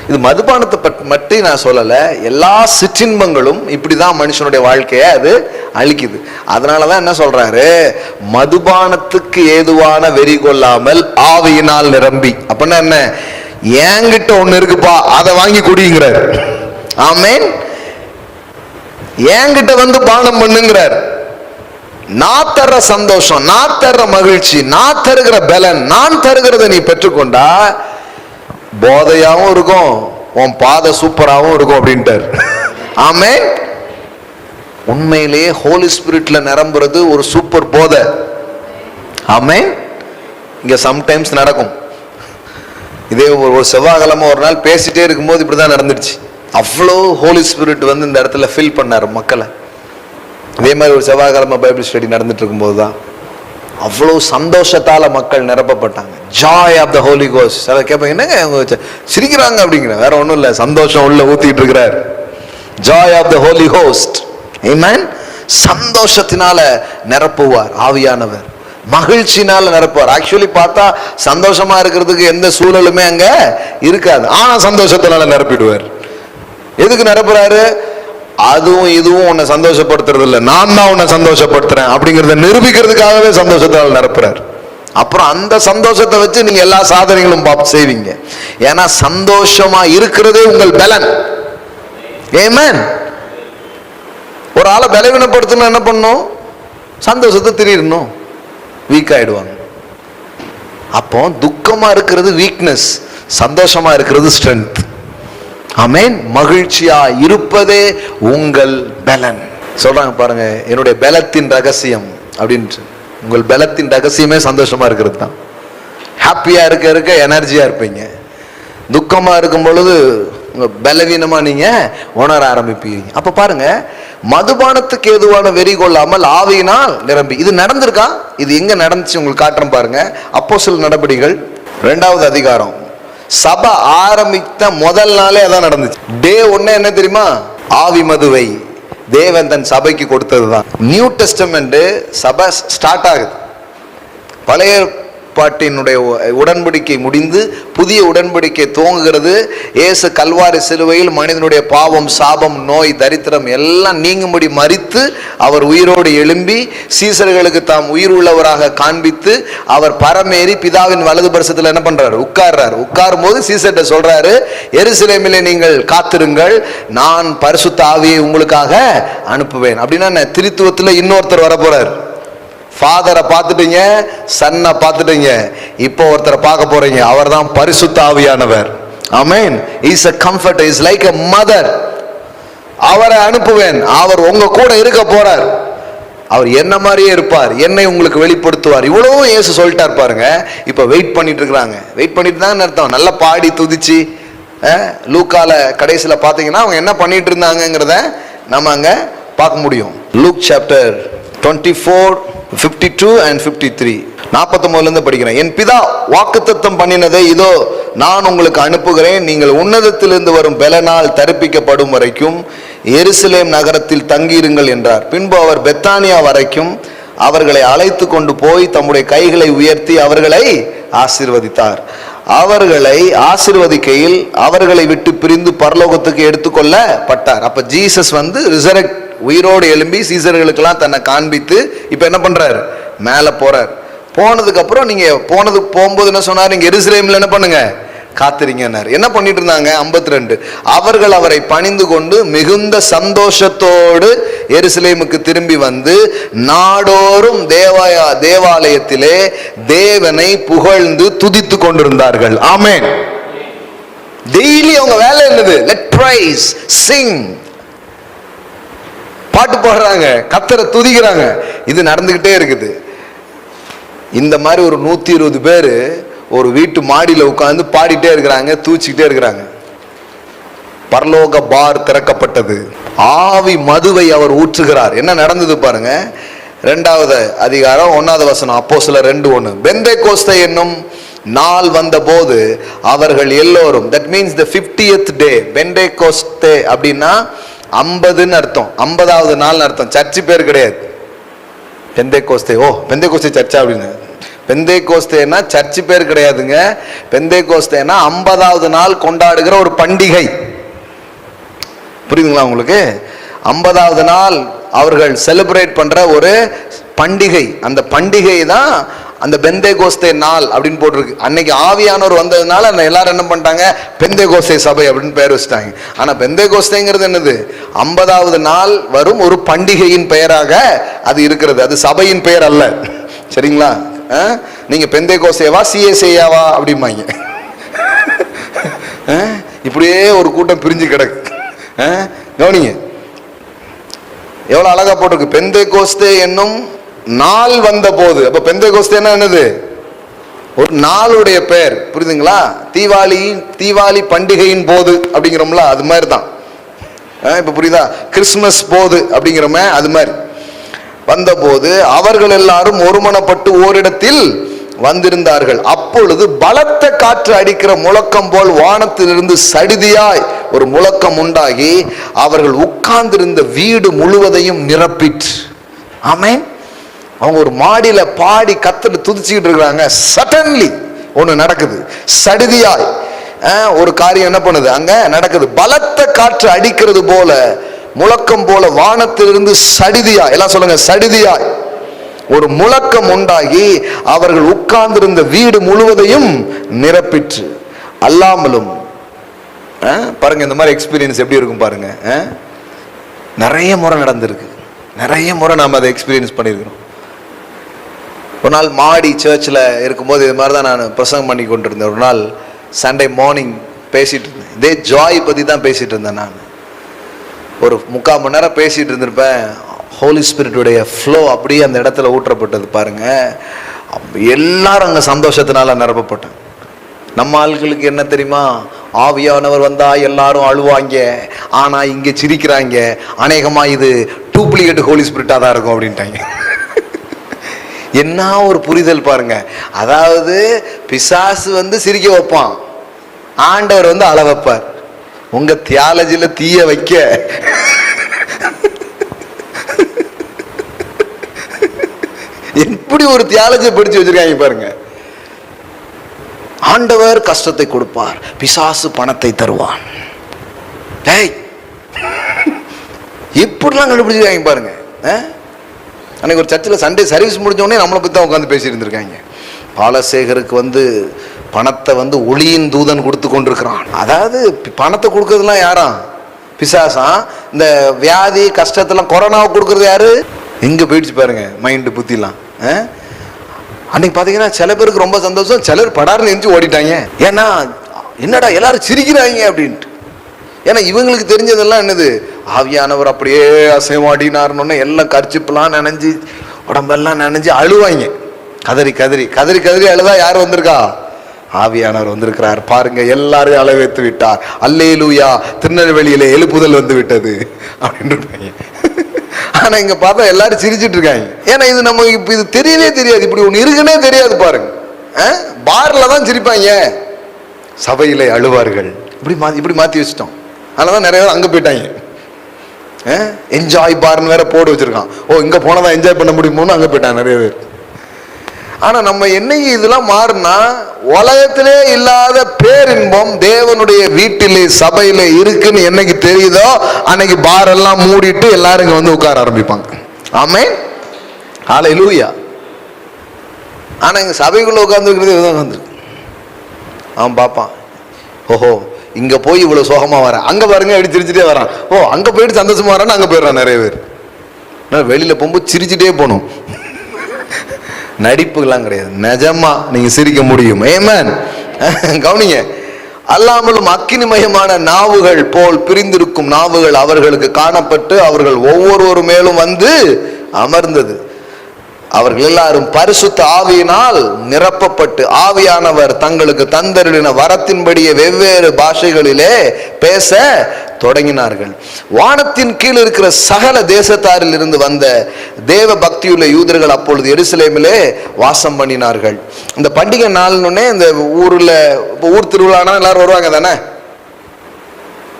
Speaker 1: இது மதுபானத்தை மட்டும் நான் சொல்லல, எல்லா சிற்றின்பங்களும் இப்படிதான் மனுஷனுடைய வாழ்க்கையை அது அழிக்குது. அதனாலதான் என்ன சொல்றாரு, மதுபானத்துக்கு ஏதுவான வெறி கொள்ளாமல் ஆவியினால் நிரம்பி. அப்படின்னா என்ன, என்கிட்ட ஒண்ணு இருக்குப்பா அதை வாங்கி குடிங்கிறார். ஆமேன். என்கிட்ட வந்து பானம் பண்ணுங்கிறார். நான் தர்ற சந்தோஷம், நான் தர்ற மகிழ்ச்சி, நான் தருகிற பலன், நான் தருகிறத நீ பெற்றுக்கொண்டா போதையாவும் இருக்கும், உன் பாதை சூப்பராகவும் இருக்கும் அப்படின்ட்டார். ஆமென். உண்மையிலேயே ஹோலி ஸ்பிரிட்ல நிரம்புறது ஒரு சூப்பர் போதை. ஆமென். இங்க சம்டைம்ஸ் நடக்கும். இதே ஒரு செவ்வாய்க்கிழமை ஒரு நாள் பேசிட்டே இருக்கும்போது இப்படிதான் நடந்துடுச்சு. அவ்வளோ ஹோலி ஸ்பிரிட் வந்து இந்த இடத்துல ஃபில் பண்ணார் மக்களை. இதே மாதிரி ஒரு செவ்வாய்க்கிழமை பைபிள் ஸ்டடி நடந்துட்டு இருக்கும்போது தான் அவ்வளோ சந்தோஷத்தால மக்கள் நிரப்பப்பட்டாங்க. Joy of the holy ghost. அதை கேட்பாங்க, என்னங்க சிரிக்கிறாங்க அப்படிங்கிற, வேற ஒன்றும் இல்லை, சந்தோஷம் உள்ள ஊத்திட்டு இருக்கிறார். Joy of the holy host. Amen. சந்தோஷத்தினால நிரப்புவார் ஆவியானவர், மகிழ்ச்சினால நிரப்புவார். ஆக்சுவலி பார்த்தா சந்தோஷமா இருக்கிறதுக்கு எந்த சூழலுமே அங்க இருக்காது, ஆனா சந்தோஷத்தினால நிரப்பிடுவார். எதுக்கு நிரப்புறாரு, அதுவும் இதுவும் உன்னை சந்தோஷப்படுத்துறது இல்லை, நான் தான் உன்னை சந்தோஷப்படுத்துறேன் அப்படிங்கிறத நிரூபிக்கிறதுக்காகவே சந்தோஷத்தால் நிரப்புறாரு. அப்புறம் அந்த சந்தோஷத்தை வச்சு நீங்க எல்லா சாதனைகளும் செய்வீங்க. ஏன்னா சந்தோஷமா இருக்கிறதே உங்கள் பலன். ஆமென். ஒரு ஆளை பலவீனப்படுத்தணும் என்ன பண்ணும், சந்தோஷத்தை திரிடணும், வீக் ஆயிடுவாங்க. அப்போ துக்கமா இருக்கிறது வீக்னஸ், சந்தோஷமா இருக்கிறது ஸ்ட்ரென்த். ஆமென். மகிழ்ச்சியா இருப்பதே உங்கள் பலன். சொல்றாங்க பாருங்க, என்னுடைய பலத்தின் ரகசியம் அப்படின்ட்டு. உங்கள் பலத்தின் ரகசியமே சந்தோஷமா இருக்கிறது தான். ஹாப்பியா இருக்க இருக்க எனர்ஜியா இருப்பீங்க. துக்கமா இருக்கும் பொழுது உங்க பலவீனமா நீங்க உணர ஆரம்பிப்பீங்க. அப்ப பாருங்க, மதுபானத்துக்கு ஏதுவான வெறி கொள்ளாமல் ஆவியினால் நிரம்பி. இது நடந்திருக்கா? இது எங்க நடந்துச்சு உங்களுக்கு காட்டுறேன் பாருங்க. அப்போஸ்தலர் நடபடிகள் 2வது அதிகாரம். சபை ஆரம்பித்த முதல் நாளே அதான் நடந்துச்சு. டே 1 என்ன தெரியுமா, ஆவி மதுவை தேவன் தன் சபைக்கு கொடுத்ததுதான். நியூ டெஸ்டமெண்ட் சபை ஸ்டார்ட் ஆகுது. பழைய பாட்டினுடைய உடன்படிக்கை முடிந்து புதிய உடன்படிக்கை துவங்குகிறது. இயேசு கல்வாரி சிலுவையில் மனிதனுடைய பாவம், சாபம், நோய், தரித்திரம் எல்லாம் நீங்கும்படி மரித்து அவர் உயிரோடு எழும்பி சீசர்களுக்கு தாம் உயிர் உள்ளவராக காண்பித்து அவர் பரமேறி பிதாவின் வலது பரிசத்தில் என்ன பண்றாரு, உட்கார்றாரு. உட்காரும் போது சீசர்கிட்ட சொல்றாரு, எருசலேமிலே நீங்கள் காத்திருங்கள், நான் பரிசுத்த ஆவியை உங்களுக்காக அனுப்புவேன். அப்படின்னா திரித்துவத்துல இன்னொருத்தர் வர போறார். ஃபாதரை பார்த்துட்டீங்க, சன்னை பார்த்துட்டீங்க, இப்போ ஒருத்தரை பார்க்க போறீங்க, அவர் தான் பரிசுத்த ஆவியானவர். Amen. Is a comforter, is like a mother. அவரை அனுப்புவேன், அவர் உங்க கூட இருக்க போறார், அவர் என்ன மாதிரியே இருப்பார், என்னை உங்களுக்கு வெளிப்படுத்துவார். இவ்வளவும் இயேசு சொல்லிட்டார் பாருங்க. இப்ப வெயிட் பண்ணிட்டு இருக்கிறாங்க. வெயிட் பண்ணிட்டு தான் அர்த்தம். நல்லா பாடி துதிச்சு லூக்கால கடைசியில பாத்தீங்கன்னா அவங்க என்ன பண்ணிட்டு இருந்தாங்கிறத நம்ம அங்க பார்க்க முடியும். லூக் சாப்டர் 24 52 and 53 49 படிக்கிறேன். என் பிதா வாக்குத்தத்தம் பண்ணினதை இதோ நான் உங்களுக்கு அனுப்புகிறேன். நீங்கள் உன்னதத்திலிருந்து வரும் பலனால் தரிப்பிக்கப்படும் வரைக்கும் எருசலேம் நகரத்தில் தங்கியிருங்கள் என்றார். பின்பு அவர் பெத்தானியா வரைக்கும் அவர்களை அழைத்து கொண்டு போய் தம்முடைய கைகளை உயர்த்தி அவர்களை ஆசீர்வதித்தார். அவர்களை ஆசீர்வதிக்கையில் அவர்களை விட்டு பிரிந்து பரலோகத்துக்கு எடுத்துக்கொள்ளப்பட்டார். அப்ப ஜீசஸ் வந்து ரிசரெக்ட், உயிரோடு எழும்பி சீசர்களுக்கெல்லாம் தன்னை காண்பித்து இப்ப என்ன பண்றாரு, மேல போறார். போனதுக்கு அப்புறம் நீங்க போகும்போது என்ன சொன்னார், நீங்க எருசலேம்ல என்ன பண்ணுங்க, காத்திருங்கன்னார். என்ன பண்ணிட்டு இருந்தாங்க? 52 அவர்கள் அவரை பணிந்து கொண்டு மிகுந்த சந்தோஷத்தோடு எருசலேமுக்கு திரும்பி வந்து நாடோறும் தேவாலயத்திலே தேவனை புகழ்ந்து துதித்து கொண்டிருந்தார்கள். ஆமென். டெய்லி அவங்க வேலை என்னது? Let praise, sing. பாட்டு பாடுறாங்க, கர்த்தரை துதிக்கிறாங்க. இது நடந்துகிட்டே இருக்குது. இந்த மாதிரி ஒரு 120 பேர் ஒரு வீட்டு மாடியில உட்கார்ந்து பாடிட்டே இருக்கிறாங்க, தூச்சிக்கிட்டே இருக்கிறாங்க. பரலோக பார் திறக்கப்பட்டது, ஆவி மதுவை அவர் ஊற்றுகிறார். என்ன நடந்தது பாருங்க. 2வது அதிகாரம் 1வது வசனம், அப்போஸ்தலர் 2:1. பெந்தேகோஸ்தே என்னும் நாள் வந்த போது அவர்கள் எல்லோரும், that means the 50th day. Pentecost அப்படின்னா 50ன்னு அர்த்தம், 50வது நாள் அர்த்தம். சர்ச்சு பேர் கிடையாது பெந்தேகோஸ்தே. ஓ, பெந்தேகோஸ்தே சர்ச்சா அப்படின்னு. பெந்தேகோஸ்தேனா சர்ச்சு பேர் கிடையாதுங்க. பெந்தேகோஸ்தேனா 50வது நாள் கொண்டாடுகிற ஒரு பண்டிகை. புரியுதுங்களா உங்களுக்கு? 50வது நாள் அவர்கள் செலிப்ரேட் பண்ற ஒரு பண்டிகை. அந்த பண்டிகை தான் அந்த பெந்தேகோஸ்தே நாள் அப்படின்னு போட்டிருக்கு. அன்னைக்கு ஆவியானவர் வந்ததுனால எல்லாரும் என்ன பண்ணிட்டாங்க, பெந்தேகோஸ்தே சபை அப்படின்னு பேர் வச்சுட்டாங்க. ஆனா பெந்தேகோஸ்தேங்கிறது என்னது? 50வது நாள் வரும் ஒரு பண்டிகையின் பெயராக அது இருக்கிறது. அது சபையின் பெயர் அல்ல. சரிங்களா? நீங்க பெந்தேகோஸ்தேவா சிஎஸ்ஏவா அப்படிம்பாங்க. இப்படியே ஒரு கூட்டம் பிரிஞ்சு கிடக்கு. கவனிங்க, எவ்வளவு அழகா போட்டிருக்கு. பெந்தேகோஸ்தே என்னும் நாள் வந்த போது. அப்ப பெந்தேகோஸ்தேனா என்னது? ஒரு நாளுடைய பெயர். புரியுதுங்களா? தீபாவளி பண்டிகையின் போது அப்படிங்கிறோம்ல, அது மாதிரி தான். இப்ப புரியுதா? கிறிஸ்துமஸ் போது அப்படிங்கிறோமே, அது மாதிரி வந்த போது அவர்கள் எல்லாரும் ஒருமனப்பட்டு ஓரிடத்தில் வந்திருந்தார்கள். அப்பொழுது பலத்த காற்று அடிக்கிற முழக்கம் போல் வானத்திலிருந்து சடிதியாய் ஒரு முழக்கம் உண்டாகி அவர்கள் உட்கார்ந்திருந்த வீடு முழுவதையும் நிரப்பிற்று. ஆமென். அவங்க ஒரு மாடியில பாடி கர்த்தரை துதிச்சுக்கிட்டு இருக்கிறாங்க. சடன்லி ஒண்ணு நடக்குது. சடிதியாய் ஒரு காரியம் என்ன பண்ணுது, அங்க நடக்குது. பலத்த காற்று அடிக்கிறது போல, முழக்கம் போல வானத்திலிருந்து சடிதியாய், எல்லாம் சொல்லுங்க, சடிதியாய் ஒரு முழக்கம் உண்டாகி அவர்கள் உட்கார்ந்திருந்த வீடு முழுவதையும் நிரப்பிற்று. அல்லாமலும் பாருங்க, இந்த மாதிரி எக்ஸ்பீரியன்ஸ் எப்படி இருக்கும் பாருங்க. நிறைய முறை நடந்திருக்கு, நிறைய முறை நாம் அதை எக்ஸ்பீரியன்ஸ் பண்ணியிருக்கிறோம். ஒரு நாள் மாடி சர்ச்சில் இருக்கும்போது இது மாதிரி தான் நான் பிரசங்கம் பண்ணி கொண்டிருந்தேன். ஒரு நாள் சண்டே மார்னிங் பேசிட்டு இருந்தேன். இதே ஜாய் பற்றி தான் பேசிட்டு இருந்தேன். நான் ஒரு 3/4 மணி நேரம் பேசிட்டு இருந்திருப்பேன். ஹோலி ஸ்பிரிட்டுடைய ஃப்ளோ அப்படியே அந்த இடத்துல ஊற்றப்பட்டது பாருங்க. எல்லாரும் அங்கே சந்தோஷத்தினால நிரப்பப்பட்டேன். நம்ம ஆட்களுக்கு என்ன தெரியுமா, ஆவியானவர் வந்தா எல்லாரும் அழுவாங்க, ஆனா இங்க சிரிக்கிறாங்க. அநேகமா இது டூப்ளிகேட் ஹோலி ஸ்பிரிட்டா தான் இருக்கும் அப்படின்ட்டாங்க. என்ன ஒரு புரிதல் பாருங்க. அதாவது பிசாசு சிரிக்க வைப்பான், ஆண்டவர் அழ வைப்பார். உங்க தியாலஜில தீய வைக்க எப்படி ஒரு தியாலஜியை படிச்சு வச்சிருக்காங்க பாருங்க. ஆண்டவர் கஷ்டத்தை கொடுப்பார், பிசாசு பணத்தை தருவான். எப்படிலாம் கண்டுபிடிச்சிருக்காங்க பாருங்க. அன்னைக்கு ஒரு சர்ச்சில் சண்டே சர்வீஸ் முடிஞ்ச உடனே நம்மளை பற்றி தான் உட்காந்து பேசி இருந்திருக்காங்க. பாலசேகருக்கு பணத்தை ஒளியின் தூதன் கொடுத்து கொண்டிருக்கிறான். அதாவது பணத்தை கொடுக்கறதுலாம் யாரா? பிசாசா. இந்த வியாதி கஷ்டத்தெல்லாம் கொரோனாவை கொடுக்கறது யாரு? எங்க போயிடுச்சு பாருங்க மைண்டு புத்திலாம். அன்னைக்கு பாத்தீங்கன்னா சில பேருக்கு ரொம்ப சந்தோஷம், சிலர் படார்னு எரிஞ்சு ஓடிட்டாங்க. ஏன்னா என்னடா எல்லாரும் சிரிக்கிறாங்க அப்படின்ட்டு. ஏன்னா இவங்களுக்கு தெரிஞ்சதெல்லாம் என்னது, ஆவியானவர் அப்படியே அசைவாடினார்னு எல்லாம் கர்ச்சிப்பெல்லாம் நனைஞ்சு உடம்பெல்லாம் நனைஞ்சு அழுவாங்க. கதறி கதறி கதறி கதறி அழுதா யார் வந்திருக்கா? ஆவியானவர் வந்திருக்கிறார் பாருங்க, எல்லாரும் அழ வைத்து விட்டார். அல்லேலூயா, திருநெல்வேலியில எழுப்புதல் வந்து விட்டது அப்படின்னு இருப்பாங்க. ஆனா இங்க பார்த்தா எல்லாரும் சிரிச்சிட்டு இருக்காங்க. ஏன்னா இது நமக்கு இப்ப இது தெரியவே தெரியாது, இப்படி ஒண்ணு இருக்குன்னே தெரியாது பாருங்க. பார்ல தான் சிரிப்பாங்க, சபையில அழுவார்கள். இப்படி மாத்தி வச்சுட்டோம். அதனாலதான் நிறைய பேர் அங்க போயிட்டாங்க. என்ஜாய் பார்னு வேற போட்டு வச்சிருக்கான். ஓ, இங்க போனதான் என்ஜாய் பண்ண முடியுமோன்னு அங்க போயிட்டாங்க நிறைய பேர். ஆனா நம்ம என்னைக்கு இதெல்லாம் மாறினா, உலகத்திலே இல்லாத பேரின்பம் தேவனுடைய வீட்டிலே சபையில இருக்குன்னு என்னைக்கு தெரியுதோ அன்னைக்கு பார் எல்லாம் மூடிட்டு எல்லாரும் இங்க உட்கார ஆரம்பிப்பாங்க. ஆமென், ஹல்லேலூயா. ஆனா இங்க சபைக்குள்ள உட்கார்ந்து அவன் பார்ப்பான், ஓஹோ இங்க போய் இவ்வளவு சோகமா வர, அங்க பாருங்க எப்படி சிரிச்சுட்டே வரான். ஓ, அங்க போயிட்டு சந்தோஷமா வரான்னு அங்க போயிடுறான் நிறைய பேர். வெளியில போகும்போது சிரிச்சுட்டே போகணும். நடிப்புலாம் கிடையாது, நிஜமா நீங்க சிரிக்க முடியும். ஆமென். கவனிங்க, அல்லாமலும் அக்கினிமயமான நாவுகள் போல் பிரிந்திருக்கும் நாவுகள் அவர்களுக்கு காணப்பட்டு அவர்கள் ஒவ்வொருவர் மேலும் வந்து அமர்ந்தது. அவர்கள் எல்லாரும் பரிசுத்த ஆவியினால் நிரப்பப்பட்டு ஆவியானவர் தங்களுக்கு தந்தருளின வரத்தின்படியே வெவ்வேறு பாஷைகளிலே பேச தொடங்கினார்கள். வானத்தின் கீழ் இருக்கிற சகல தேசத்தாரில் இருந்து வந்த தேவ பக்தியுள்ள யூதர்கள் அப்பொழுது எருசலேமிலே வாசம் பண்ணினார்கள். இந்த பண்டிகை நாள்னே இந்த ஊர்ல ஊர் திருவிழானா எல்லாரும் வருவாங்க தானே,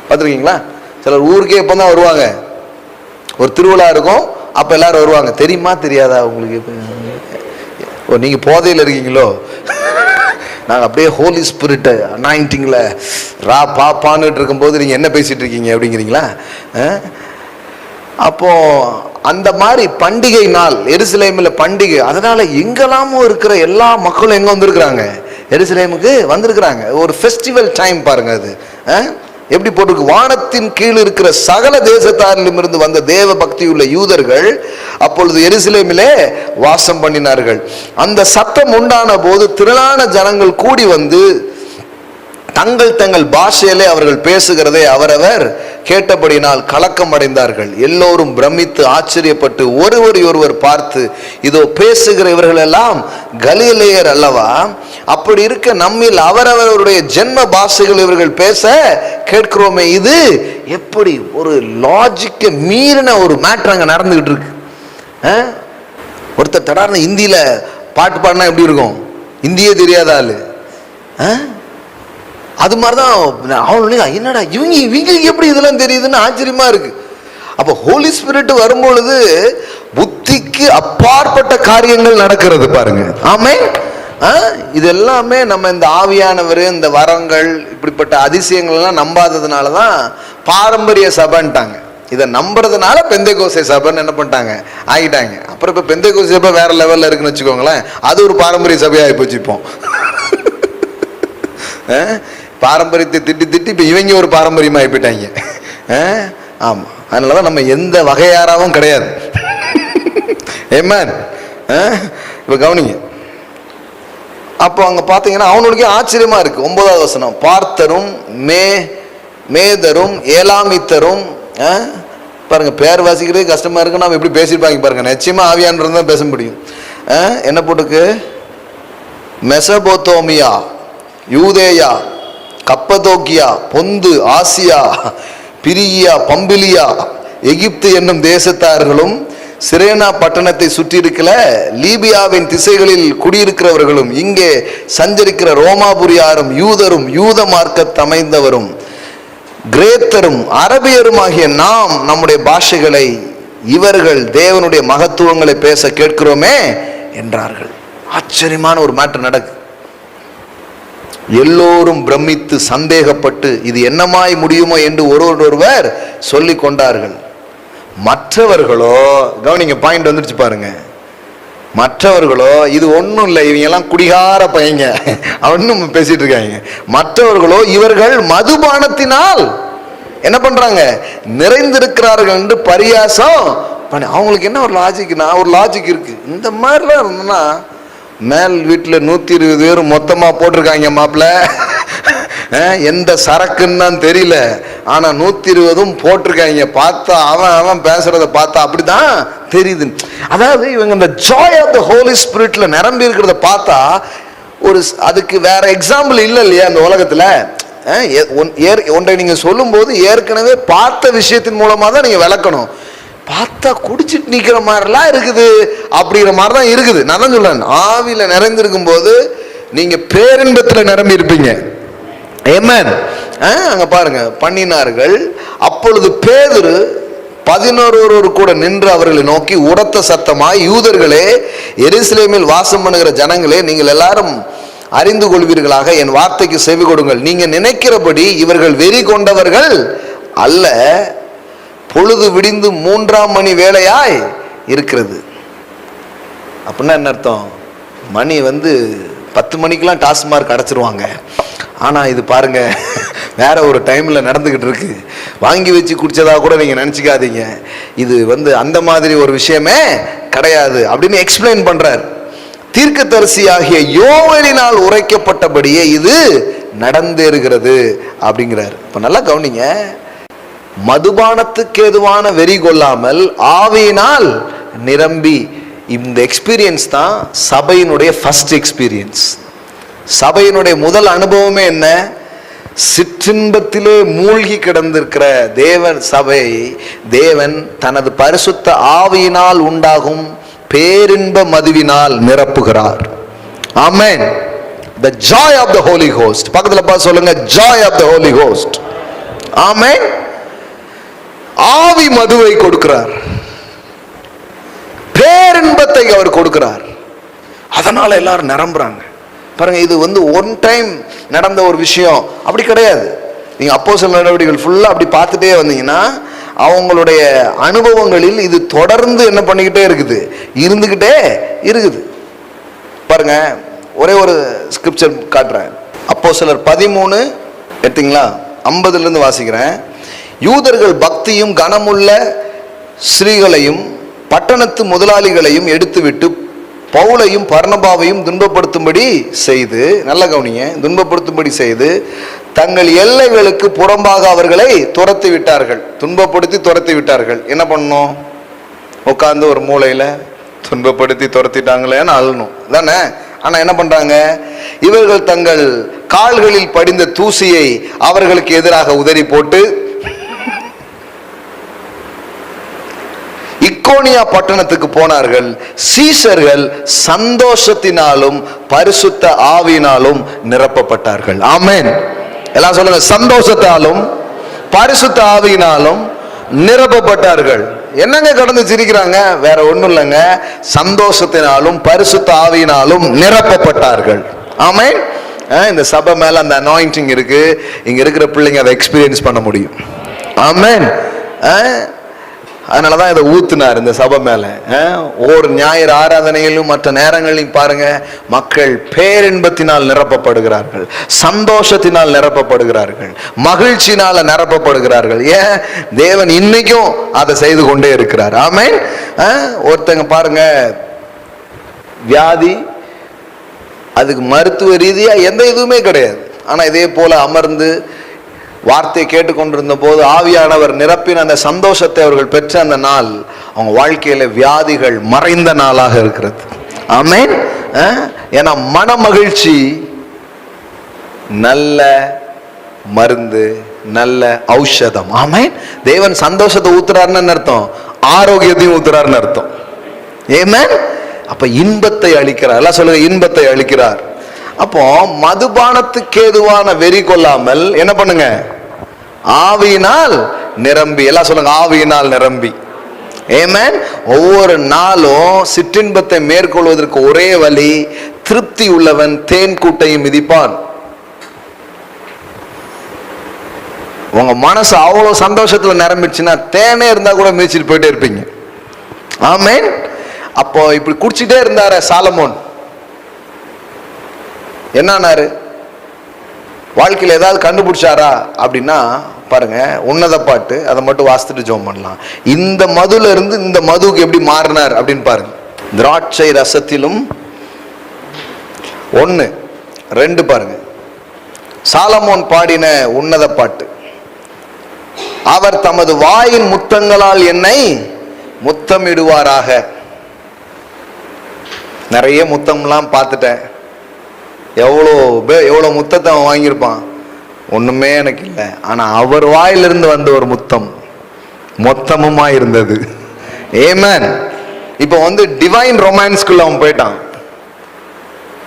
Speaker 1: பார்த்துருக்கீங்களா? சிலர் ஊருக்கே இப்பதான் வருவாங்க. ஒரு திருவிழா இருக்கும், அப்ப எல்லாரும் வருவாங்க. தெரியுமா தெரியாதா உங்களுக்கு? ஓ, நீங்க போதையில் இருக்கீங்களோ? நாங்கள் அப்படியே ஹோலி ஸ்பிரிட் அனாயிண்டிங்ல பாப்பான்னுட்டு இருக்கும்போது நீங்க என்ன பேசிட்டு இருக்கீங்க அப்படிங்கிறீங்களா? அப்போ அந்த மாதிரி பண்டிகை நாள் எருசலேமில் பண்டிகை. அதனால எங்கெல்லாமோ இருக்கிற எல்லா மக்களும் எங்க வந்திருக்கிறாங்க? எருசலேமுக்கு வந்திருக்கிறாங்க. ஒரு ஃபெஸ்டிவல் டைம் பாருங்க. அது எப்படி போட்டிருக்கு? வானத்தின் கீழ் இருக்கிற சகல தேசத்தாரிலும் இருந்து வந்த தேவ பக்தியுள்ள யூதர்கள் அப்பொழுது எருசலேமிலே வாசம் பண்ணினார்கள். அந்த சத்தம் உண்டான போது திரளான ஜனங்கள் கூடி வந்து தங்கள் தங்கள் பாஷையிலே அவர்கள் பேசுகிறதை அவரவர் கேட்டபடினால் கலக்கம் அடைந்தார்கள். எல்லோரும் பிரமித்து ஆச்சரியப்பட்டு ஒருவர் பார்த்து, இதோ பேசுகிற இவர்கள் எல்லாம் கலிலேயர் அல்லவா? அப்படி இருக்க நம்மில் அவரவருடைய ஜென்ம பாஷைகள் இவர்கள் பேச கேட்கிறோமே, இது எப்படி? ஒரு லாஜிக்க மீறின ஒரு மேட்டர் அங்க நடந்துகிட்டு இருக்கு. ஒருத்தர் தடார்னு இந்தியில பாட்டு பாடினா எப்படி இருக்கும்? இந்தியே தெரியாத ஆளு. அது மாதிரிதான் அவனுடைய என்னடா இவங்க எப்படி இதெல்லாம் தெரியுதுன்னு ஆச்சரியமா இருக்கு. அப்ப ஹோலி ஸ்பிரிட் வரும்பொழுது புத்திக்கு அப்பாற்பட்ட காரியங்கள் நடக்கிறது பாருங்க. ஆமென். இது எல்லாமே நம்ம இந்த ஆவியானவர், இந்த வரங்கள், இப்படிப்பட்ட அதிசயங்கள் எல்லாம் நம்பாததுனாலதான் பாரம்பரிய சபைன்ட்டாங்க. இதை நம்புறதுனால பெந்தைகோஸ்தே சபைன்னு என்ன பண்ணிட்டாங்க, ஆகிட்டாங்க. அப்புறம் இப்ப பெந்தைகோஸ்தே சபை வேற லெவல்ல இருக்குன்னு வச்சுக்கோங்களேன். அது ஒரு பாரம்பரிய சபையாகி போச்சுப்போம். பாரம்பரியத்தை திட்டி இப்ப இவங்க ஒரு பாரம்பரியமா போயிட்டாங்க. ஆமா, அதனாலதான் நம்ம எந்த வகையாராவும் கிடையாது. ஏமேன். இப்ப கவனிங்க. அப்போ அங்க பாத்தீங்கன்னா அவனுக்கே ஆச்சரியமா இருக்கு. 9வது வசனம், பார்த்தரும் மேதரும் ஏலாமித்தரும். பாருங்க, பேர் வாசிக்கிறதே கஷ்டமா இருக்கு. நாம எப்படி பேசிருப்பாங்க பாருங்க. நிச்சயமா ஆவியானவர் தான் பேச முடியும். என்ன போட்டுக்கு? மெசபோத்தோமியா, யூதேயா, கப்பதோக்கியா, பொந்து, ஆசியா, பிரிகியா, பம்பிலியா, எகிப்து என்னும் தேசத்தார்களும் சிரேனா பட்டணத்தை சுற்றி இருக்கிற லீபியாவின் திசைகளில் குடியிருக்கிறவர்களும் இங்கே சஞ்சரிக்கிற ரோமாபுரியாரும் யூதரும் யூத மார்க்கத்தை அமைந்தவரும் கிரேத்தரும் அரபியரும் ஆகிய நாம் நம்முடைய பாஷைகளை இவர்கள் தேவனுடைய மகத்துவங்களை பேச கேட்கிறோமே என்றார்கள். ஆச்சரியமான ஒரு மேட்டர் நடக்கு. எல்லோரும் பிரமித்து சந்தேகப்பட்டு இது என்னமாய் முடியுமோ என்று ஒருவர் சொல்லிக் கொண்டார்கள். மற்றவர்களோ, கவனிங்க, பாயிண்ட் வந்துருச்சு பாருங்க. மற்றவர்களோ, இது ஒன்றும் இல்லை, இவங்க எல்லாம் குடிகார பையங்க அவனும் பேசிட்டு இருக்காங்க. மற்றவர்களோ இவர்கள் மதுபானத்தினால் என்ன பண்றாங்க, நிறைந்திருக்கிறார்கள் என்று பரியாசம் பண்ணி. அவங்களுக்கு என்ன ஒரு லாஜிக்னா, ஒரு லாஜிக் இருக்கு. இந்த மாதிரிலாம் இருந்ததுன்னா மேல் வீட்டில் 120 பேர் மொத்தமா போட்டிருக்காங்க மாப்பிள்ள. எந்த சரக்குன்னு தான் தெரியல, ஆனா 120 போட்டிருக்காங்க. பார்த்தா அவன் பேசுறத பார்த்தா அப்படிதான் தெரியுது. அதாவது இவங்க இந்த ஜாய் ஆஃப் த ஹோலி ஸ்பிரிட்ல நிரம்பி இருக்கிறத பார்த்தா ஒரு அதுக்கு வேற எக்ஸாம்பிள் இல்லை இல்லையா இந்த உலகத்துல. ஒன்றை நீங்க சொல்லும் போது ஏற்கனவே பார்த்த விஷயத்தின் மூலமா தான் நீங்க விளக்கணும். பார்த்தா குடிச்சிட்டு நிக்கிற மாதிரிலாம் இருக்குது, அப்படிங்கிற மாதிரி தான் இருக்குது. நான் தான் சொல்றேன், ஆவியில நிறைந்திருக்கும் போது நீங்க பேரின்பத்துல நிரம்பி இருப்பீங்க. ஆமென். அங்க பாருங்க, பண்ணினார்கள். அப்பொழுது பேதுரு 11 கூட நின்று அவர்களை நோக்கி உரத்த சத்தமாய், யூதர்களே, எருசலேமில் வாசம் பண்ணுகிற ஜனங்களே, நீங்கள் எல்லாரும் அறிந்து கொள்வீர்களாக, என் வார்த்தைக்கு செவி கொடுங்கள். நீங்க நினைக்கிறபடி இவர்கள் வெறி கொண்டவர்கள் அல்ல. பொழுது விடிந்து 3ஆம் மணி வேளையாய் இருக்கிறது. அப்படின்னா என்ன அர்த்தம்? மணி 10 மணிக்கெல்லாம் டாஸ்மார்க் அடைச்சிருவாங்க. ஆனா இது பாருங்க, வேற ஒரு டைம்ல நடந்துகிட்டு இருக்கு. வாங்கி வச்சு குடிச்சதா கூட நீங்க நினைச்சுக்காதீங்க. இது அந்த மாதிரி ஒரு விஷயமே கிடையாது அப்படின்னு எக்ஸ்பிளைன் பண்றார். தீர்க்கதரிசியாகிய யோவேலினால் உரைக்கப்பட்டபடியே இது நடந்தேறுகிறது அப்படிங்கிறார். இப்ப நல்லா கவனிங்க, மதுபானத்துக்கு ஏதுவான வெறி கொள்ளாமல் ஆவியினால் நிரம்பி, இந்த எக்ஸ்பீரியன்ஸ் தான் சபையினுடைய ஃபர்ஸ்ட் எக்ஸ்பீரியன்ஸ். சபையினுடைய முதல் அனுபவமே என்ன? சிற்றின்பத்திலே மூழ்கி கிடந்திருக்கிற தேவன் சபை தேவன் தனது பரிசுத்த ஆவியினால் உண்டாகும் பேரின்ப மதுவினால் நிரப்புகிறார். ஆமென். The joy of the Holy Ghost. பக்கத்துல பார்த்து சொல்லுங்க, joy of the Holy Ghost. ஆமென். ஆவி மதுவை கொடுக்கிறார், பேரின்பத்தை அவர் கொடுக்கிறார். அதனால எல்லாரும் நிரம்புறாங்க. பாருங்க, இது ஒன் டைம் நடந்த ஒரு விஷயம் அப்படி கிடையாது. நீங்க அப்போஸ்தலர் நடவடிக்கைகள் ஃபுல்லா அப்படி பார்த்துட்டே வந்தீங்கன்னா அவங்களுடைய அனுபவங்களில் இது தொடர்ந்து என்ன பண்ணிக்கிட்டே இருக்குது, இருந்துகிட்டே இருக்குது. பாருங்க, ஒரே ஒரு ஸ்கிரிப்சர் காட்டுறேன். அப்போஸ்தலர் 13 எடுத்தீங்களா, 50ல இருந்து வாசிக்கிறேன். யூதர்கள் பக்தியும் கனமுள்ள ஸ்ரீகளையும் பட்டணத்து முதலாளிகளையும் எடுத்துவிட்டு பவுலையும் பர்னபாவையும் துன்பப்படுத்தும்படி செய்து, நல்ல கவனிங்க, துன்பப்படுத்தும்படி செய்து தங்கள் எல்லைகளுக்கு புறம்பாக அவர்களை துரத்தி விட்டார்கள். துன்பப்படுத்தி துரத்தி விட்டார்கள். என்ன பண்ணணும்? உட்கார்ந்து ஒரு மூலையில துன்பப்படுத்தி துரத்திட்டாங்களேன்னு அழணும் தானே. ஆனா என்ன பண்றாங்க? இவர்கள் தங்கள் கால்களில் படிந்த தூசியை அவர்களுக்கு எதிராக உதறி போட்டு இக்கோனியா பட்டணத்துக்கு போனார்கள். சீசர்கள் சந்தோஷத்தினாலும் பரிசுத்த ஆவியினாலும் நிரப்பப்பட்டார்கள். ஆமென். எல்லாம் சொல்லுங்க, சந்தோஷத்தாலும் பரிசுத்த ஆவியினாலும் நிரப்பப்பட்டார்கள். என்னங்க கடந்து சிரிக்கிறாங்க? வேற ஒண்ணும் இல்லைங்க, சந்தோஷத்தினாலும் பரிசுத்த ஆவியினாலும் நிரப்பப்பட்டார்கள். ஆமென். இந்த சபை மேல அந்த அனாயிண்டிங் இருக்கு. இங்க இருக்கிற பிள்ளைங்க அதை எக்ஸ்பீரியன்ஸ் பண்ண முடியும். ஆமென். அதனாலதான் இதை ஊத்துனார் இந்த சபை மேல. ஒரு ஞாயிறு ஆராதனையிலும் மற்ற நேரங்களிலும் பாருங்க, மக்கள் பேரின்பத்தினால் நிரப்பப்படுகிறார்கள், சந்தோஷத்தினால் நிரப்பப்படுகிறார்கள், மகிழ்ச்சினால நிரப்பப்படுகிறார்கள். ஏன்? தேவன் இன்னைக்கும் அதை செய்து கொண்டே இருக்கிறார். ஆமென். ஒருத்தங்க பாருங்க, வியாதி, அதுக்கு மருத்துவ ரீதியா எந்த இதுவுமே கிடையாது. ஆனா இதே போல அமர்ந்து வார்த்தையை கேட்டுக்கொண்டிருந்த போது ஆவியானவர் நிரப்பின அந்த சந்தோஷத்தை அவர்கள் பெற்ற அந்த நாள் அவங்க வாழ்க்கையில வியாதிகள் மறைந்த நாளாக இருக்கிறது. ஆமென். ஏன்னா மன மகிழ்ச்சி நல்ல மருந்து, நல்ல ஔஷதம். ஆமென். தேவன் சந்தோஷத்தை ஊத்துறாருன்னு அர்த்தம், ஆரோக்கியத்தையும் ஊத்துறாருன்னு அர்த்தம். ஆமென். அப்ப இன்பத்தை அளிக்கிறார். எல்லாம் சொல்லுங்க, இன்பத்தை அளிக்கிறார். அப்போ மதுபானத்துக்கு ஏதுவான வெறி கொள்ளாமல் என்ன பண்ணுங்க? ஆவியினால் நிரம்பி. எல்லாம் சொல்லுங்க, ஆவியினால் நிரம்பி. ஆமென். ஒவ்வொரு நாளும் சிற்றின்பத்தை மேற்கொள்வதற்கு ஒரே வழி, திருப்தி உள்ளவன் தேன் கூட்டையும் மிதிப்பான். உங்க மனசு அவ்வளவு சந்தோஷத்துல நிரம்பிடுச்சுன்னா தேனே இருந்தா கூட மிதிச்சிட்டு போயிட்டே இருப்பீங்க. ஆமென். அப்போ இப்படி குடிச்சிட்டே இருந்தாரு சாலமோன். என்னானாரு? வாழ்க்கையில் ஏதாவது கண்டுபிடிச்சாரா அப்படின்னா பாருங்க, உன்னத பாட்டு அதை மட்டும் வாசித்துட்டு ஜெபம் பண்ணலாம். இந்த மதுல இருந்து இந்த மதுவுக்கு எப்படி மாறினார் அப்படின்னு பாருங்க. திராட்சை ரசத்திலும் 1, 2 பாருங்க. சாலமோன் பாடின உன்னத பாட்டு. அவர் தமது வாயின் முத்தங்களால் என்னை முத்தமிடுவாராக. நிறைய முத்தம்லாம் பார்த்துட்டேன். எவ்வளோ முத்தத்தை அவன் வாங்கியிருப்பான், ஒண்ணுமே எனக்கு இல்லை. ஆனா அவர் வாயிலிருந்து வந்த ஒரு முத்தம் மொத்தமுமா இருந்தது. ஆமென். இப்போ டிவைன் ரொமான்ஸ்குள்ள அவன் போயிட்டான்.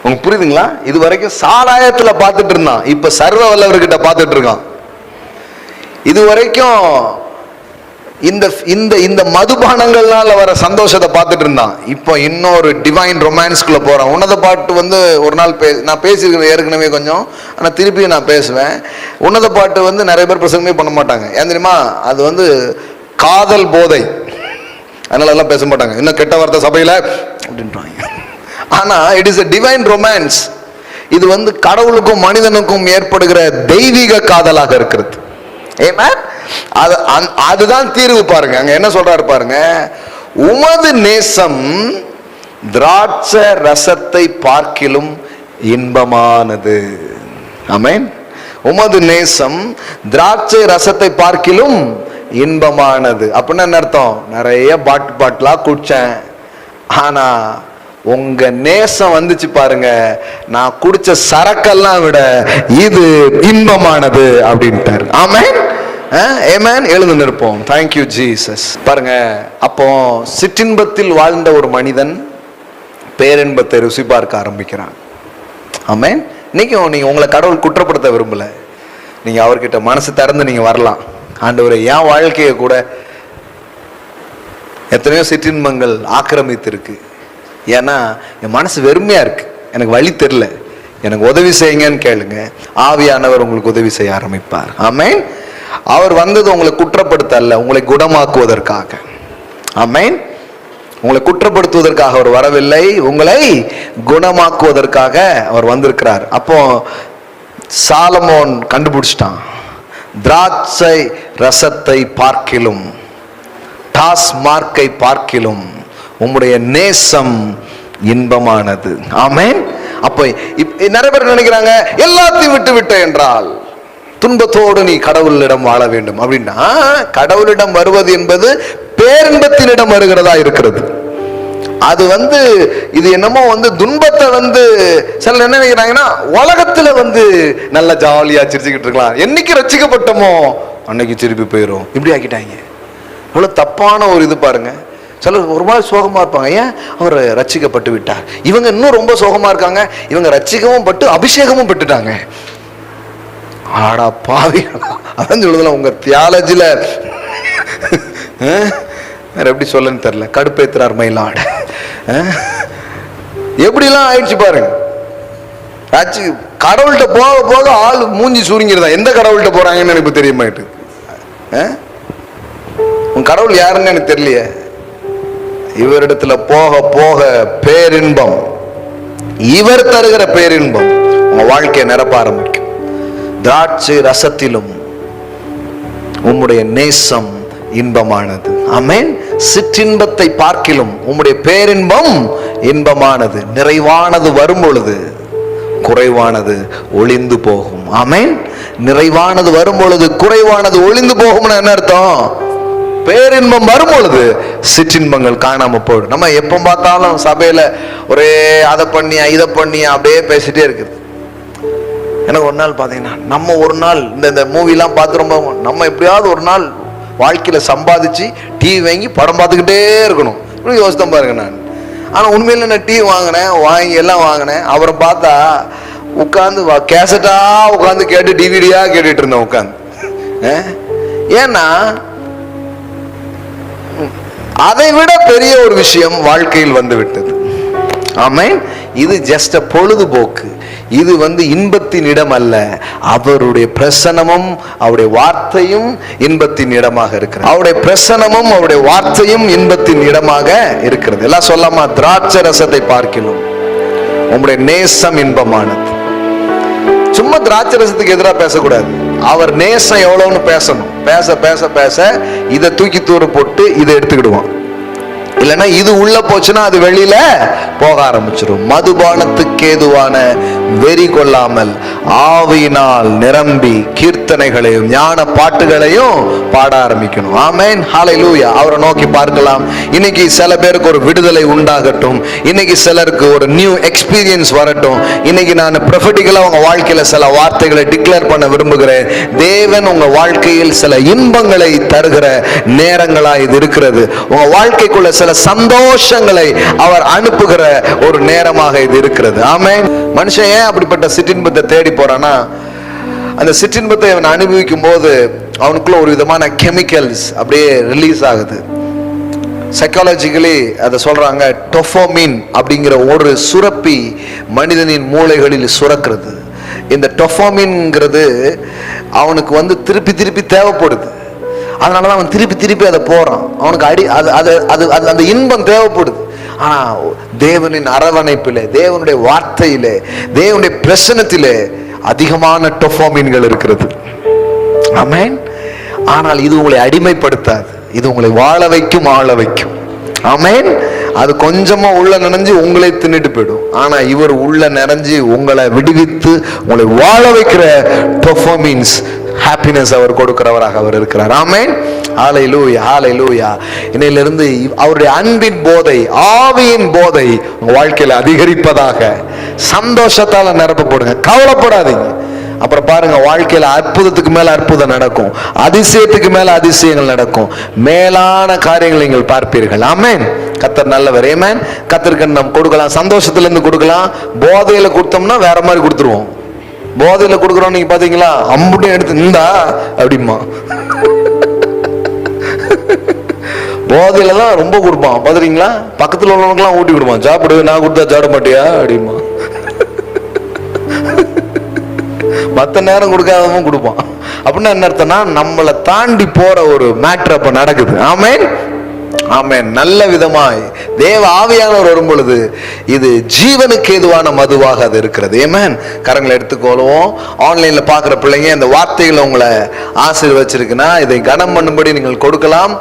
Speaker 1: உங்களுக்கு புரியுதுங்களா? இது வரைக்கும் சாராயத்துல பார்த்துட்டு இருந்தான், இப்ப சர்வ வல்லவர்கிட்ட பார்த்துட்டு இருக்கான். இது வரைக்கும் இந்த இந்த இந்த மதுபானங்கள்னால வர சந்தோஷத்தை பார்த்துட்டு இருந்தான். இப்போ இன்னொரு டிவைன் ரொமான்ஸ்குள்ள போறான். உன்னத பாட்டு ஒரு நாள் நான் பேசியிருக்கிறேன் ஏற்கனவே கொஞ்சம், ஆனா திருப்பியும் நான் பேசுவேன். உன்னத பாட்டு நிறைய பேர் பிரசங்கமே பண்ண மாட்டாங்க. ஏன் தெரியுமா? அது காதல் போதை, அதனால எல்லாம் பேச மாட்டாங்க. இன்னும் கெட்ட வார்த்தை சபையில அப்படின்றாங்க. ஆனா it is a divine romance. இது கடவுளுக்கும் மனிதனுக்கும் ஏற்படுகிற தெய்வீக காதலாக இருக்கிறது. அதுதான் தீர்வு. பாருங்க, அங்க என்ன சொல்றாரு பாருங்க, உமது நேசம் திராட்சை ரசத்தை பார்க்கிலும் இன்பமானது. ஆமென். உமது நேசம் திராட்சை ரசத்தை பார்க்கிலும் இன்பமானது. அப்படின்னா என்ன அர்த்தம்? நிறைய பாட்டிலா குடிச்சேன், ஆனா உங்க நேசம் வந்துச்சு பாருங்க, நான் குடிச்ச சரக்கெல்லாம் விட இது இன்பமானது அப்படின்ட்டாரு. ஆமென், ஆமென். எழுந்து நிற்போம். Thank you Jesus. பாருங்க, அப்போ சிற்றின்பத்தில் வாழ்ந்த ஒரு மனிதன் பேரின்பத்தை ருசி பார்க்க ஆரம்பிக்கிறான். ஆமென். இன்னைக்கு நீங்க உங்களை கடவுள் குற்றப்படுத்த விரும்பல, நீங்க அவர்கிட்ட மனசு திறந்து நீங்க வரலாம். ஆண்டவரே, என் வாழ்க்கையை கூட எத்தனையோ சிற்றின்பங்கள் ஆக்கிரமித்து இருக்கு, ஏன்னா என் மனசு வெறுமையா இருக்கு, எனக்கு வழி தெரியல, எனக்கு உதவி செய்யுங்கன்னு கேளுங்க. ஆவியானவர் உங்களுக்கு உதவி செய்ய ஆரம்பிப்பார். ஆமென். அவர் வந்தது உங்களை குற்றப்படுத்த அல்ல, உங்களை குணமாக்குவதற்காக. ஆமென். உங்களை குற்றப்படுத்துவதற்காக அவர் வரவில்லை, உங்களை குணமாக்குவதற்காக அவர் வந்திருக்கிறார். அப்போ சாலமோன் கண்டுபிடிச்சிட்டான், திராட்சை ரசத்தை பார்க்கிலும் டாஸ்மார்க்கை பார்க்கிலும் உம்முடைய நேசம் இன்பமானது. ஆமென். அப்ப நிறைய பேர் நினைக்கிறாங்க, எல்லாத்தையும் விட்டு விட்ட என்றால் துன்பத்தோடு நீ கடவுளிடம் வாழ வேண்டும் அப்படின்னா, கடவுளிடம் வருவது என்பது பேரின்பத்தினிடம் வருகிறதா இருக்கிறது. அது இது என்னமோ துன்பத்தை சில என்ன நினைக்கிறாங்கன்னா, உலகத்துல நல்ல ஜாலியா சிரிச்சுக்கிட்டு இருக்கலாம், என்னைக்கு ரட்சிக்கப்பட்டோமோ அன்னைக்கு திருப்பி போயிடும், இப்படி ஆக்கிட்டாங்க. இவ்வளவு தப்பான ஒரு இது பாருங்க. சிலர் ஒரு மாதிரி சோகமா இருப்பாங்க, ஏன் அவர் ரட்சிக்கப்பட்டு விட்டார். இவங்க இன்னும் ரொம்ப சோகமா இருக்காங்க, இவங்க ரட்சிக்கவும் பட்டு அபிஷேகமும் பெற்றுட்டாங்க. ஆடா பாவி, அதான் சொல்லுதுல உங்க தியாலஜில வேற எப்படி சொல்லன்னு தெரியல, கடுப்பேத்துறார் மயிலாட. எப்படிலாம் ஆயிடுச்சு பாருங்க. கடவுள்கிட்ட போக போக ஆள் மூஞ்சி சுருங்கிறதா. எந்த கடவுள்கிட்ட போறாங்கன்னு எனக்கு தெரியுமாயிட்டு. உன் கடவுள் யாருன்னு எனக்கு தெரியலையே. இவரிடத்துல போக போக பேரின்பம், இவர் தருகிற பேரின்பம் உங்க வாழ்க்கையை நிரப்ப ஆரம்பிக்கும். திராட்சை ரசத்திலும் உம்முடைய நேசம் இன்பமானது. ஆமென். சிற்றின்பத்தை பார்க்கிலும் உம்முடைய பேரின்பம் இன்பமானது. நிறைவானது வரும் பொழுது குறைவானது ஒளிந்து போகும். ஆமென். நிறைவானது வரும் பொழுது குறைவானது ஒளிந்து போகும்னு என்ன அர்த்தம்? பேரின்பம் வரும் பொழுது சிற்றின்பங்கள் காணாம போயிடும். நம்ம எப்ப பார்த்தாலும் சபையில ஒரே அதை பண்ணியா இதை பண்ணியா அப்படியே பேசிட்டே இருக்குது. எனக்கு ஒரு நாள் பாத்தீங்கன்னா, நம்ம ஒரு நாள் இந்த மூவிலாம் பார்த்து ரொம்ப நம்ம எப்படியாவது ஒரு நாள் வாழ்க்கையில சம்பாதிச்சு டிவி வாங்கி படம் பார்த்துக்கிட்டே இருக்கணும் யோசித்தம் பாருங்க. நான் ஆனா உண்மையில நான் டிவி வாங்கி எல்லாம் வாங்கினேன். அப்புறம் பார்த்தா உட்காந்து கேசட்டா உட்காந்து கேட்டு டிவிடியா கேட்டுட்டு இருந்தேன் உட்காந்து. ஏன்னா அதை விட பெரிய ஒரு விஷயம் வாழ்க்கையில் வந்து விட்டது. ஆமென். இது ஜஸ்ட் பொழுதுபோக்கு. இது இன்பத்தின் இடம் அல்ல. அவருடைய பிரசன்னமும் அவருடைய வார்த்தையும் இன்பத்தின் இடமாக இருக்கிறது. அவருடைய பிரசன்னமும் அவருடைய வார்த்தையும் இன்பத்தின் இடமாக இருக்கிறது. எல்லாம் சொல்லாமா? திராட்சை ரசத்தை பார்க்கிலும் உங்களுடைய நேசம் இன்பமானது. சும்மா திராட்சை ரசத்துக்கு எதிராக பேசக்கூடாது. அவர் நேசம் எவ்வளவுன்னு பேசணும். பேச பேச பேச இதை தூக்கி தூர போட்டு இதை எடுத்துக்கிடுவான். இல்லைன்னா இது உள்ள போச்சுன்னா அது வெளியில போக ஆரம்பிச்சிடும். மதுபானத்துக்கு ஏதுவான வெறி கொள்ளாமல் ஆவியினால் நிரம்பி கீர்த்தனைகளையும் ஞான பாட்டுகளையும் பாட ஆரம்பிக்கணும். ஆமென். ஹல்லேலூயா. அவரை நோக்கி பார்க்கலாம். இன்னைக்கு சில பேருக்கு ஒரு விடுதலை உண்டாகட்டும். இன்னைக்கு சிலருக்கு ஒரு நியூ எக்ஸ்பீரியன்ஸ் வரட்டும். இன்னைக்கு நான் ப்ரொஃபெட்டிக்கலா உங்க வாழ்க்கையில சில வார்த்தைகளை டிக்ளேர் பண்ண விரும்புகிறேன். தேவன் உங்க வாழ்க்கையில் சில இன்பங்களை தருகிற நேரங்களா இது இருக்கிறது. உங்க வாழ்க்கைக்குள்ள சில சந்தோஷங்களை அவர் அனுப்புகிற ஒரு நேரமாக இது இருக்கிறது. ஆமென். மனுஷன் ஏன் அப்படிப்பட்ட சிற்றின்பத்தை தேடி போறானா, அந்த சிற்றின்பத்தை அவன் அனுபவிக்கும் போது அவனுக்குள்ள ஒரு விதமான கெமிக்கல்ஸ் அப்படியே ரிலீஸ் ஆகுது. சைக்காலஜிக்கலி அதை சொல்றாங்க, டோபமைன் அப்படிங்கிற ஒரு சுரப்பி மனிதனின் மூளைகளில் சுரக்கிறது. இந்த டோபமைன்ங்கிறது அவனுக்கு திருப்பி திருப்பி தேவைப்படுது. அதனாலதான் அவன் திருப்பி திருப்பி அதை போறான். அவனுக்கு அந்த இன்பம் தேவைப்படுது. ஆனா தேவனின் அரவணைப்பிலே, தேவனுடைய வார்த்தையிலே, தேவனுடைய பிரசன்னத்திலே அதிகமான டோபமைன்கள் இருக்கிறது. ஆமென். ஆனால் இது உங்களை அடிமைப்படுத்தாது. இது உங்களை வாழ வைக்கும், ஆள வைக்கும். ஆமென். அது கொஞ்சமா உள்ள நிறைஞ்சு உங்களை தின்னுட்டு போயிடும். ஆனா இவர் உள்ள நிறைஞ்சு உங்களை விடுவித்து உங்களை வாழ வைக்கிற பெர்ஃபார்மன்ஸ் ஹாப்பினஸ் அவர் கொடுக்கிறவராக அவர் இருக்கிறார். ஆமென். ஹல்லேலூயா, ஹல்லேலூயா. இன்னையிலிருந்து அவருடைய அன்பின் போதை, ஆவியின் போதை உங்க வாழ்க்கையில அதிகரிப்பதாக. சந்தோஷத்தால நிரப்பப்படுங்க, கவலைப்படாதீங்க. அப்புறம் பாருங்க, வாழ்க்கையில அற்புதத்துக்கு மேல அற்புதம் நடக்கும், அதிசயத்துக்கு மேல அதிசயங்கள் நடக்கும், மேலான காரியங்களை நீங்கள் பார்ப்பீர்கள். ஆமென். கர்த்தர் நல்லவர். ஆமென். கர்த்தருக்கு நம்ம கொடுக்கலாம், சந்தோஷத்துல இருந்து கொடுக்கலாம். போதையில கொடுத்தோம்னா வேற மாதிரி கொடுத்துருவோம். போதையில கொடுக்குறோம், நீங்க பாத்தீங்களா, அம்புட்டையும் எடுத்து இந்தா அப்படிமா. போதையில தான் ரொம்ப கொடுப்பான், பாத்துறீங்களா? பக்கத்துல உள்ளவனுக்குலாம் ஊட்டி விடுவான், சாப்பிடு, நான் கொடுத்தா சாப்பிட மாட்டியா அப்படிமா. மற்ற நேரம் கொடுக்காதவன் கொடுப்பான். அப்படின்னா என்ன அர்த்தம்னா, நம்மளை தாண்டி போற ஒரு மேட்டர் அப்ப நடக்குது. ஆமென், ஆமென். நல்ல விதமாய் தேவ ஆவியானவர் வரும் பொழுது இது ஜீவனுக்கு ஏதுவான மதுவாக அது இருக்கிறது. ஆமென். கரங்களை எடுத்துக்கொள்வோம். ஆன்லைன்ல பாக்குற பிள்ளைங்க, இந்த வார்த்தைகளை உங்களை ஆசீர்வச்சிருக்குன்னா இதை கனம் பண்ணும்படி நீங்கள் கொடுக்கலாம்.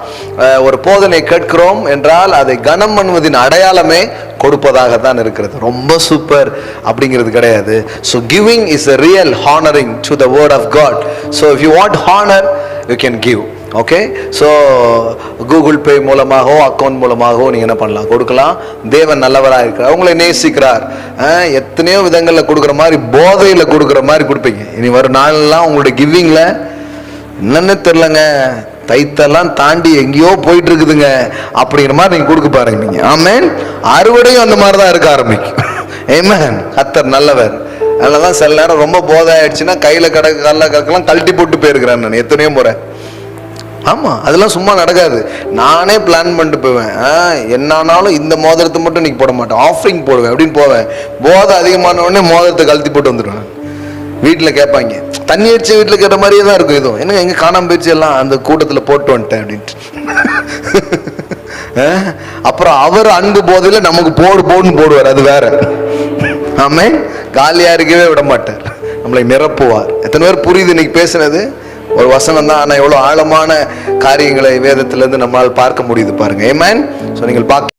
Speaker 1: ஒரு போதனை கேட்கிறோம் என்றால் அதை கனம் பண்ணுவதின் அடையாளமே கொடுப்பதாக தான் இருக்கிறது. ரொம்ப சூப்பர் அப்படிங்கிறது கிடையாது. So giving is a real honoring to the word of God. So if you want honor, you can give. Okay. So Google Pay மூலமாகவோ அக்கௌண்ட் மூலமாகவோ நீங்கள் என்ன பண்ணலாம், கொடுக்கலாம். தேவன் நல்லவராக இருக்கிறார், உங்களை நேசிக்கிறார். எத்தனையோ விதங்களில் கொடுக்குற மாதிரி, போதையில் கொடுக்குற மாதிரி கொடுப்பீங்க. இனி வரும் நாளெல்லாம் உங்களுடைய கிவிங்கில் என்னன்னு தெரிலங்க, தைத்தெல்லாம் தாண்டி எங்கேயோ போயிட்டு இருக்குதுங்க அப்படிங்கிற மாதிரி நீங்கள் கொடுக்க பாருங்க நீங்க. ஆமென். அறுவடையும் அந்த மாதிரி தான் இருக்க ஆரம்பிக்கும். ஆமென். கர்த்தர் நல்லவர். அதனாலதான் சில நேரம் ரொம்ப போதை ஆயிடுச்சுன்னா கையில கடலாம் கழட்டி போட்டு போயிருக்கிறேன் நான் எத்தனையோ முறை. ஆமா, அதெல்லாம் சும்மா நடக்காது. நானே பிளான் பண்ணிட்டு போவேன், என்னானாலும் இந்த மோதிரத்தை மட்டும் இன்னைக்கு போட மாட்டேன், ஆஃபரிங் போடுவேன் அப்படின்னு போவேன். போதை அதிகமான உடனே மோதிரத்தை கழட்டி போட்டு வந்துடுவேன். வீட்டில் கேட்பாங்க, தண்ணி அடிச்ச வீட்டில் கேட்ட மாதிரியே தான் இருக்கும். இதுவும் என்ன எங்க காணாம போயிடுச்சு, எல்லாம் அந்த கூட்டத்தில் போட்டு வந்துட்டேன் அப்படின்ட்டு. அப்புறம் அவர் அன்பு போதையில நமக்கு போடுன்னு போடுவார், அது வேற. ஆமே, காலியா இருக்கவே விட மாட்டார், நம்மளை நிரப்புவார். எத்தனை பேர் புரியுது இன்னைக்கு பேசுனது? ஒரு வசனம் தான், ஆனா எவ்வளவு ஆழமான காரியங்களை வேதத்திலிருந்து நம்மால் பார்க்க முடியுது பாருங்க. ஆமென். சோ நீங்கள் பாக்கியம்